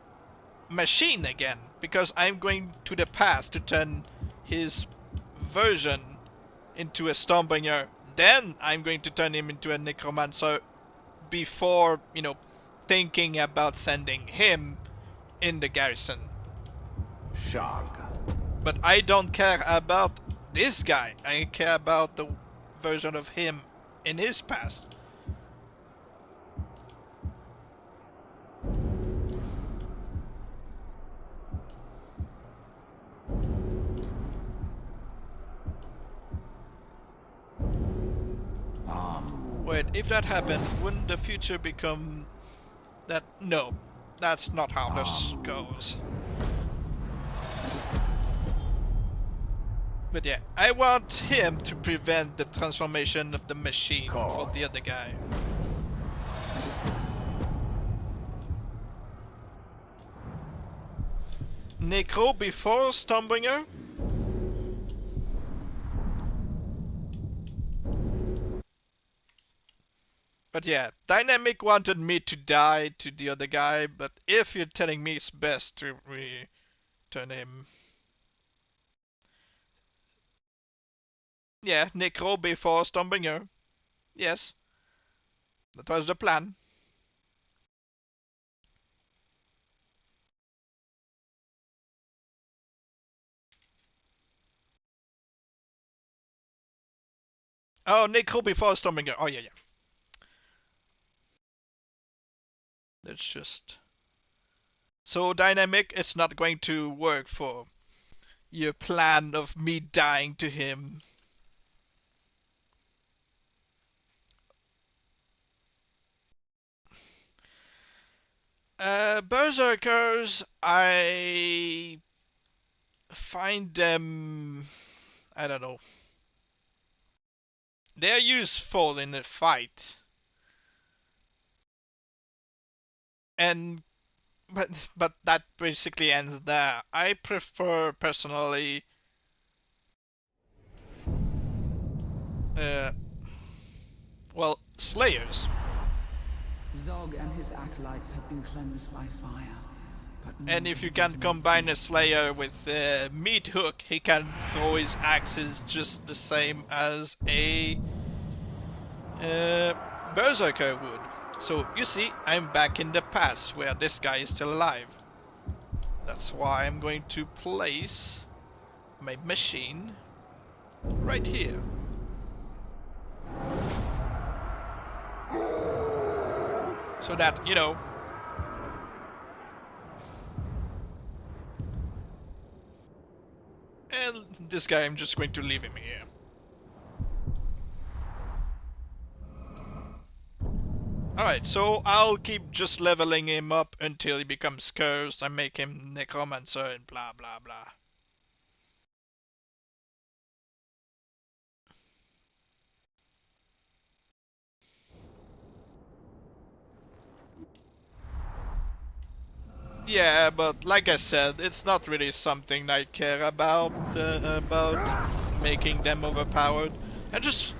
machine again, because I'm going to the past to turn his version into a Stormbringer. Then I'm going to turn him into a Necromancer before, you know, thinking about sending him in the garrison. Shag. But I don't care about this guy. I care about the version of him in his past. Wait, if that happened, wouldn't the future become that? No, that's not how this goes. But yeah, I want him to prevent the transformation of the machine for the other guy. Necro before Stormbringer? But yeah, Dynamic wanted me to die to the other guy, but if you're telling me it's best to return him... Yeah, Necro before Stormbringer. Yes, that was the plan. Oh, Necro before Stormbringer. Oh yeah, yeah. Let's just... So Dynamic, it's not going to work for your plan of me dying to him. Berserkers, I find them... I don't know. They're useful in a fight. And but that basically ends there. I prefer personally well, Slayers. Zog and his acolytes have been cleansed by fire. But And if you Mordor can is not combine a yet Slayer yours. with Meat Hook, he can throw his axes just the same as a Berserker would. So you see, I'm back in the past where this guy is still alive. That's why I'm going to place my machine right here. So that, you know, and this guy, I'm just going to leave him here. Alright, so I'll keep just leveling him up until he becomes cursed and make him Necromancer and blah blah blah. Yeah, but like I said, it's not really something I care about. making them overpowered. I just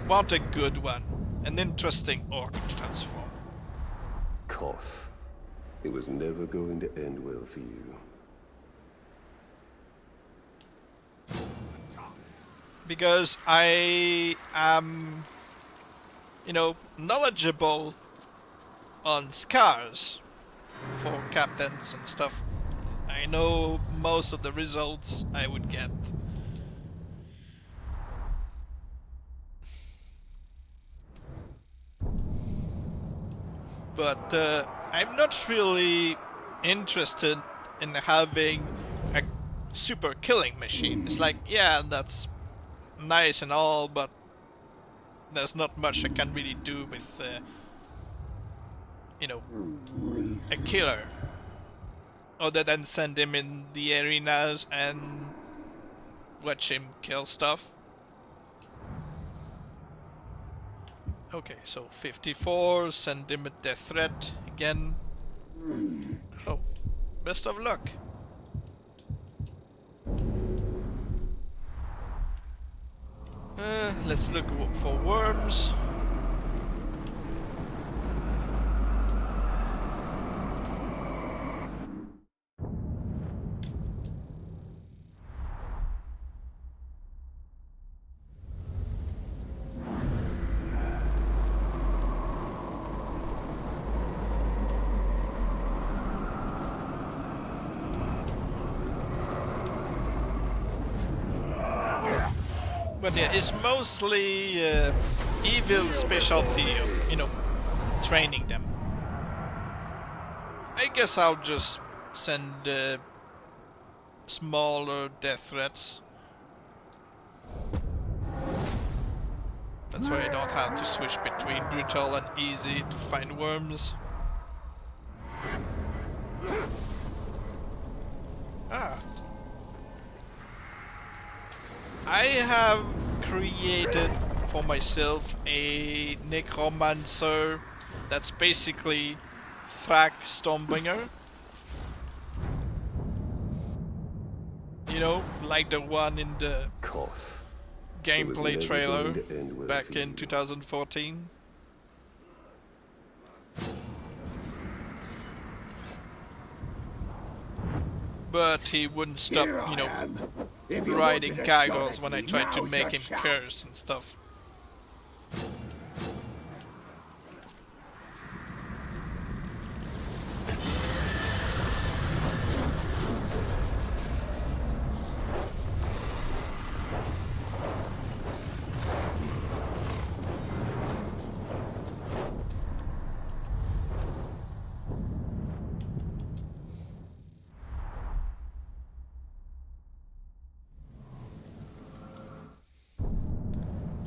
want a good one, an interesting orc to transform. Koth. It was never going to end well for you. Because I am, you know, knowledgeable on scars for captains and stuff. I know most of the results I would get. But I'm not really interested in having a super killing machine. It's like, yeah, that's nice and all, but there's not much I can really do with, you know, a killer. Other than send him in the arenas and watch him kill stuff. Okay, so 54, send him a death threat again. Oh, best of luck. Let's look for worms. But yeah, it's mostly evil specialty of, you know, training them. I guess I'll just send smaller death threats. That's why I don't have to switch between brutal and easy to find worms. Ah. I have created for myself a Necromancer that's basically Streambringer. You know, like the one in the Koth. gameplay trailer back in 2014. But he wouldn't stop, you know, riding gargoyles when I tried to make him curse and stuff.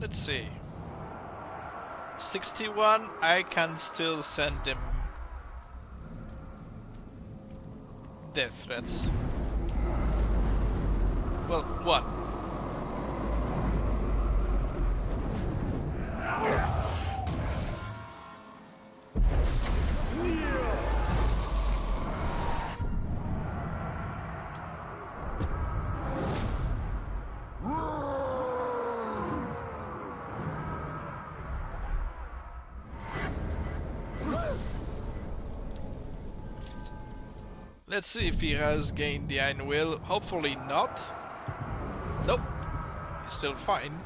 Let's see. 61, I can still send him death threats. Well, one. Let's see if he has gained the Iron Will. Hopefully not. Nope. He's still fine.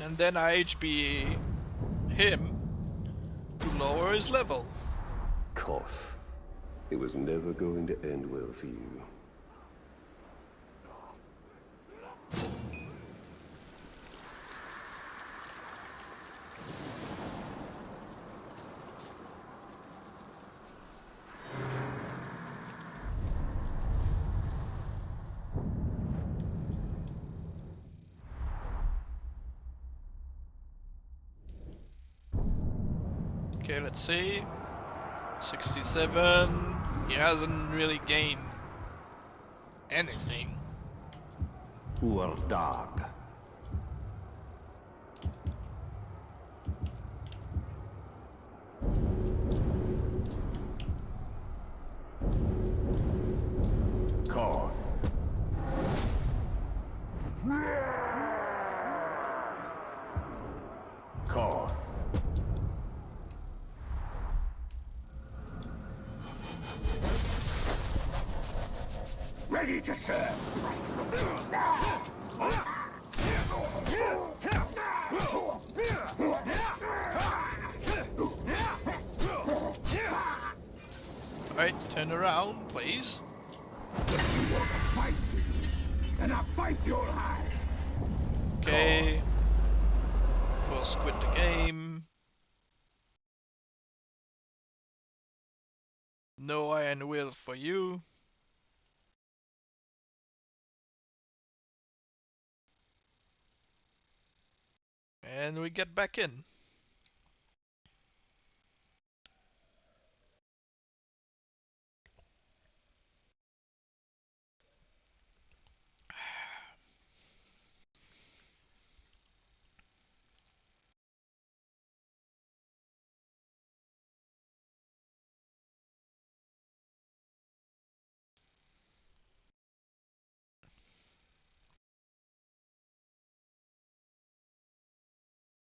And then I HB him to lower his level. Koth. It was never going to end well for you. Okay, let's see. 67. He hasn't really gained anything. Poor dog. to serve. Alright, turn around, please. If you want to fight, and I fight you'll have. Okay. We'll quit the game. No iron will for you. And we get back in.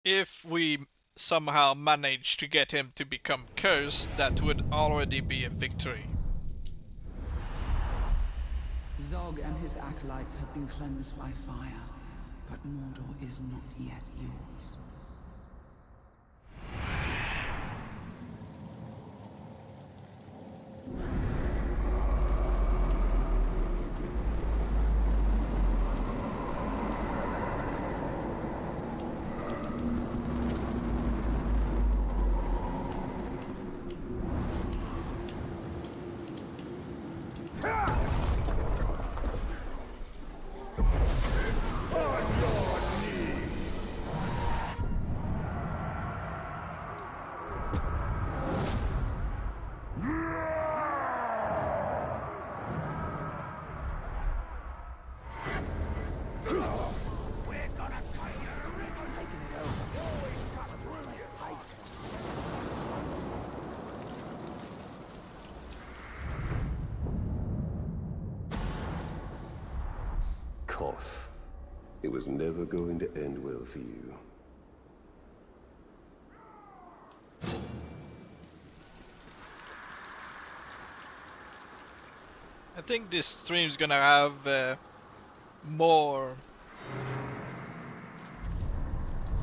If we somehow manage to get him to become cursed, that would already be a victory. Zog and his acolytes have been cleansed by fire, but Mordor is not yet yours. Koth. It was never going to end well for you. I think this stream's gonna have more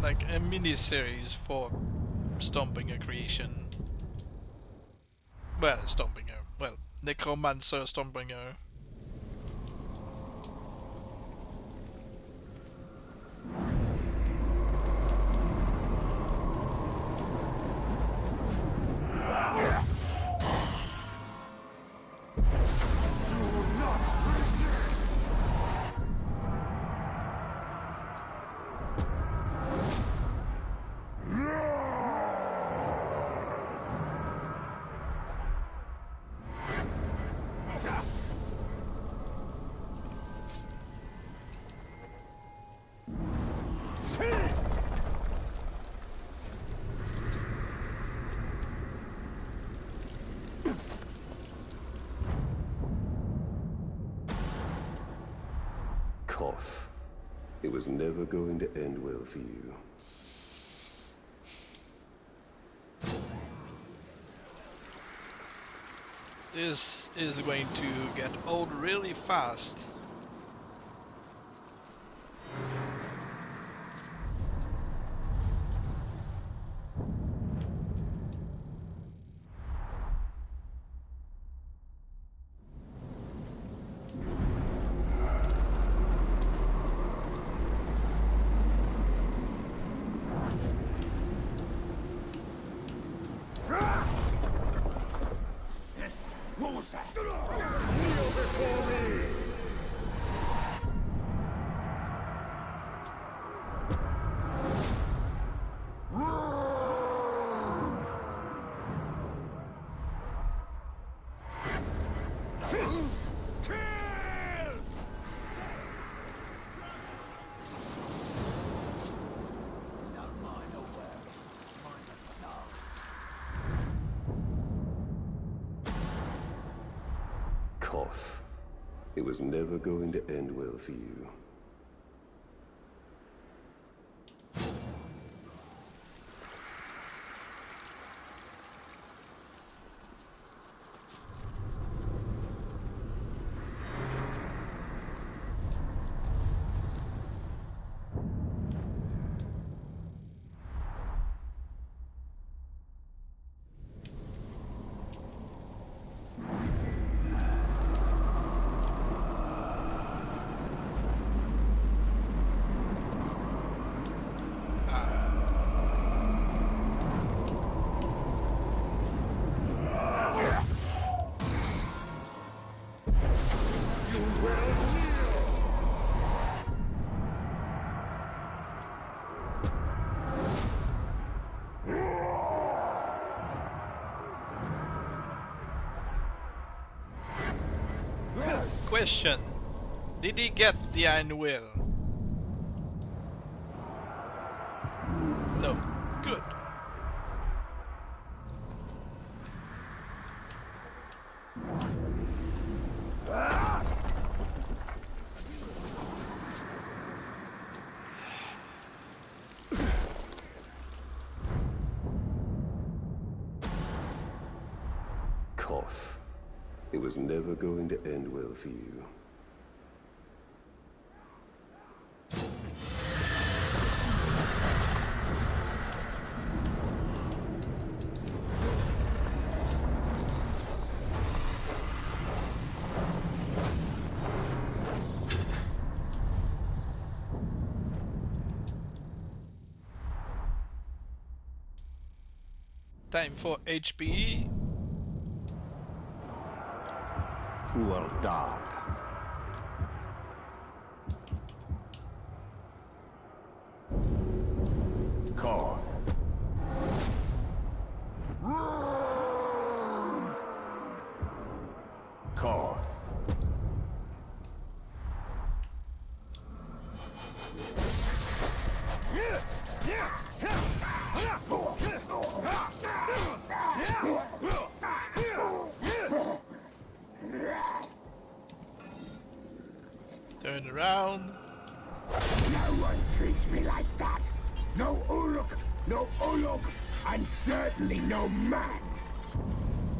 like a mini-series for Streambringer creation. Well, Streambringer. Well, Necromancer Streambringer. Koth. It was never going to end well for you. This is going to get old really fast. What was that? Kneel before me! Koth. It was never going to end well for you. Question. Did he get the Iron Will? No. Good. Koth. It was never going to end well for you. Time for HPE. Well done. Koth. Koth. Turn around. No one treats me like that. No Uruk, no Uluk, and certainly no man.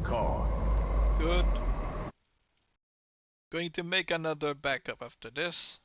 Koth. Good. Going to make another backup after this.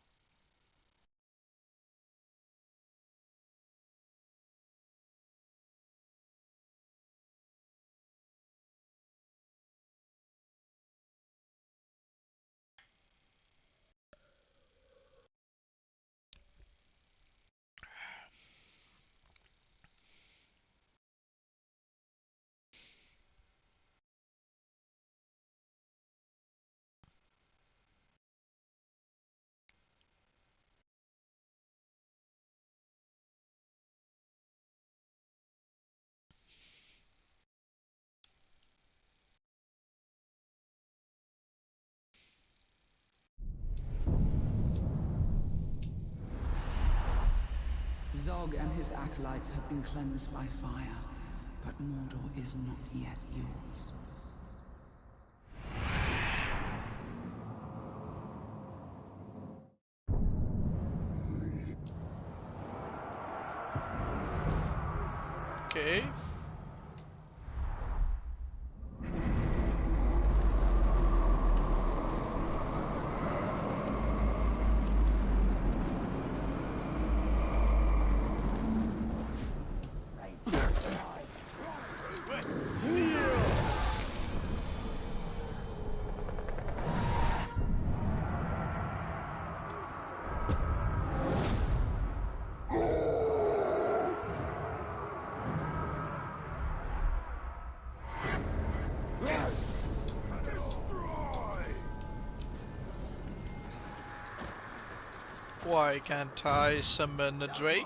Zog and his acolytes have been cleansed by fire, but Mordor is not yet yours. Okay. Why can't I summon a Drake?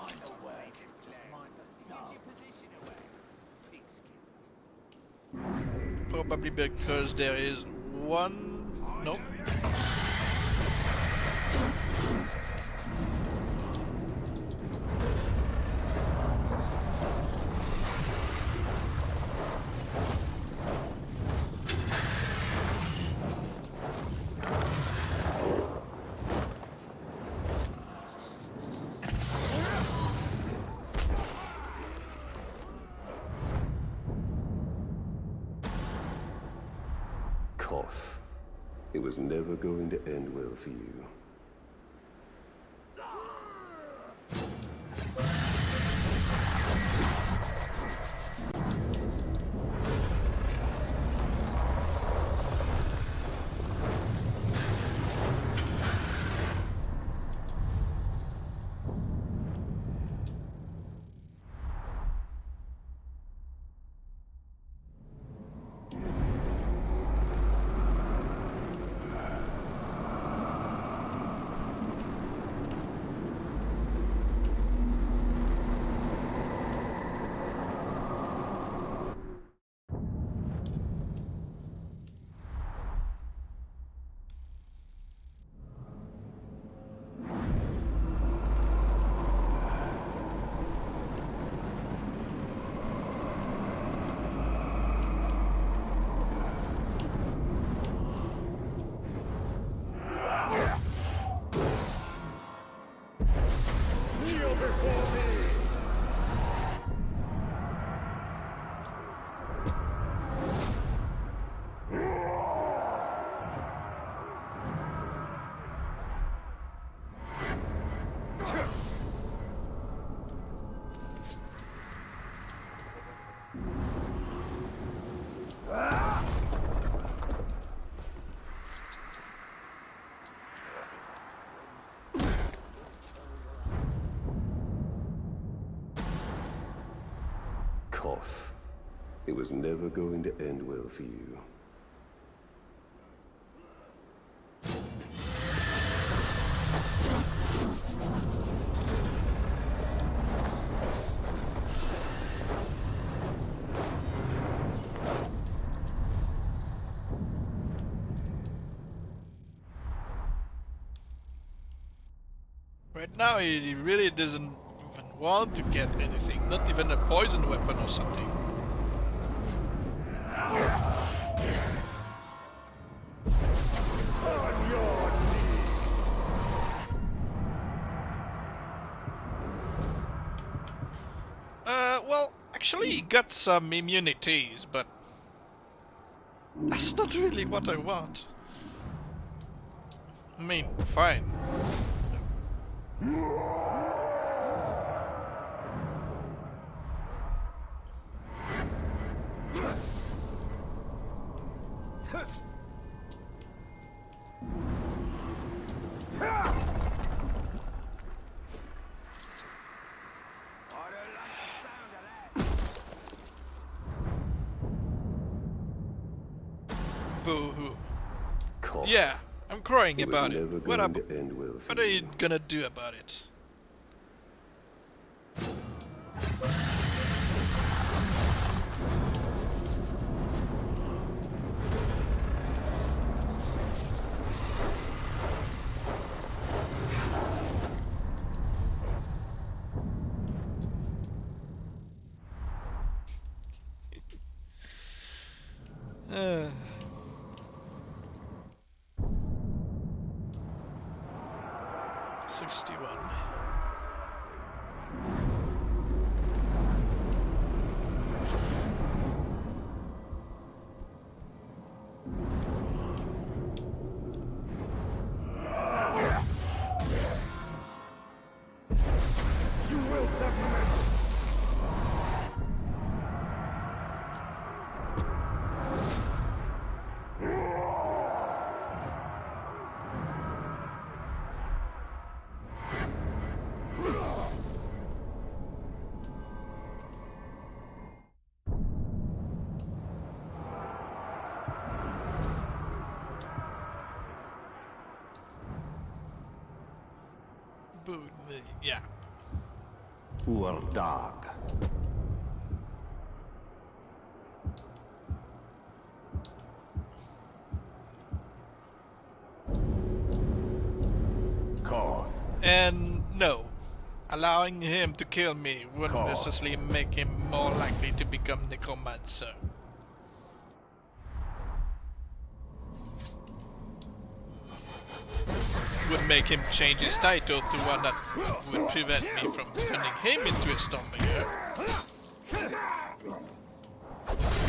Probably because there is one... Nope. Koth. It was never going to end well for you. Koth. It was never going to end well for you. Right now he really doesn't even want to get anything, not even a poison weapon or something. Well, actually he got some immunities, but that's not really what I want. I mean, fine. Boo-hoo. Koth. Yeah, I'm crying It was about it. never What going to end well for What are you you. gonna do about it? Uh. 61. You will submit. Boo. Yeah. Urdag. Koth. And no, allowing him to kill me wouldn't Call. necessarily make him more likely to become Necromancer. Would make him change his title to one that would prevent me from turning him into a Stormbringer.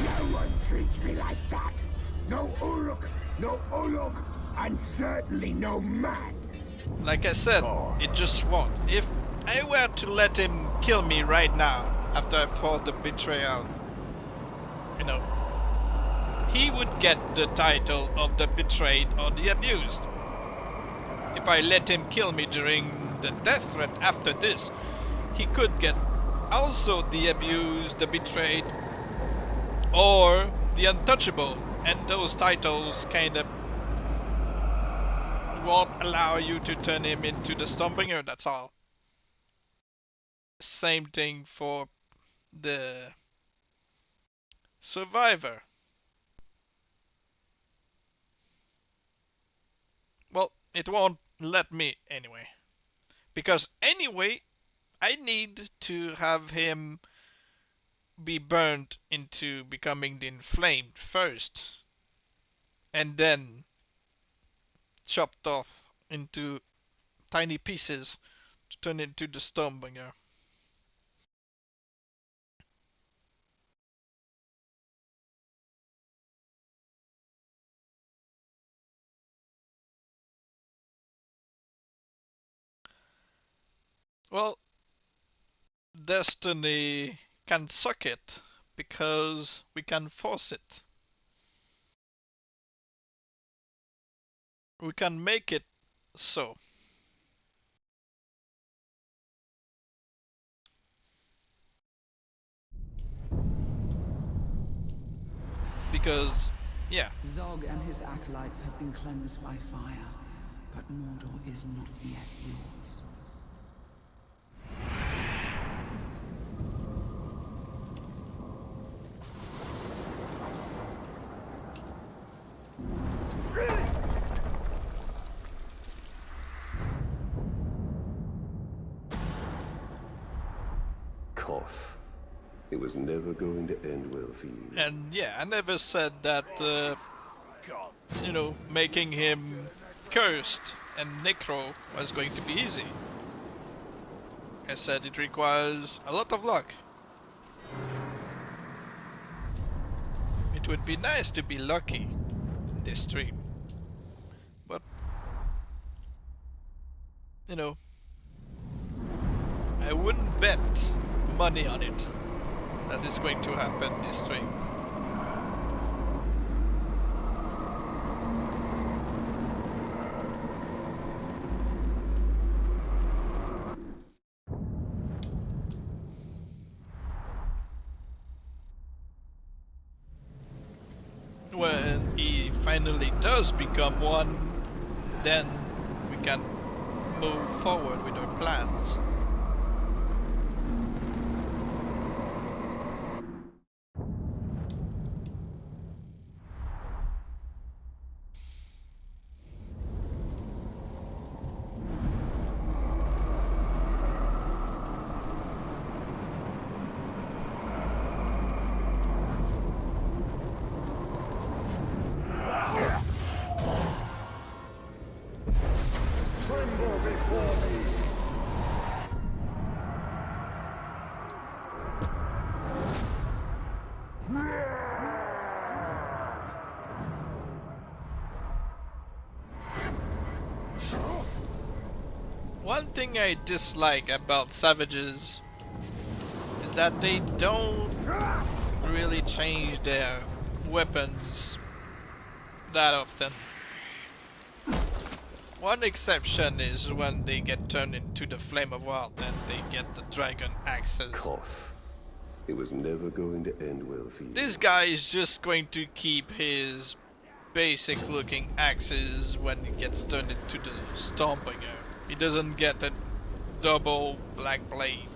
No one treats me like that. No Uruk, no Uluk, and certainly no man. Like I said, it just won't. If I were to let him kill me right now, after I fought the betrayal, you know, he would get the title of the betrayed or the abused. If I let him kill me during the death threat after this, he could get also the abused, the betrayed, or the untouchable, and those titles kind of won't allow you to turn him into the Stormbringer, that's all. Same thing for the Survivor. Well, it won't let me anyway. Because anyway, I need to have him be burned into becoming the Inflamed first. And then chopped off into tiny pieces to turn into the Streambringer. Well, Destiny can suck it because we can force it. We can make it so. Because, yeah. Zog and his acolytes have been cleansed by fire, but Mordor is not yet yours. Koth. It was never going to end well for you. And yeah, I never said that, you know, making him cursed and necro was going to be easy. I said it requires a lot of luck. It would be nice to be lucky in this stream. But, you know, I wouldn't bet money on it that is going to happen this stream. When he finally does become one, then we can move forward with our plans. Tremble before me! One thing I dislike about savages is that they don't really change their weapons that often. One exception is when they get turned into the Flame of Wild and they get the dragon axes. Koth. It was never going to end well for you. This guy is just going to keep his basic looking axes when he gets turned into the Streambringer. He doesn't get a double black blade.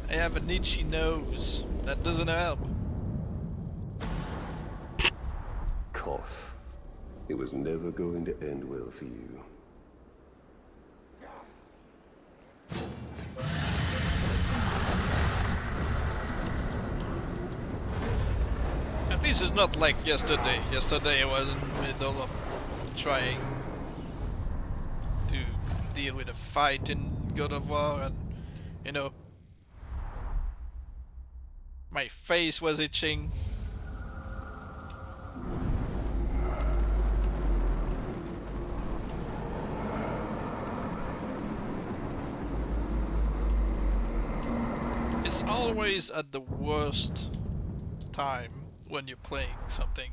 I have an itchy nose. That doesn't help. Koth. It was never going to end well for you. At least it's not like yesterday. Yesterday I was in the middle of trying to deal with a fight in God of War and, you know, my face was itching. It's always at the worst time when you're playing something.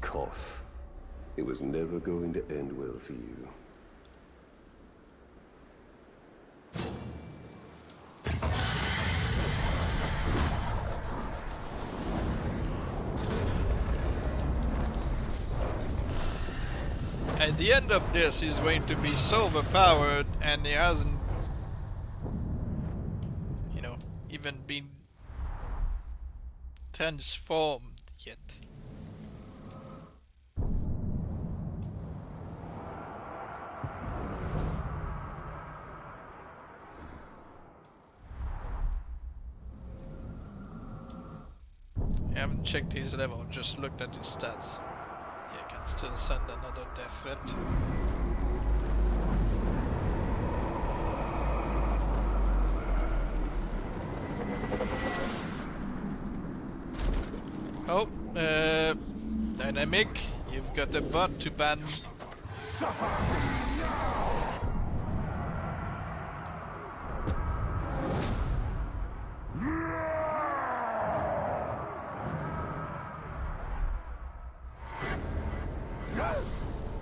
Koth. It was never going to end well for you. At the end of this, he's going to be so overpowered, and he hasn't, you know, even been transformed yet. I haven't checked his level, just looked at his stats. Yeah, I can still send another death threat. Oh, Dynamic, you've got a bot to ban.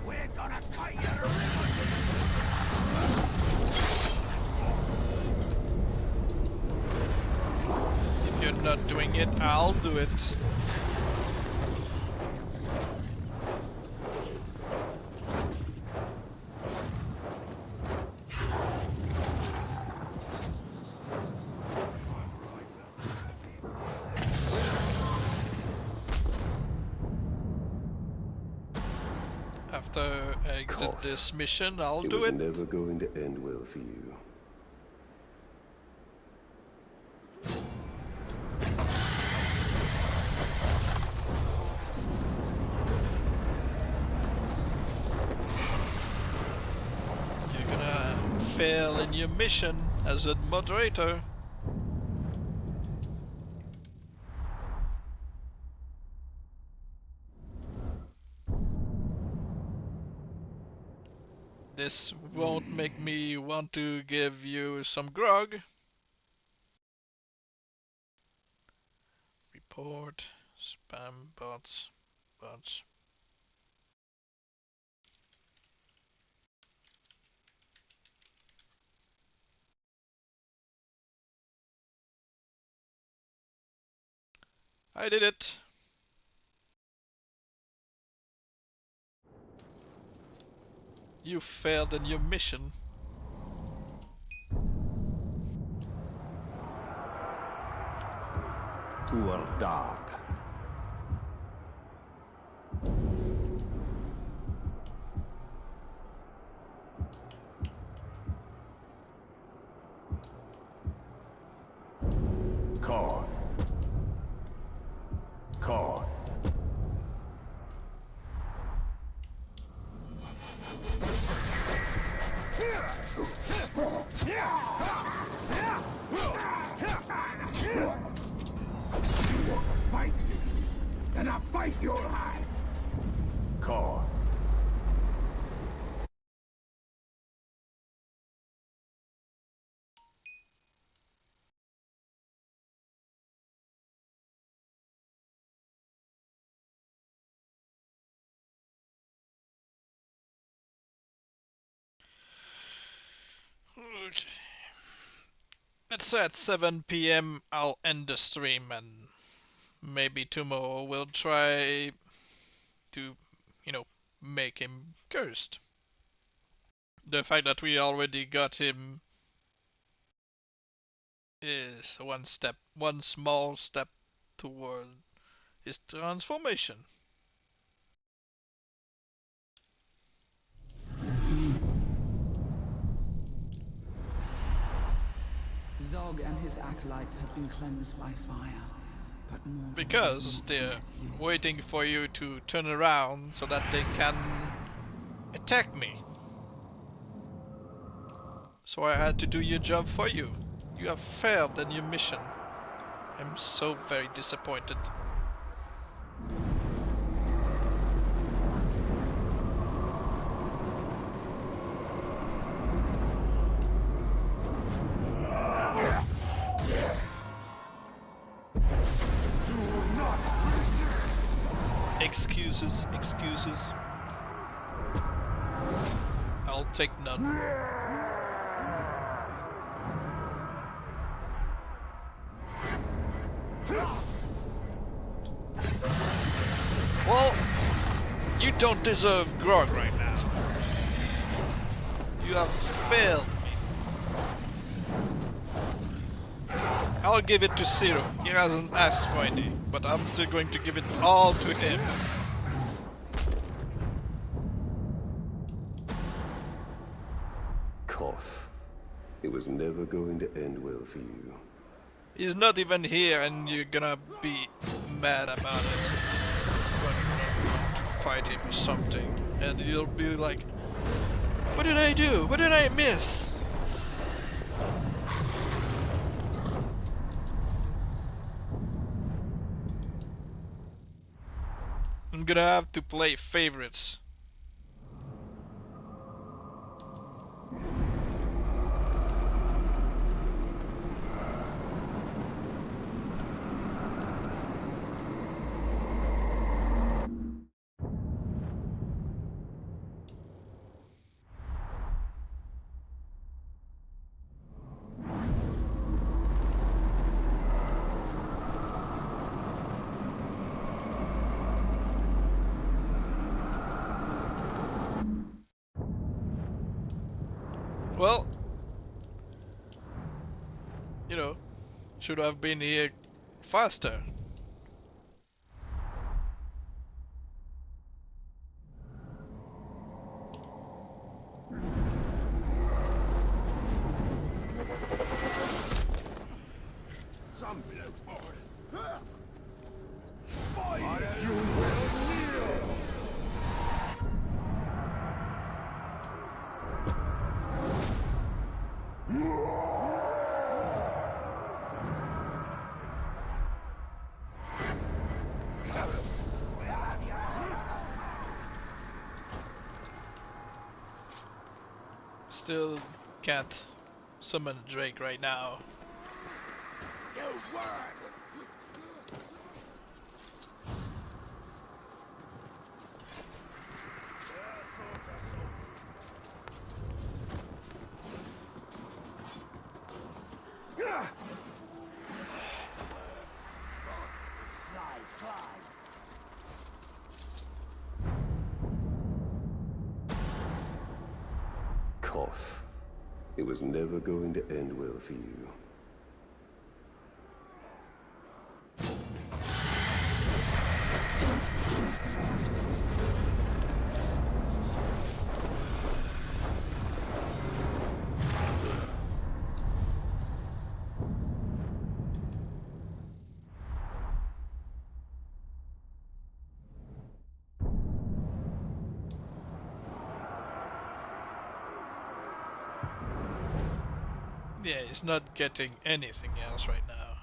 We're gonna cut your If you're not doing it, I'll do it. After I exit this mission, I'll do It it. was never going to end well for you. You're gonna fail in your mission as a moderator. This won't make me want to give you some grog. Report, spam bots, bots. I did it. You failed in your mission. Poor dog. Koth. Koth. fight me, and a fight you'll have. Koth. Okay. Let's say at 7 PM I'll end the stream, and maybe tomorrow we'll try to, make him cursed. The fact that we already got him is one small step toward his transformation. Zog and his acolytes have been cleansed by fire, but Mordor is Because not they're yet yours. waiting for you to turn around so that they can attack me. So I had to do your job for you. You have failed in your mission. I'm so very disappointed. Excuses, excuses. I'll take none. Well, you don't deserve grog right now. You have failed me. I'll give it to Zero. He hasn't asked for any, but I'm still going to give it all to him. Koth. It was never going to end well for you. He's not even here and you're gonna be mad about it. Fight him or something. And you'll be like, what did I do? What did I miss? I'm gonna have to play favorites. Well, you know, should have been here faster. Some bloke boy. Find you will kneel. Still can't summon Drake right now. Koth. It was never going to end well for you. Yeah, he's not getting anything else right now.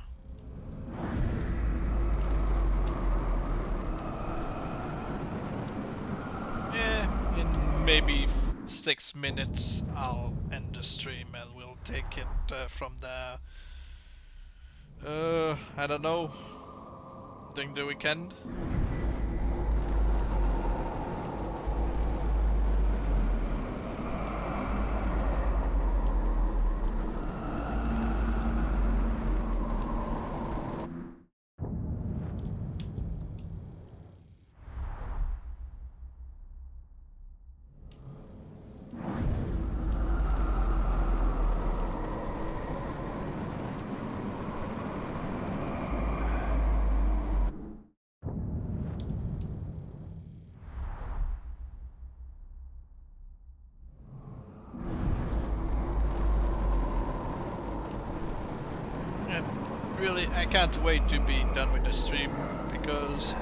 Yeah, in maybe 6 minutes I'll end the stream and we'll take it from there. I don't know. During the weekend. Really, I can't wait to be done with the stream because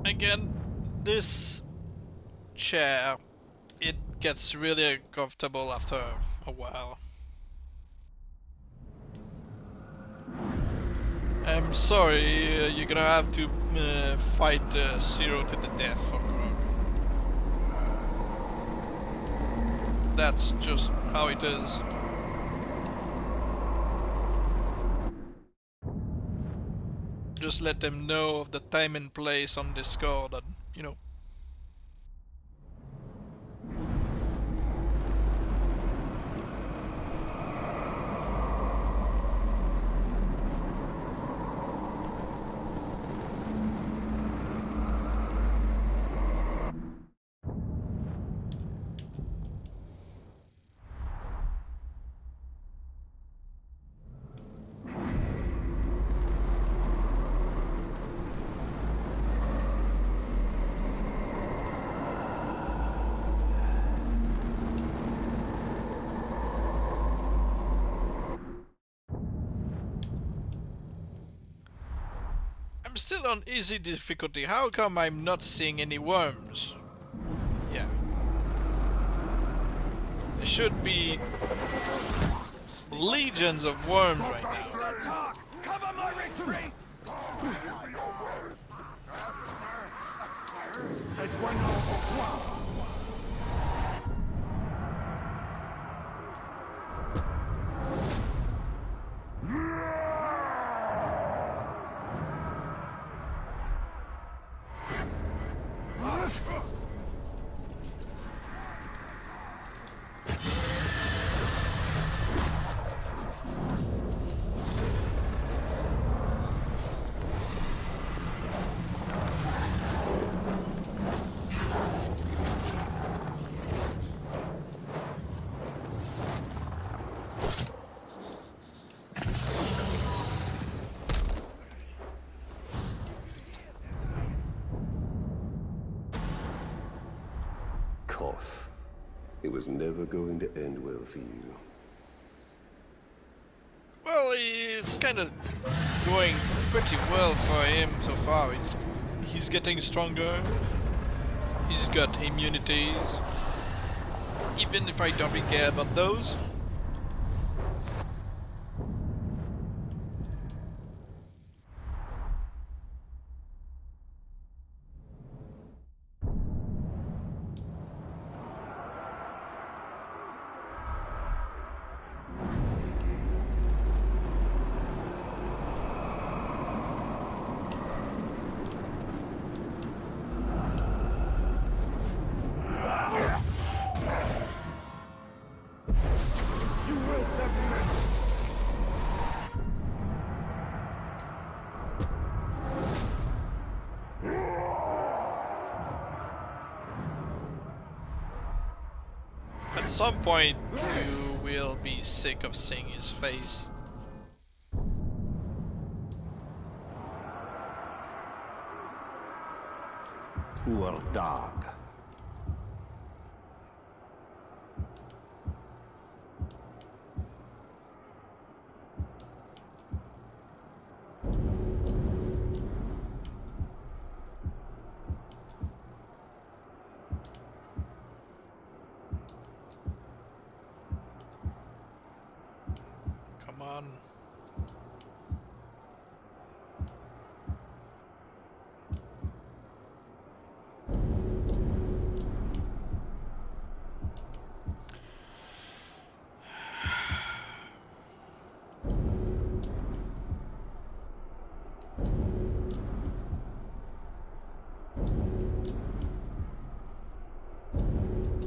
again, this chair, it gets really uncomfortable after a while. I'm sorry, you're gonna have to fight Zero to the death for Grog. That's just how it is. Just let them know of the time and place on Discord and, you know. I'm still on easy difficulty. How come I'm not seeing any worms? Yeah. There should be legions of worms right now. Cover my retreat! It's one more. Koth. It was never going to end well for you. Well, it's kind of going pretty well for him so far. He's getting stronger. He's got immunities. Even if I don't really care about those. At some point, you will be sick of seeing his face. Poor dog. Come on.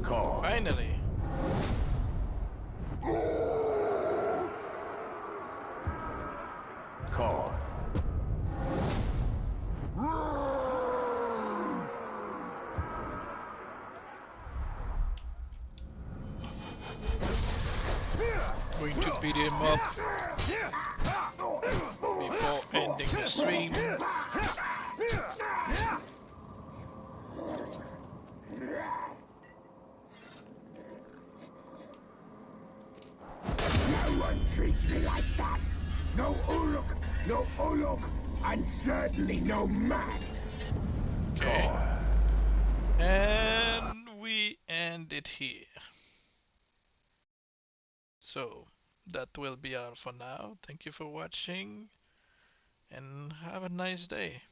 Koth. Finally. Koth. Going to beat him up before ending the stream. No one treats me like that. No Uluk, no Olok, and certainly no man. Okay. And we end it here. here. So that will be all for now. Thank you for watching and have a nice day.